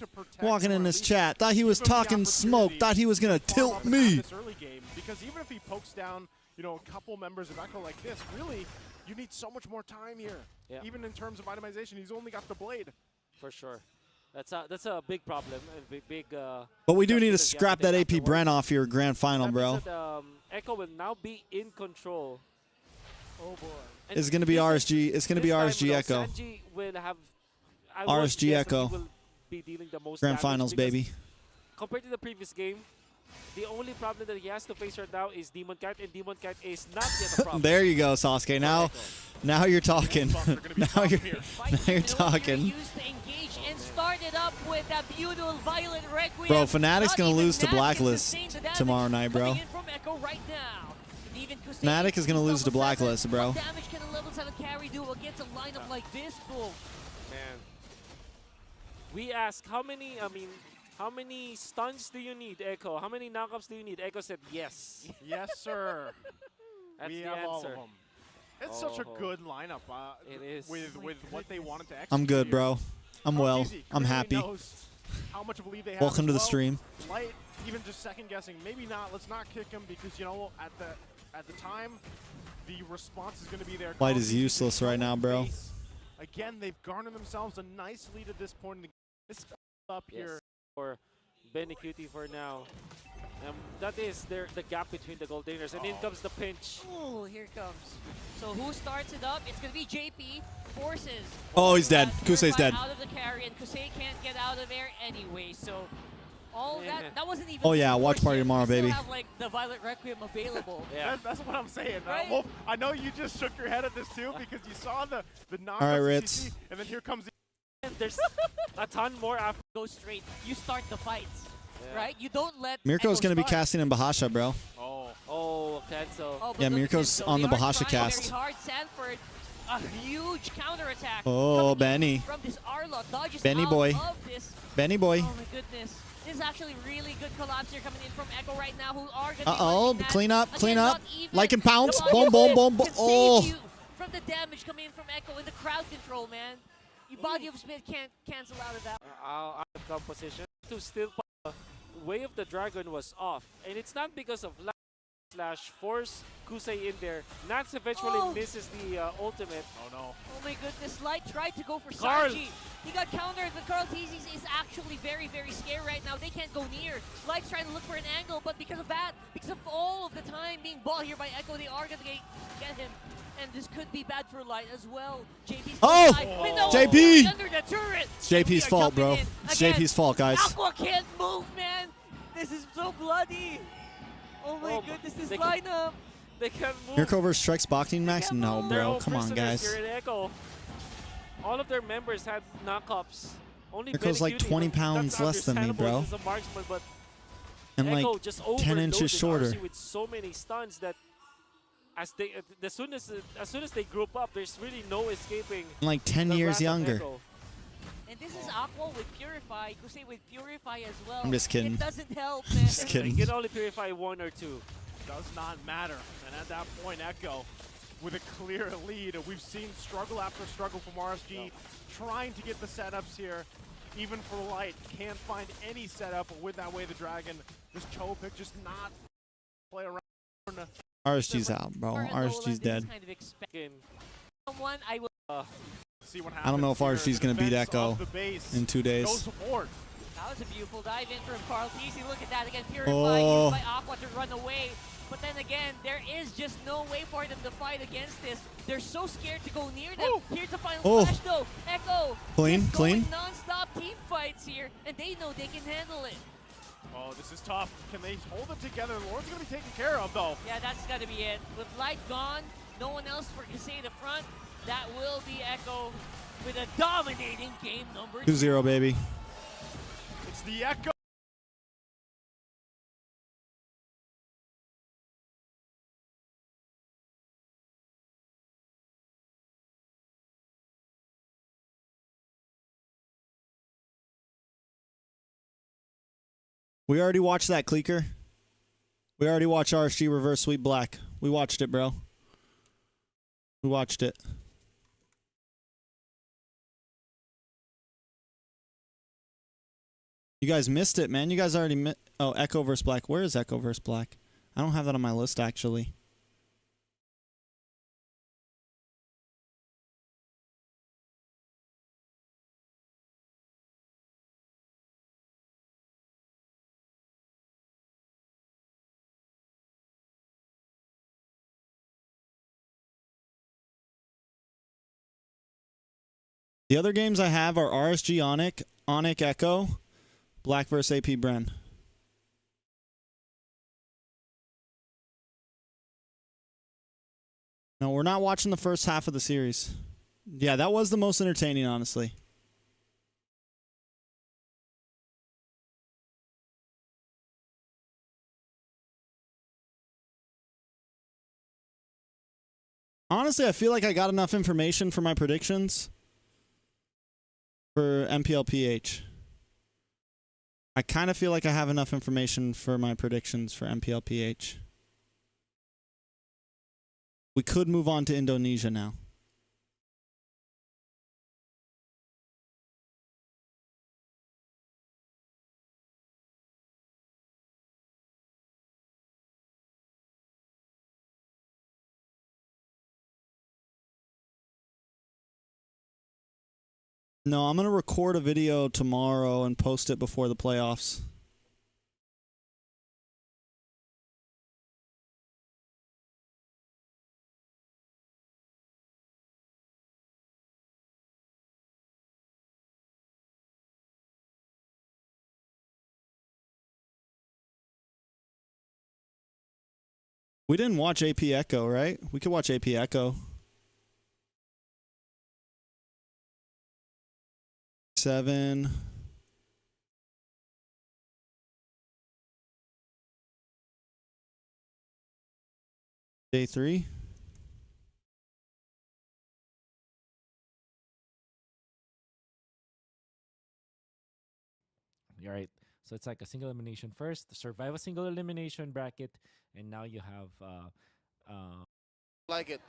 Walking in this chat. Thought he was talking smoke. Thought he was going to tilt me. Because even if he pokes down, a couple members of Echo like this, really, you need so much more time here. Yeah. Even in terms of itemization, he's only got the blade. For sure. That's a big problem. But we do need to scrap that APBREN off your grand final, bro. Echo will now be in control. Oh boy. It's going to be RSG. It's going to be RSG Echo. RSG Echo. Will be dealing the most grand finals, baby. Compared to the previous game, the only problem that he has to face right now is Demon Cat, and Demon Cat is not yet a problem. There you go, Sasuke. Now you're talking. now you're talking. Bro, Fnatic's going to lose to Blacklist tomorrow night, bro. Fnatic is going to lose to Blacklist, bro. What damage can a level 7 carry do against a lineup like this, bro? Man. We ask how many stuns do you need, Echo? How many knockups do you need? Echo said yes. Yes, sir. That's we the have answer. All of them. It's such a good lineup. It is. With what they wanted to execute. I'm good, bro. I'm well. I'm happy. How much of a lead they have. Welcome to the stream. Light, even just second guessing. Maybe not. Let's not kick him because, at the time, the response is going to be there. Light is useless right now, bro. Again, they've garnered themselves a nice lead at this point in the game. It's up here. For Benny Cutie for now. That is the gap between the gold laners. And in comes the pinch. Oh, here it comes. So who starts it up? It's going to be JP. Forces. Oh, he's dead. Kusei's dead. Out of the carry, and Kusei can't get out of there anyway. So all that wasn't even. Oh yeah, watch party tomorrow, baby. We still have like the Violet Requiem available. Yeah, that's what I'm saying. Right? Wolf, I know you just shook your head at this too because you saw the knock. All right, Ritz. And then here comes. There's a ton more after. Go straight. You start the fights, right? You don't let. Mirko's going to be casting in Bahasha, bro. Oh, cancel. Oh, yeah, Mirko's on the Bahasha cast. Very hard. Sanford, a huge counterattack. Oh, Benny. From this Arlot, dodges Benny out boy. of this. Benny boy. Oh my goodness. This is actually really good collapse here coming in from Echo right now, who are going to be clean up, clean Again, up. Like and pounce. Boom, boom, boom, boom. Oh. From the damage coming in from Echo and the crowd control, man. Your body of Smith can't cancel out of that. Out of composition. To still Way of the Dragon was off. And it's not because of slash force Kusei in there. Nax eventually misses the ultimate. Oh no. Oh my goodness, Light tried to go for Carl. Sargi. He got countered, but Carl Teasys is actually very, very scared right now. They can't go near. Light's trying to look for an angle, but because of that, because of all of the time being bought here by Echo, they are going to get him. And this could be bad for Light as well. JP's JP! Under the turret. It's JP's fault, bro. It's JP's fault, guys. Aqua can't move, man. This is so bloody. Oh my goodness, this lineup. They can move. Mirko versus TREX boxing max? No, They're bro. all Come on, prisoners guys. here in Echo. All of their members had knockups. Only Mirko's like 20 pounds less than me, bro. He's a marksman, but And Echo like just 10 inches overloaded shorter. RSG with so many stuns that as soon as they group up, there's really no escaping. And like 10 the years wrath of younger. Echo. And this is Aqua with Purify. Kusei with Purify as well. I'm just kidding. It doesn't help, man. Just kidding. You can only purify 1 or 2. Does not matter. And at that point, Echo with a clear lead. We've seen struggle after struggle from RSG, trying to get the setups here. Even for Light, can't find any setup with that Way the Dragon. This Cho pick just not play around. RSG's out, bro. RSG's dead. Kind of expecting someone I will See what happens. I don't know if here. RSG's going to beat Defense Echo of the base. in 2 days. No support. That was a beautiful dive in from Carl Teasy. Look at that again. Purify Oh. used by Aqua to run away. But then again, there is just no way for them to fight against this. They're so scared to go near them. Oh. Here's the final Oh. flash though. Echo Clean, just clean. going non-stop team fights here, and they know they can handle it. Oh, this is tough. Can they hold it together? Lord's going to be taken care of, though. Yeah, that's gotta be it. With Light gone, no one else for Kasei the front. That will be Echo with a dominating game number 2-0, baby. It's the Echo. We already watched that, Clicker. We already watched RSG reverse sweep black. We watched it, bro. We watched it. You guys missed it, man. You guys already missed. Oh, Echo versus black. Where is Echo versus black? I don't have that on my list, actually. The other games I have are RSG ONIC, ONIC Echo, Black vs APBREN. No, we're not watching the first half of the series. Yeah, that was the most entertaining, honestly. Honestly, I feel like I got enough information for my predictions for MPL PH. I kind of feel like I have enough information for my predictions for MPL PH. We could move on to Indonesia now. No, I'm going to record a video tomorrow and post it before the playoffs. We didn't watch AP Echo, right? We could watch AP Echo. 7. Day 3. All right. So it's like a single elimination first, survive a single elimination bracket, and now you have Like it.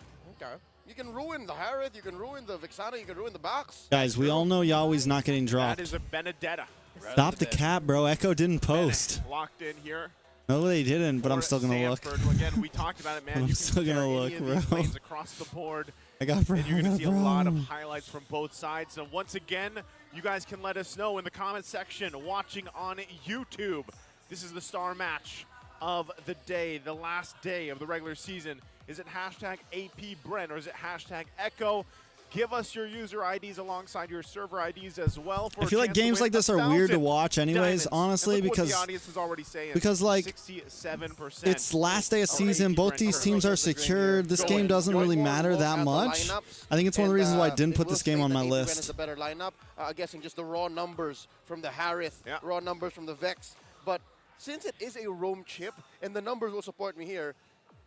Okay. You can ruin the Harith, you can ruin the Vixana, you can ruin the box. Guys, we all know Yahweh's not getting dropped. That is a Benedetta. Stop the cap, bro. Echo didn't post. Locked in here. No, they didn't, but I'm still going to look. Sanford. Again, we talked about it, man. I'm You can still gonna compare look, any of these bro. lanes across the board. I got And you're going to see a lot of bro. highlights from both sides. So once again, you guys can let us know in the comment section watching on YouTube. This is the star match of the day, the last day of the regular season. Is it hashtag APBREN or is it hashtag Echo? Give us your user IDs alongside your server IDs as well. For I feel like games like this are weird to watch anyways, honestly, because the audience is already saying, like 67%. it's last day of season. Both these teams are secured. This game doesn't really matter that much. I think it's one of the reasons why I didn't put this game on my list. It's a better lineup. Guessing just the raw numbers from the Harith, raw numbers from the Vex. But since it is a roam chip, and the numbers will support me here,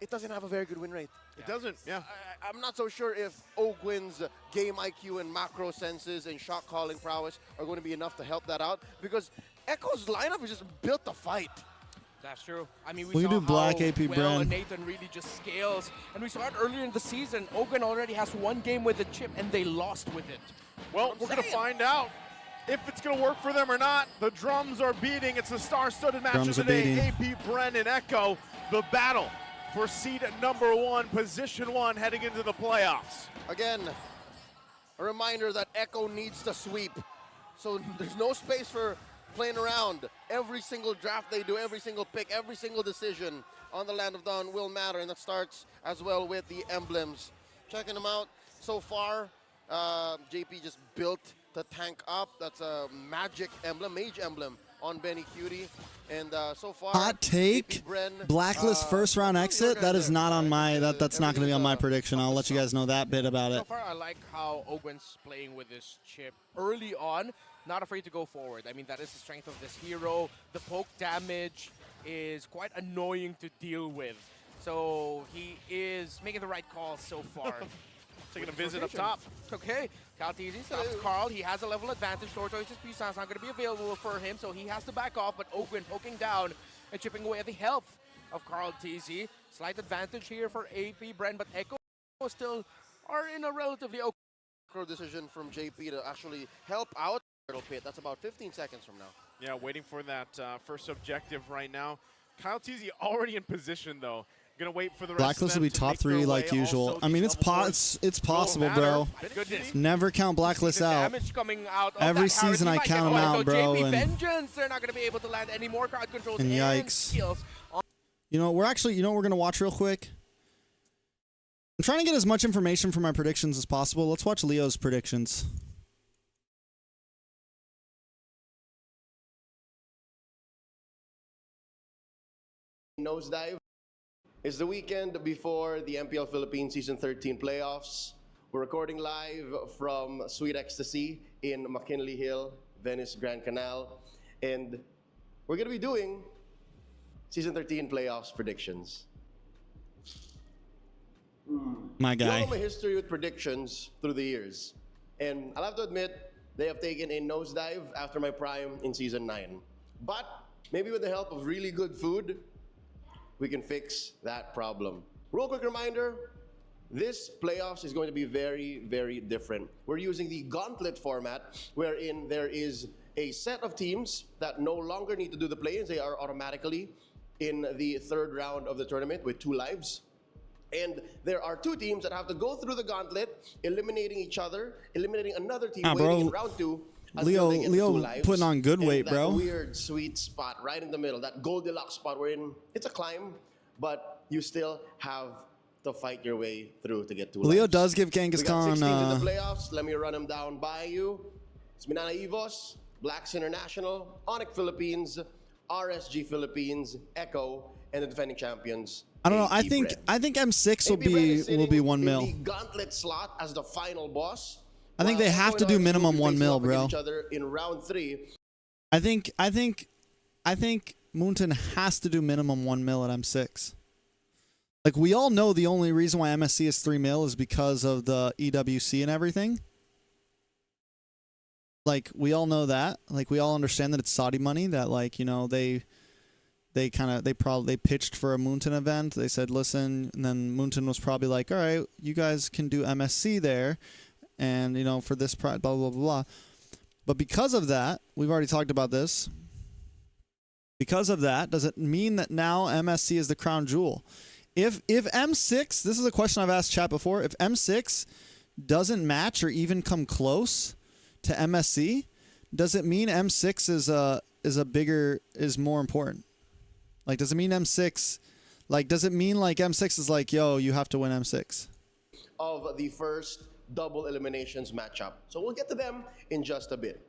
it doesn't have a very good win rate. It doesn't, I'm not so sure if Ogwin's game IQ and macro senses and shot calling prowess are going to be enough to help that out, because Echo's lineup is just built to fight. That's true. I mean, We saw do black how APBREN. well Nathan really just scales. And we saw it earlier in the season. Ogwin already has one game with the chip, and they lost with it. Well, we're going to find out if it's going to work for them or not. The drums are beating. It's a star-studded match of the day. APBREN and Echo, the battle for seed #1, position 1, heading into the playoffs. Again, a reminder that Echo needs to sweep. So there's no space for playing around. Every single draft they do, every single pick, every single decision on the Land of Dawn will matter, and that starts as well with the emblems. Checking them out so far, JP just built the tank up. That's a magic emblem, mage emblem on Benny Cutie, and so far hot take, Blacklist first round exit. That is not on my that's not going to be on my prediction. I'll let you guys know that bit about it. So far, I like how Ogwin's playing with this chip early on, not afraid to go forward. I mean, that is the strength of this hero. The poke damage is quite annoying to deal with, so he is making the right calls so far. Taking a visit up top. Okay, Calteezy stops Carl. He has a level advantage. Tortoise's Puissance not going to be available for him, so he has to back off. But Ogwin poking down and chipping away at the health of Carl TZ. Slight advantage here for APBREN, but Echo still are in a relatively okay decision from JP to actually help out Turtle Pit. That's about 15 seconds from now. Yeah, waiting for that first objective right now. Kyle TZ already in position, though. Gonna wait for the rest Blacklist of will them be to top make 3 their like way. usual. Also, I mean, these it's possible, bro. Goodness. Never count Blacklist out. Damage coming out of Every that season I Harith. count them out, bro. JP And Vengeance, they're not going to be able to land any more crowd controls and yikes. kills. You know, we're actually, you know what we're going to watch real quick? I'm trying to get as much information from my predictions as possible. Let's watch Leo's predictions. Nosedive is the weekend before the MPL Philippines Season 13 playoffs. We're recording live from Sweet Ecstasy in McKinley Hill, Venice Grand Canal, and we're going to be doing Season 13 playoffs predictions. My guy. You know my history with predictions through the years, and I'll have to admit, they have taken a nosedive after my prime in Season 9. But maybe with the help of really good food, we can fix that problem. Real quick reminder, this playoffs is going to be very, very different. We're using the gauntlet format, wherein there is a set of teams that no longer need to do the play-ins. They are automatically in the 3rd round of the tournament with 2 lives. And there are 2 teams that have to go through the gauntlet, eliminating each other, eliminating another team waiting in round 2. Leo putting on good weight, bro. That weird, sweet spot right in the middle, that Goldilocks spot we're in. It's a climb, but you still have to fight your way through to get to Leo lives. does give Genghis We got Khan 6 teams in the playoffs. Let me run them down by you. It's Minana Evos, Blacks International, ONIC Philippines, RSG Philippines, Echo, and the defending champions. I don't know. I think M6 will be 1 mil. The gauntlet slot as the final boss. I think they have to do minimum 1 mil, bro. Each other in round 3. I think Moonton has to do minimum 1 mil at M6. Like, we all know the only reason why MSC is 3 mil is because of the EWC and everything. Like, we all know that. Like, we all understand that it's Saudi money, that, like, you know, they pitched for a Moonton event. They said, listen, and then Moonton was probably like, all right, you guys can do MSC there, and, you know, for this price, blah, blah, blah, blah. But because of that, we've already talked about this. Because of that, does it mean that now MSC is the crown jewel? If M6, this is a question I've asked chat before, if M6 doesn't match or even come close to MSC, does it mean M6 is more important? Like, does it mean M6, like, does it mean like M6 is like, yo, you have to win M6? Of the first double eliminations matchup. So we'll get to them in just a bit.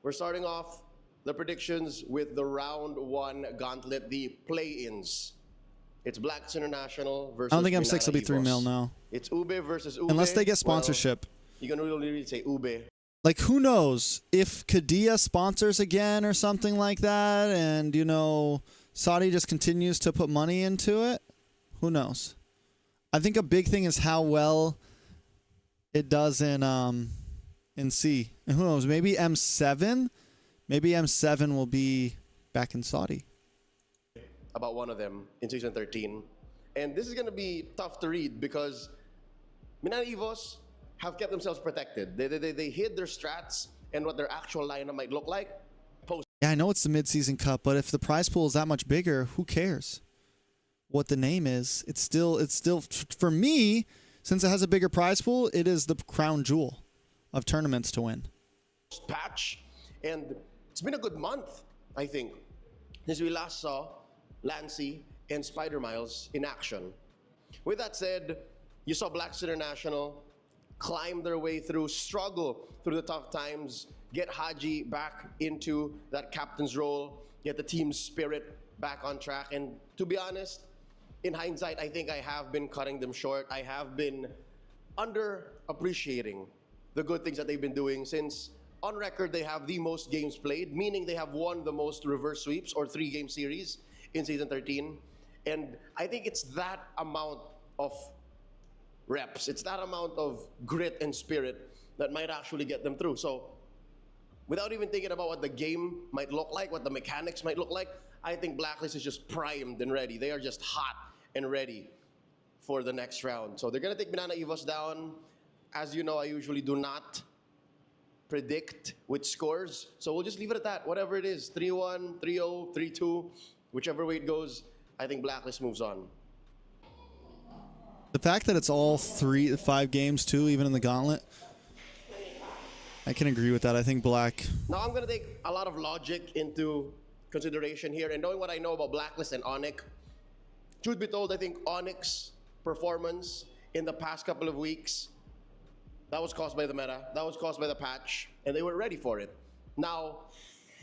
We're starting off the predictions with the round 1 gauntlet, the play-ins. It's Blacks International versus I don't think Minana M6 will be 3 Evos. mil now. It's Ube versus Ube. Unless they get sponsorship. Well, you can really say Ube. Like, who knows? If Kadia sponsors again or something like that, and, you know, Saudi just continues to put money into it, who knows? I think a big thing is how well it does in C. And who knows? Maybe M7? Maybe M7 will be back in Saudi. About one of them in Season 13. And this is going to be tough to read because Minana Evos have kept themselves protected. They hid their strats and what their actual lineup might look like. Yeah, I know it's the mid-season cup, but if the prize pool is that much bigger, who cares what the name is? It's still for me, since it has a bigger prize pool, it is the crown jewel of tournaments to win. Patch, and it's been a good month, I think, since we last saw Lancy and Spider Miles in action. With that said, you saw Blacks International climb their way through, struggle through the tough times, get Haji back into that captain's role, get the team's spirit back on track. And to be honest, in hindsight, I think I have been cutting them short. I have been underappreciating the good things that they've been doing since on record they have the most games played, meaning they have won the most reverse sweeps or 3-game series in Season 13. And I think it's that amount of reps, it's that amount of grit and spirit that might actually get them through. So without even thinking about what the game might look like, what the mechanics might look like, I think Blacklist is just primed and ready. They are just hot and ready for the next round. So they're going to take Minana Evos down. As you know, I usually do not predict with scores. So we'll just leave it at that. Whatever it is, 3-1, 3-0, 3-2, whichever way it goes, I think Blacklist moves on. The fact that it's all 5 games too, even in the gauntlet, I can agree with that. I think Black. Now I'm going to take a lot of logic into consideration here, and knowing what I know about Blacklist and ONIC, truth be told, I think ONIC's performance in the past couple of weeks, that was caused by the meta, that was caused by the patch, and they were ready for it. Now,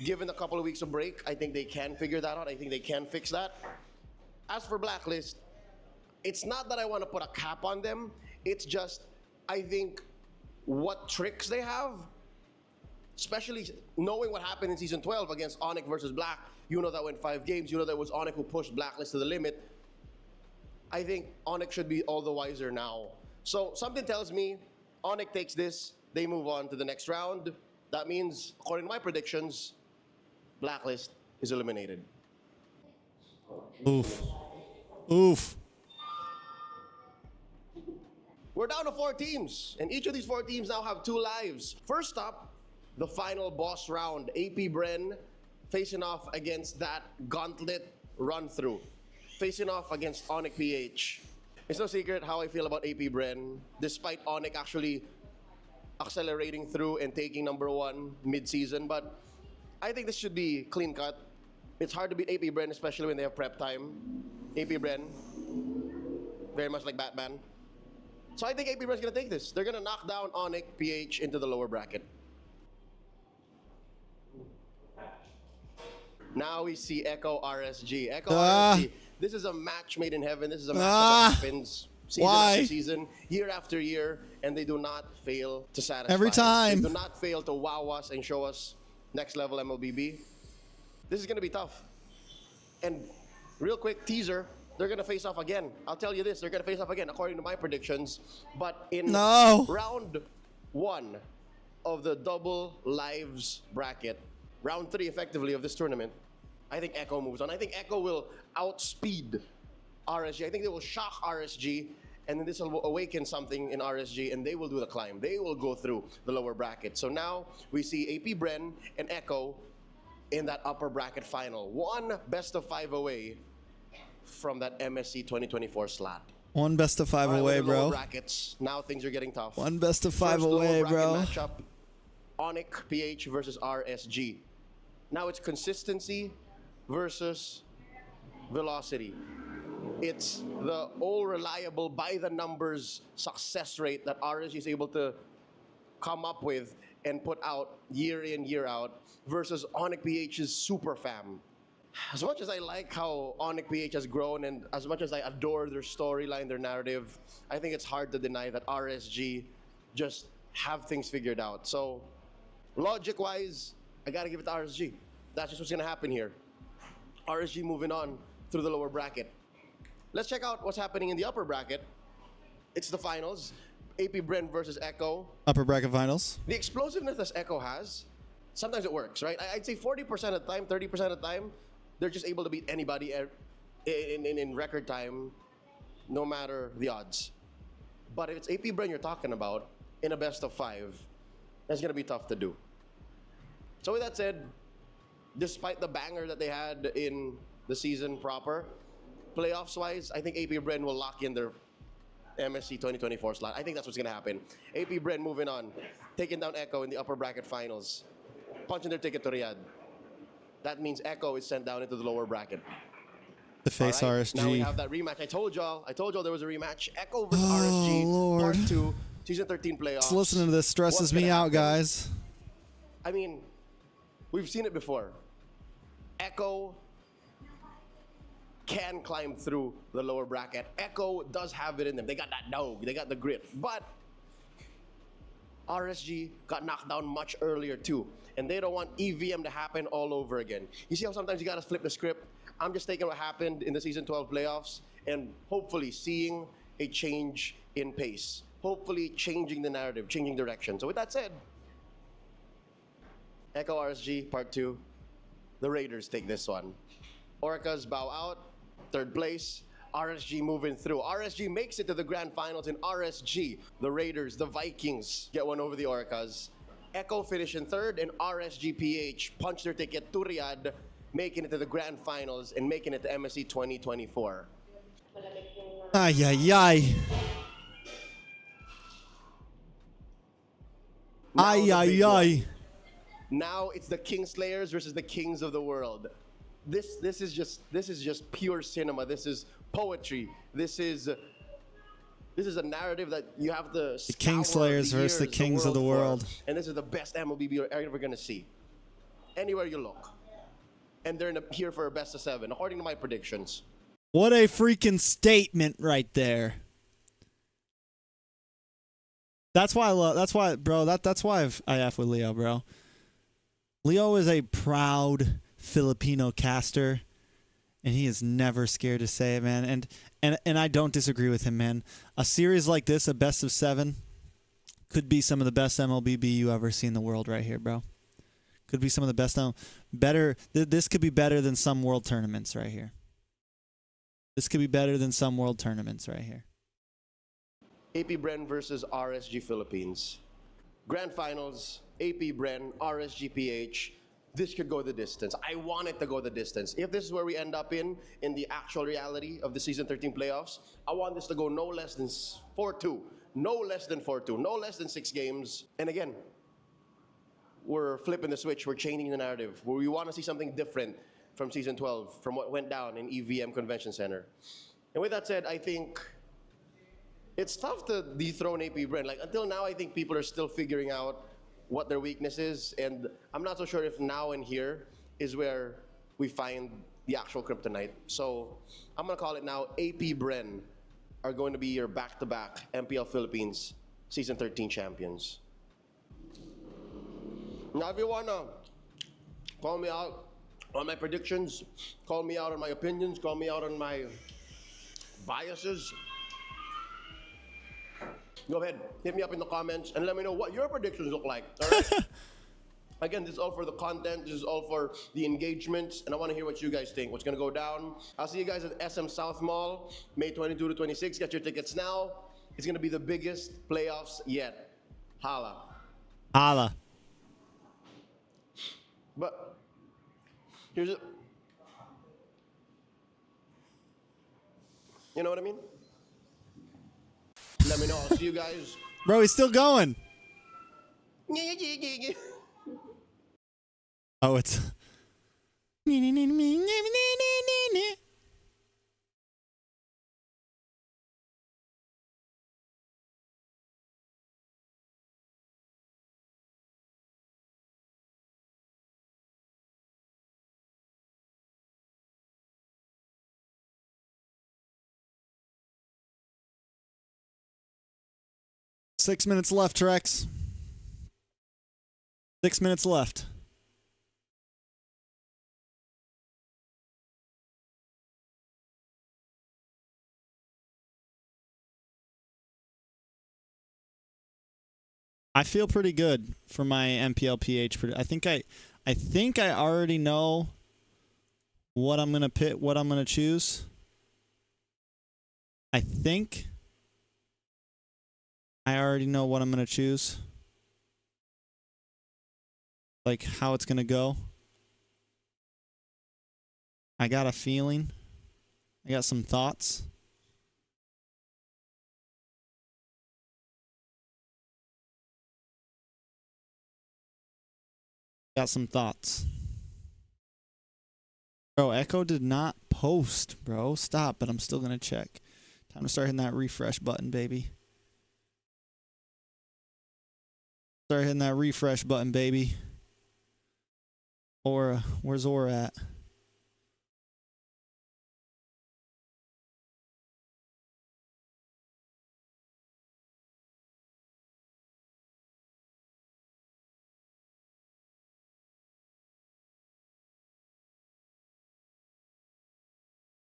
given a couple of weeks of break, I think they can figure that out. I think they can fix that. As for Blacklist, it's not that I want to put a cap on them. It's just, I think, what tricks they have, especially knowing what happened in Season 12 against ONIC versus Black. You know that went 5 games. You know that it was ONIC who pushed Blacklist to the limit. I think ONIC should be all the wiser now. So something tells me ONIC takes this, they move on to the next round. That means, according to my predictions, Blacklist is eliminated. Oof. Oof. We're down to 4 teams, and each of these 4 teams now have 2 lives. First up, the final boss round, APBREN facing off against that gauntlet run-through, facing off against ONIC PH. It's no secret how I feel about APBREN, despite ONIC actually accelerating through and taking #1 mid-season, but I think this should be clean-cut. It's hard to beat APBREN, especially when they have prep time. APBREN, very much like Batman. So I think APBREN is going to take this. They're going to knock down ONIC PH into the lower bracket. Now we see Echo RSG. Echo RSG. This is a match made in heaven. This is a match that happens season after season, year after year, and they do not fail to satisfy. Every time. They do not fail to wow us and show us next level MLBB. This is going to be tough. And real quick teaser, they're going to face off again. I'll tell you this, they're going to face off again according to my predictions. But in round 1 of the double lives bracket, round 3 effectively of this tournament, I think Echo moves on. I think Echo will outspeed RSG. I think they will shock RSG, and then this will awaken something in RSG, and they will do the climb. They will go through the lower bracket. So now we see APBREN and Echo in that upper bracket final. 1 best-of-5 away from that MSC 2024 slot. 1 best-of-5 away, bro. Brackets. Now things are getting tough. 1 best-of-5 away, bro. Matchup, ONIC PH versus RSG. Now it's consistency versus velocity. It's the old reliable by the numbers success rate that RSG is able to come up with and put out year in, year out versus ONIC PH's super fam. As much as I like how ONIC PH has grown and as much as I adore their storyline, their narrative, I think it's hard to deny that RSG just have things figured out. So logic-wise, I gotta give it to RSG. That's just what's gonna happen here. RSG moving on through the lower bracket. Let's check out what's happening in the upper bracket. It's the finals. APBREN versus Echo. Upper bracket finals. The explosiveness that Echo has, sometimes it works, right? I'd say 40% of the time, 30% of the time, they're just able to beat anybody in record time, no matter the odds. But if it's APBREN you're talking about, in a best of 5, that's gonna be tough to do. So with that said, despite the banger that they had in the season proper, playoffs-wise, I think APBREN will lock in their MSC 2024 slot. I think that's what's gonna happen. APBREN moving on, taking down Echo in the upper bracket finals, punching their ticket to Riyadh. That means Echo is sent down into the lower bracket. The face right, RSG. now we have that rematch. I told y'all there was a rematch. Echo versus RSG, Lord. Part 2, Season 13 playoffs. Just listening to this stresses me out, guys. I mean, we've seen it before. Echo can climb through the lower bracket. Echo does have it in them. They got that dog. They got the grit. But RSG got knocked down much earlier too. And they don't want EVM to happen all over again. You see how sometimes you gotta flip the script? I'm just taking what happened in the Season 12 playoffs and hopefully seeing a change in pace. Hopefully changing the narrative, changing direction. So with that said, Echo RSG Part 2, the Raiders take this one. Orcas bow out, 3rd place. RSG moving through. RSG makes it to the grand finals in RSG. The Raiders, the Vikings get one over the Orcas. Echo finish in 3rd and RSG PH punch their ticket to Riyadh, making it to the grand finals and making it to MSC 2024. Ay, ay, ay. Ay, ay, ay. Now it's the Kingslayers versus the Kings of the World. This is just pure cinema. This is poetry. This is a narrative that you have to. The Kingslayers versus the Kings of the World. And this is the best MLB you're ever gonna see. Anywhere you look. And they're here for a best of 7, according to my predictions. What a freaking statement right there. That's why I love. That's why, bro. That's why I F with Leo, bro. Leo is a proud Filipino caster, and he is never scared to say it, man. And I don't disagree with him, man. A series like this, a best of 7, could be some of the best MLBB you ever see in the world right here, bro. Could be some of the best. Better. This could be better than some world tournaments right here. This could be better than some world tournaments right here. APBREN versus RSG Philippines. Grand finals, APBREN, RSG PH. This could go the distance. I want it to go the distance. If this is where we end up in the actual reality of the Season 13 playoffs, I want this to go no less than 4-2. No less than 4-2. No less than 6 games. And again, we're flipping the switch. We're changing the narrative. Where we want to see something different from Season 12, from what went down in EVM Convention Center. And with that said, I think it's tough to dethrone APBREN. Like, until now, I think people are still figuring out what their weakness is, and I'm not so sure if now and here is where we find the actual kryptonite. So I'm gonna call it now, APBREN are going to be your back-to-back MPL Philippines Season 13 champions. Now if you wanna call me out on my predictions, call me out on my opinions, call me out on my biases, go ahead, hit me up in the comments and let me know what your predictions look like, all right? Again, this is all for the content, this is all for the engagements, and I want to hear what you guys think, what's going to go down. I'll see you guys at SM South Mall, May 22 to 26. Get your tickets now. It's going to be the biggest playoffs yet. Holla. Holla. But here's it. You know what I mean? Let me know. I'll see you guys. Bro, he's still going. Oh, it's... 6 minutes left, TREX. 6 minutes left. I feel pretty good for my MPL PH. I think I already know what I'm gonna pick, what I'm gonna choose. I think I already know what I'm gonna choose. Like how it's gonna go. I got a feeling. I got some thoughts. Got some thoughts. Bro, Echo did not post, bro. Stop, but I'm still gonna check. Time to start hitting that refresh button, baby. Start hitting that refresh button, baby. Aura, where's Aura at?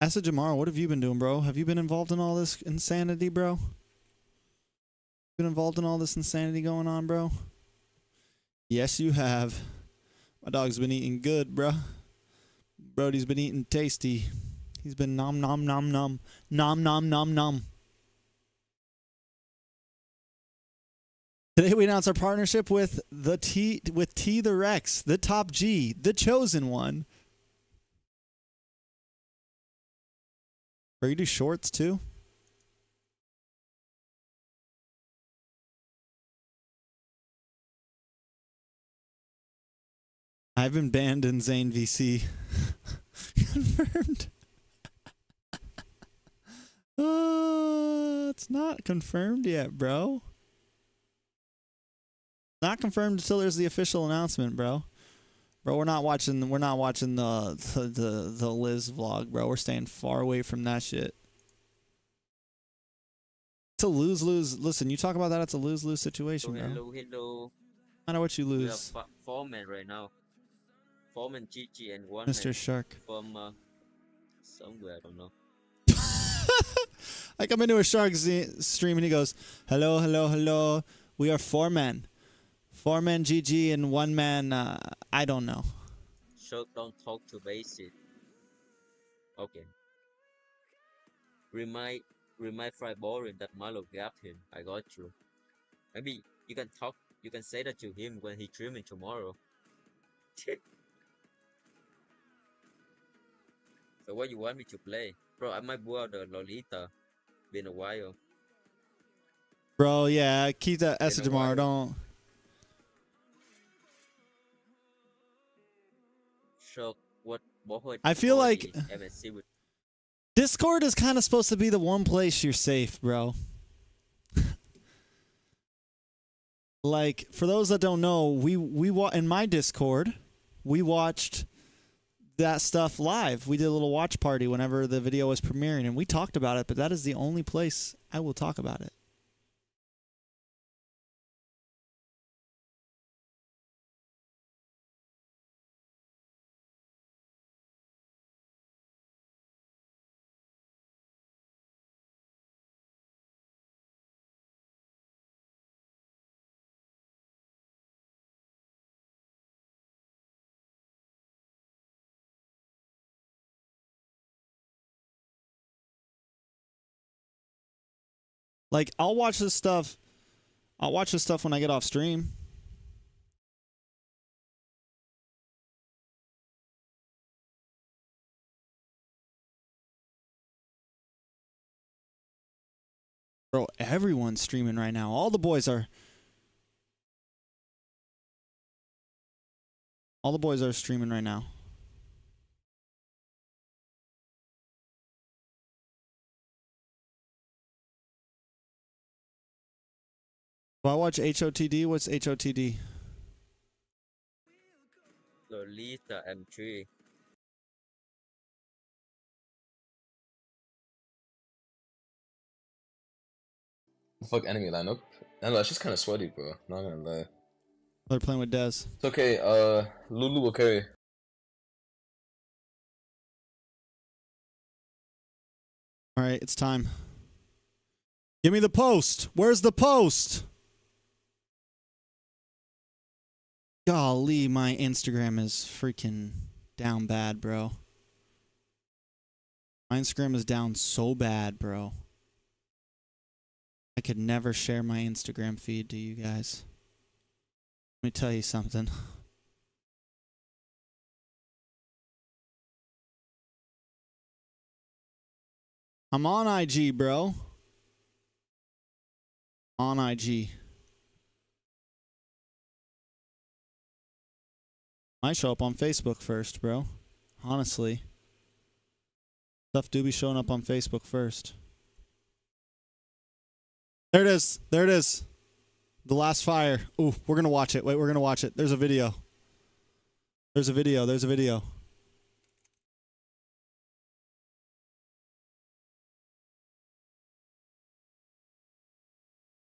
Asa Jamar, what have you been doing, bro? Have you been involved in all this insanity, bro? Been involved in all this insanity going on, bro? Yes, you have. My dog's been eating good, bro. Brody's been eating tasty. He's been nom nom nom nom. Nom nom nom nom. Today we announce our partnership with the Rex, the top G, the chosen one. Are you do shorts too? I've been banned in Zane VC. Confirmed. It's not confirmed yet, bro. Not confirmed until there's the official announcement, bro. Bro, we're not watching the Liz vlog, bro. We're staying far away from that shit. It's a lose-lose. Listen, you talk about that, it's a lose-lose situation, bro. Hello. No matter what you lose. We have 4 men right now. 4 men GG and 1 Mr. man Shark. from somewhere, I don't know. I come into a Shark stream and he goes, hello, hello, hello. We are 4 men. 4 men GG and 1 man, I don't know. So don't talk to basic. Okay. Remind Fry Boring that Malo got him. I got you. Maybe you can talk, you can say that to him when he's streaming tomorrow. So what you want me to play? Bro, I might blow out the Lolita. Been a while. Bro, yeah, keep that Esa tomorrow, don't. So what I feel like Discord is kind of supposed to be the one place you're safe, bro. Like, for those that don't know, we in my Discord, we watched that stuff live. We did a little watch party whenever the video was premiering, and we talked about it, but that is the only place I will talk about it. Like, I'll watch this stuff when I get off stream. Bro, everyone's streaming right now. All the boys are streaming right now. Do I watch HOTD? What's HOTD? Lolita M3. Fuck enemy lineup. I know, it's just kind of sweaty, bro. Not gonna lie. They're playing with Dez. It's okay. Lulu will carry. All right, it's time. Give me the post. Where's the post? Golly, my Instagram is freaking down bad, bro. My Instagram is down so bad, bro. I could never share my Instagram feed to you guys. Let me tell you something. I'm on IG, bro. On IG. Might show up on Facebook first, bro. Honestly. Stuff do be showing up on Facebook first. There it is. There it is. The last fire. Ooh, we're going to watch it. Wait, we're going to watch it. There's a video. There's a video. There's a video.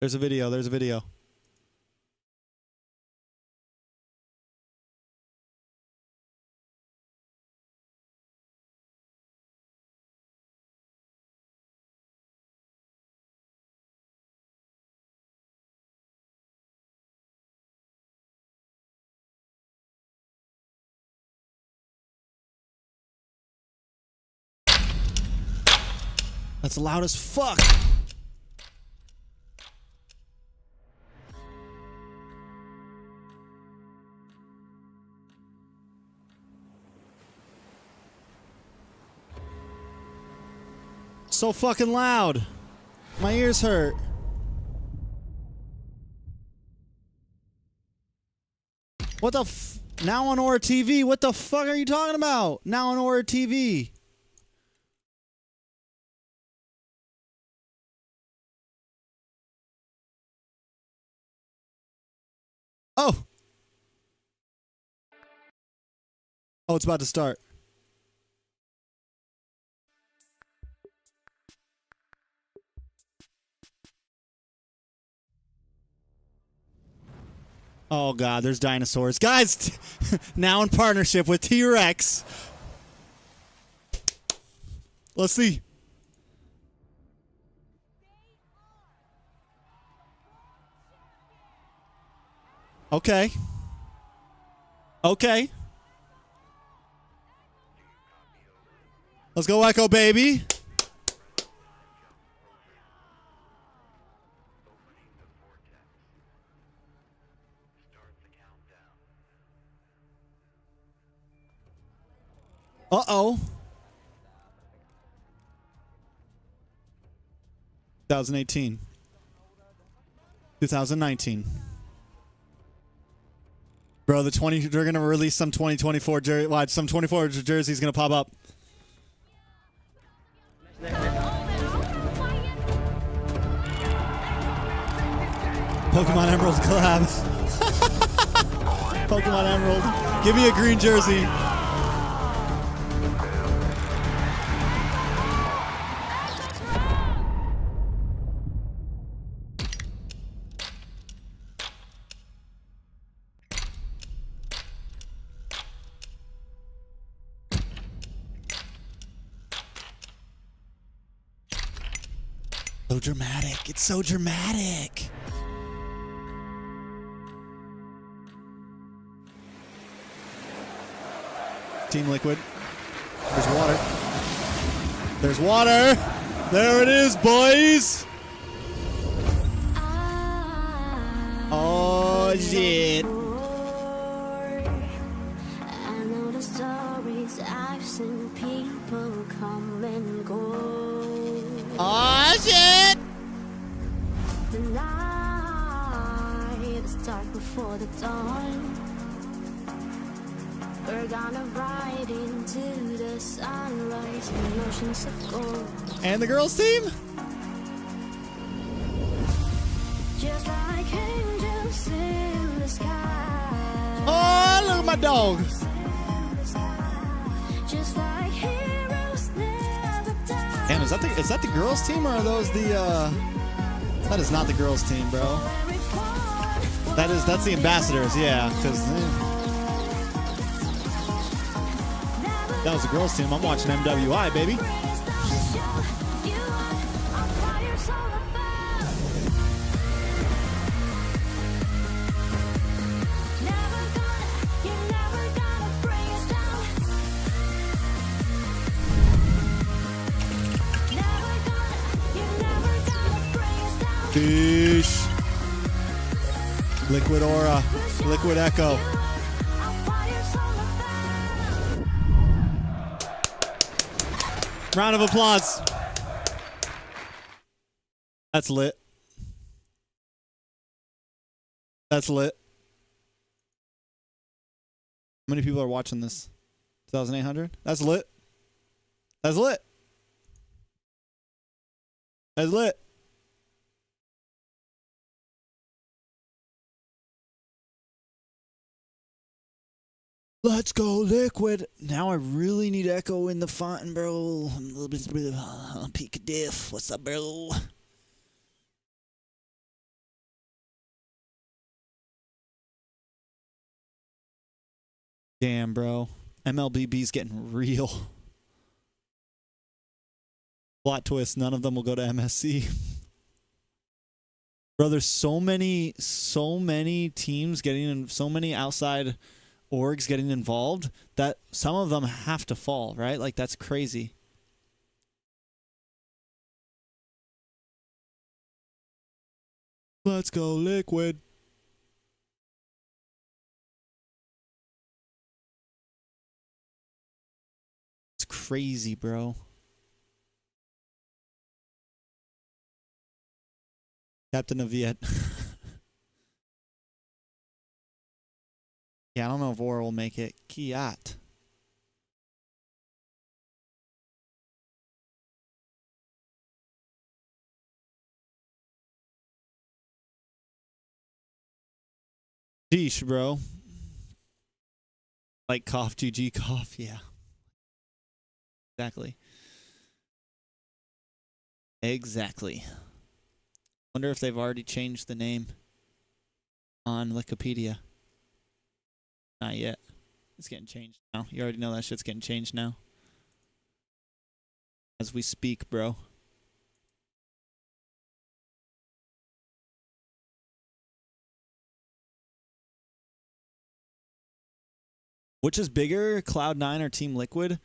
There's a video. There's a video. That's loud as fuck. So fucking loud. My ears hurt. What the f— now on Aura TV? What the fuck are you talking about? Now on Aura TV. Oh. Oh, it's about to start. Oh god, there's dinosaurs. Guys, now in partnership with TREX. Let's see. Okay. Okay. Let's go, Echo, baby. Uh-oh. 2018. 2019. Bro, they're gonna release some 2024 jersey. Watch, some 24 jerseys gonna pop up. Pokemon Emerald collab. Pokemon Emerald. Give me a green jersey. So dramatic. It's so dramatic. Team Liquid. There's water. There's water. There it is, boys. Oh, shit. I know the stories I've seen, people come and go. Oh, shit. The night is dark before the dawn. We're gonna ride into the sunrise in oceans of gold. And the girls' team? Just like angels in the sky. Oh, look at my dog. Just like heroes never die. Damn, is that the girls' team or are those the That is not the girls' team, bro. That's the ambassadors, yeah. Because that was the girls' team. I'm watching MWI, baby. Sheesh. Liquid Aura, Liquid Echo. Round of applause. That's lit. That's lit. How many people are watching this? 2,800? That's lit. That's lit. That's lit. Let's go Liquid. Now I really need Echo in the fountain, bro. I'm a little bit peak of diff. What's up, bro? Damn, bro. MLBB's getting real. Plot twist, none of them will go to MSC. Bro, there's so many teams getting in, so many outside orgs getting involved that some of them have to fall, right? Like, that's crazy. Let's go Liquid. It's crazy, bro. Captain of Viet. Yeah, I don't know if Aura will make it. Kiat. Sheesh, bro. Like cough, GG, cough. Yeah. Exactly. Exactly. Wonder if they've already changed the name on Wikipedia. Not yet. It's getting changed now. You already know that shit's getting changed now. As we speak, bro. Which is bigger, Cloud9 or Team Liquid?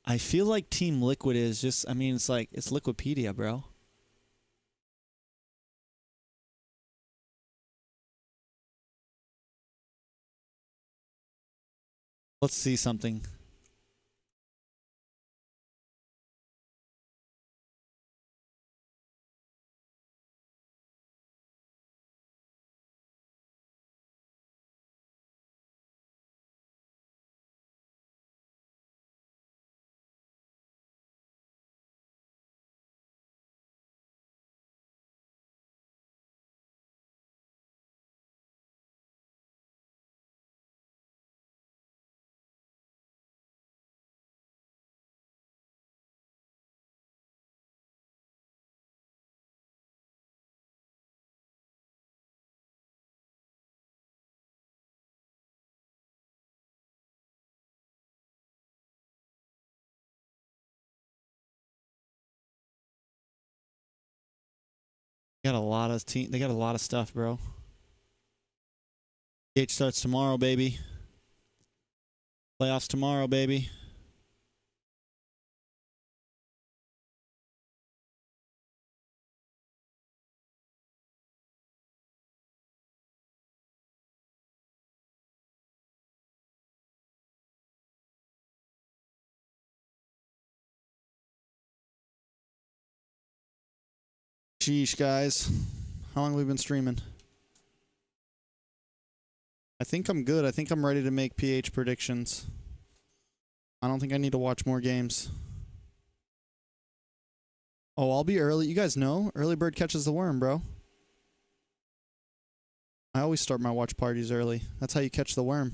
I feel like Team Liquid is just, I mean, it's like, it's Liquipedia, bro. Let's see something. Got a lot of they got a lot of stuff, bro. PH starts tomorrow, baby. Playoffs tomorrow, baby. Sheesh, guys. How long have we been streaming? I think I'm good. I think I'm ready to make PH predictions. I don't think I need to watch more games. Oh, I'll be early. You guys know, early bird catches the worm, bro. I always start my watch parties early. That's how you catch the worm.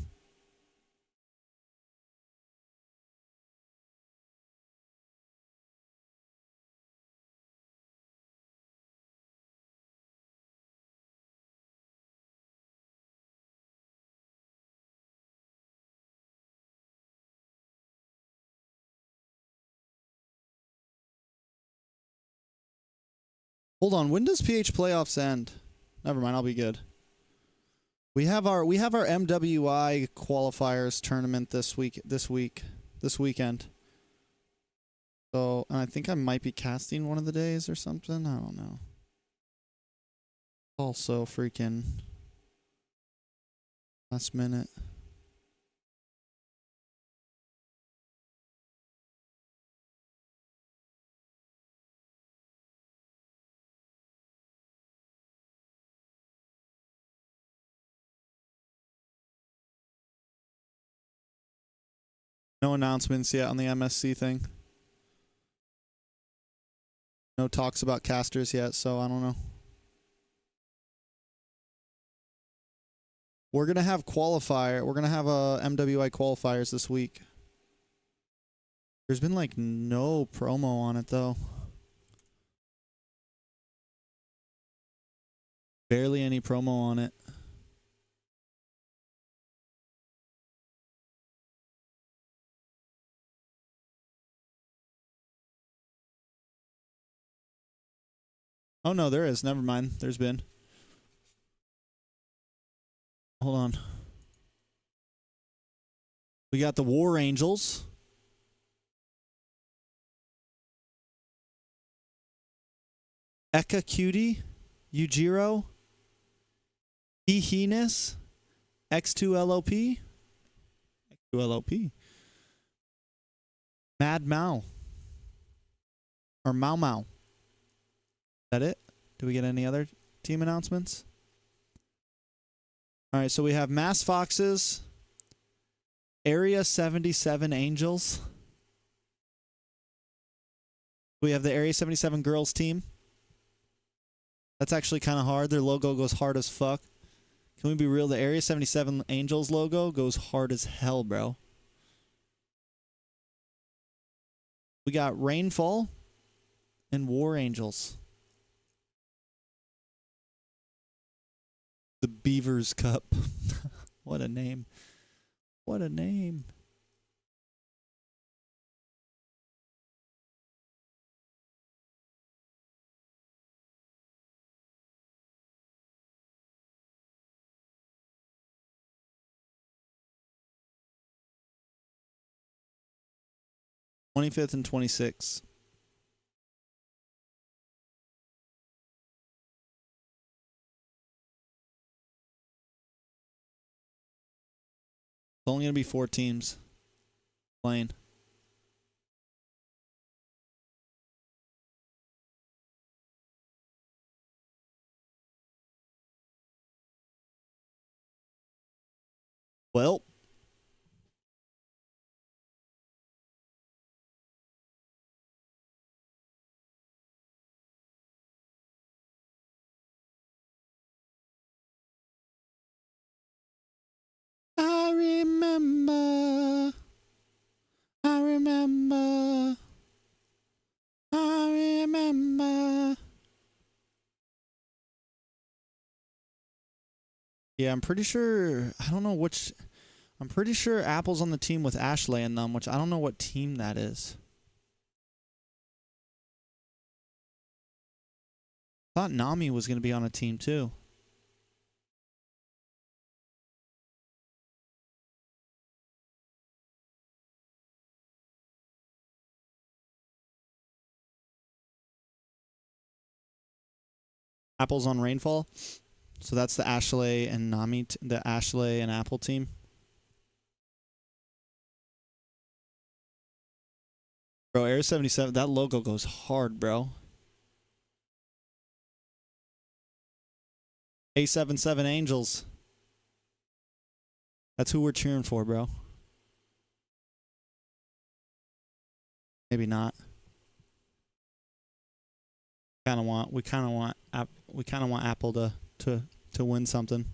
Hold on. When does PH playoffs end? Never mind. I'll be good. We have our MWI qualifiers tournament this weekend. So, and I think I might be casting one of the days or something. I don't know. Also freaking last minute. No announcements yet on the MSC thing. No talks about casters yet, so I don't know. We're going to have qualifier. We're going to have MWI qualifiers this week. There's been like no promo on it though. Barely any promo on it. Oh, no, there is. Never mind. There's been. Hold on. We got the War Angels. Eka Cutie. Ujiro. Ehenis. X2LOP. X2LOP. Mad Mao. Or Mau Mau. Is that it? Do we get any other team announcements? All right, so we have Mass Foxes, Area 77 Angels. We have the Area 77 girls team. That's actually kind of hard. Their logo goes hard as fuck. Can we be real? The Area 77 Angels logo goes hard as hell, bro. We got Rainfall and War Angels. The Beavers Cup. What a name. What a name. '25th and 26th. It's only going to be 4 teams playing. Well. I remember. Yeah, I'm pretty sure, I don't know which, I'm pretty sure Apple's on the team with Ashley and them, which I don't know what team that is. I thought Nami was going to be on a team too. Apple's on Rainfall. So that's the Ashley and Nami, the Ashley and Apple team. Bro, Air 77, that logo goes hard, bro. A77 Angels. That's who we're cheering for, bro. Maybe not. We kind of want Apple to win something.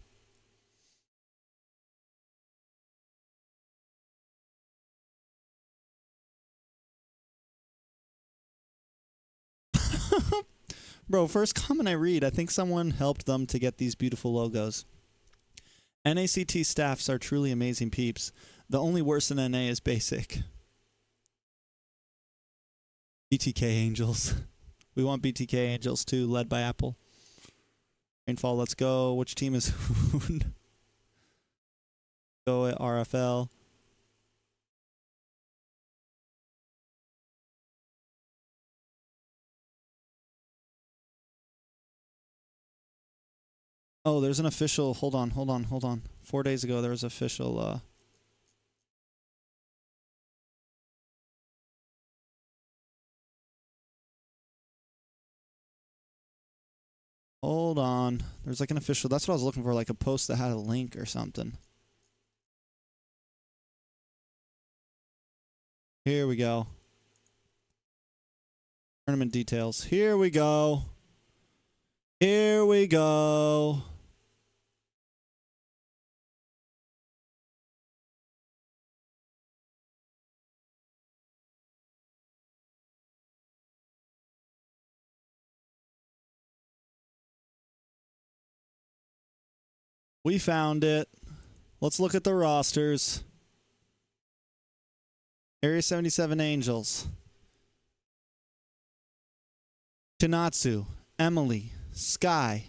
Bro, first comment I read, I think someone helped them to get these beautiful logos. NACT staffs are truly amazing peeps. The only worse than NA is basic. BTK Angels. We want BTK Angels too, led by Apple. Rainfall, let's go. Which team is Hoon? Go at RFL. Oh, there's an official. Hold on. 4 days ago, there was official. Hold on. There's like an official. That's what I was looking for, like a post that had a link or something. Here we go. Tournament details. Here we go. Here we go. We found it. Let's look at the rosters. Area 77 Angels. Chinatsu, Emily, Sky,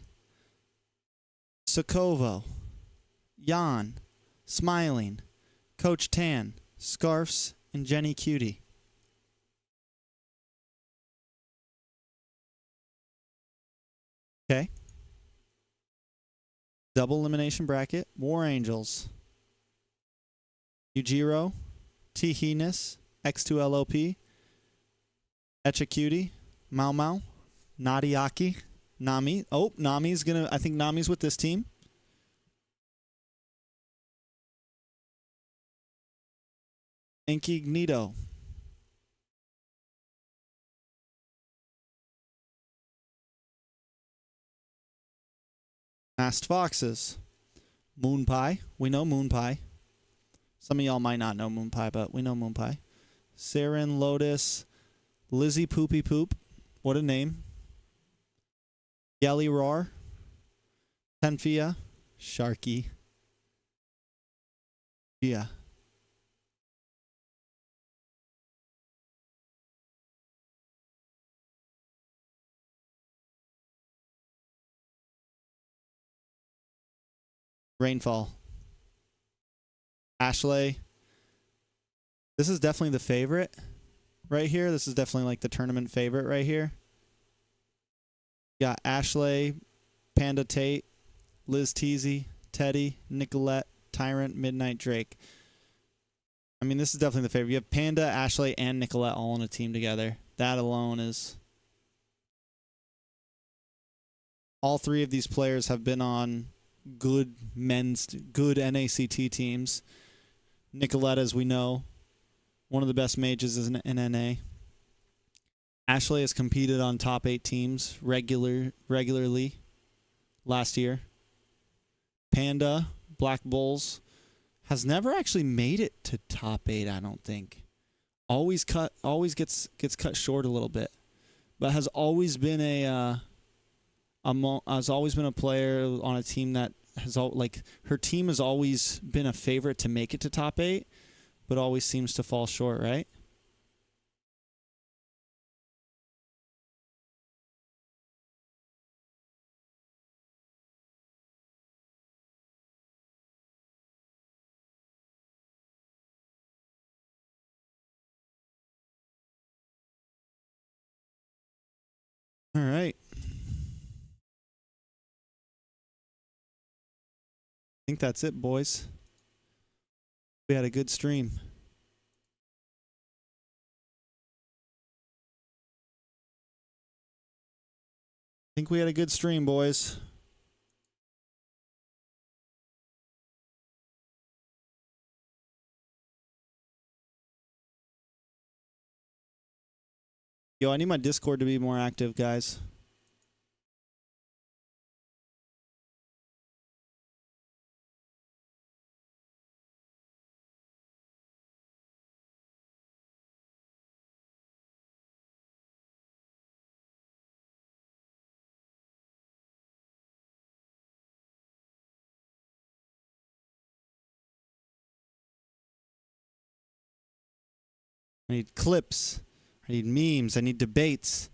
Sokovo, Jan, Smiling, Coach Tan, Scarfs, and Jenny Cutie. Okay. Double elimination bracket. War Angels. Yujiro, Tihinis, X2LOP, Echacutie, Mau Mau, Nadiaki, Nami. Oh, Nami's gonna, I think Nami's with this team. Incognito. Masked Foxes. Moon Pie. We know Moon Pie. Some of y'all might not know Moon Pie, but we know Moon Pie. Saren, Lotus, Lizzie Poopy Poop. What a name. Yelly Roar. Tenfia. Sharky. Yeah. Rainfall. Ashley. This is definitely the favorite right here. This is definitely like the tournament favorite right here. Got Ashley, Panda Tate, Liz Teasy, Teddy, Nicolette, Tyrant, Midnight Drake. I mean, this is definitely the favorite. You have Panda, Ashley, and Nicolette all on a team together. That alone is... All three of these players have been on good NACT teams. Nicolette, as we know, one of the best mages in NA. Ashley has competed on top 8 teams regularly last year. Panda, Black Bulls, has never actually made it to top 8, I don't think. Always gets cut short a little bit. But has always been a player on a team that has her team has always been a favorite to make it to top 8, but always seems to fall short, right? All right. I think that's it, boys. We had a good stream. I think we had a good stream, boys. Yo, I need my Discord to be more active, guys. I need clips. I need memes. I need debates.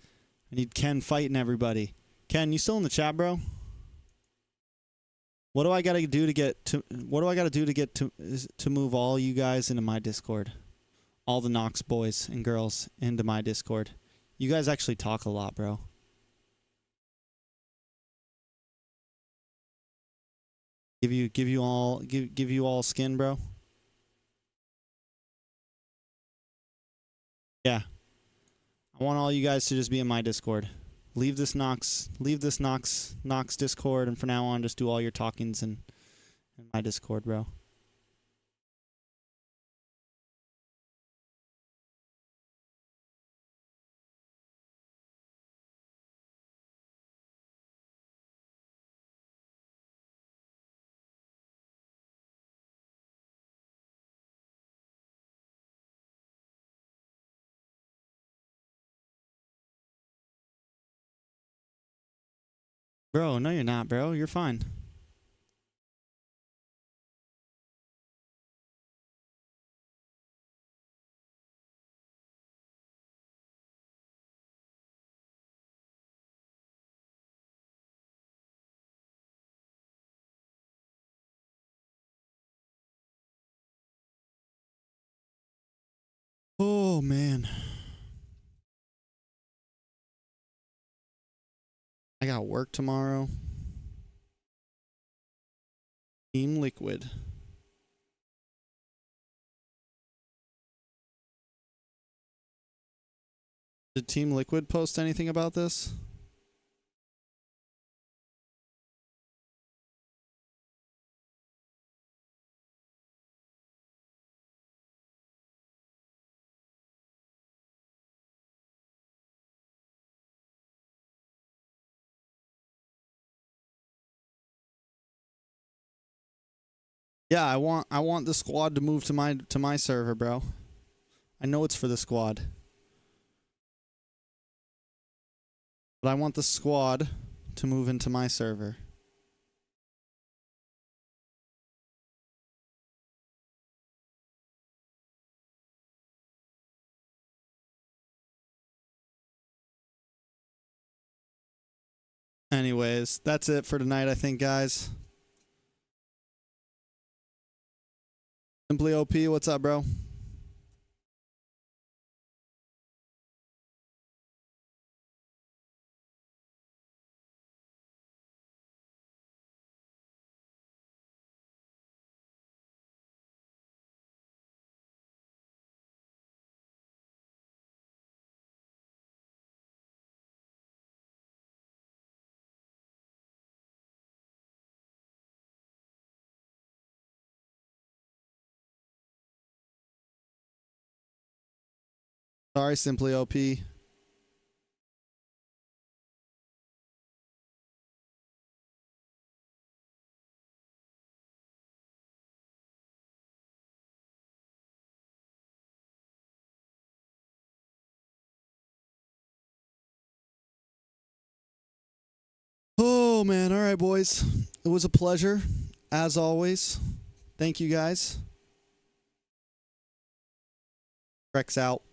I need Ken fighting everybody. Ken, you still in the chat, bro? What do I gotta do to get to? What do I gotta do to get to move all you guys into my Discord? All the Nox boys and girls into my Discord. You guys actually talk a lot, bro. Give you all skin, bro. Yeah. I want all you guys to just be in my Discord. Leave this Nox Discord, and from now on, just do all your talkings in my Discord, bro. Bro, no you're not, bro. You're fine. Oh, man. I got work tomorrow. Team Liquid. Did Team Liquid post anything about this? Yeah, I want the squad to move to my server, bro. I know it's for the squad. But I want the squad to move into my server. Anyways, that's it for tonight, I think, guys. Simply OP, what's up, bro? Sorry, Simply OP. Oh, man. All right, boys. It was a pleasure, as always. Thank you, guys. TREX out.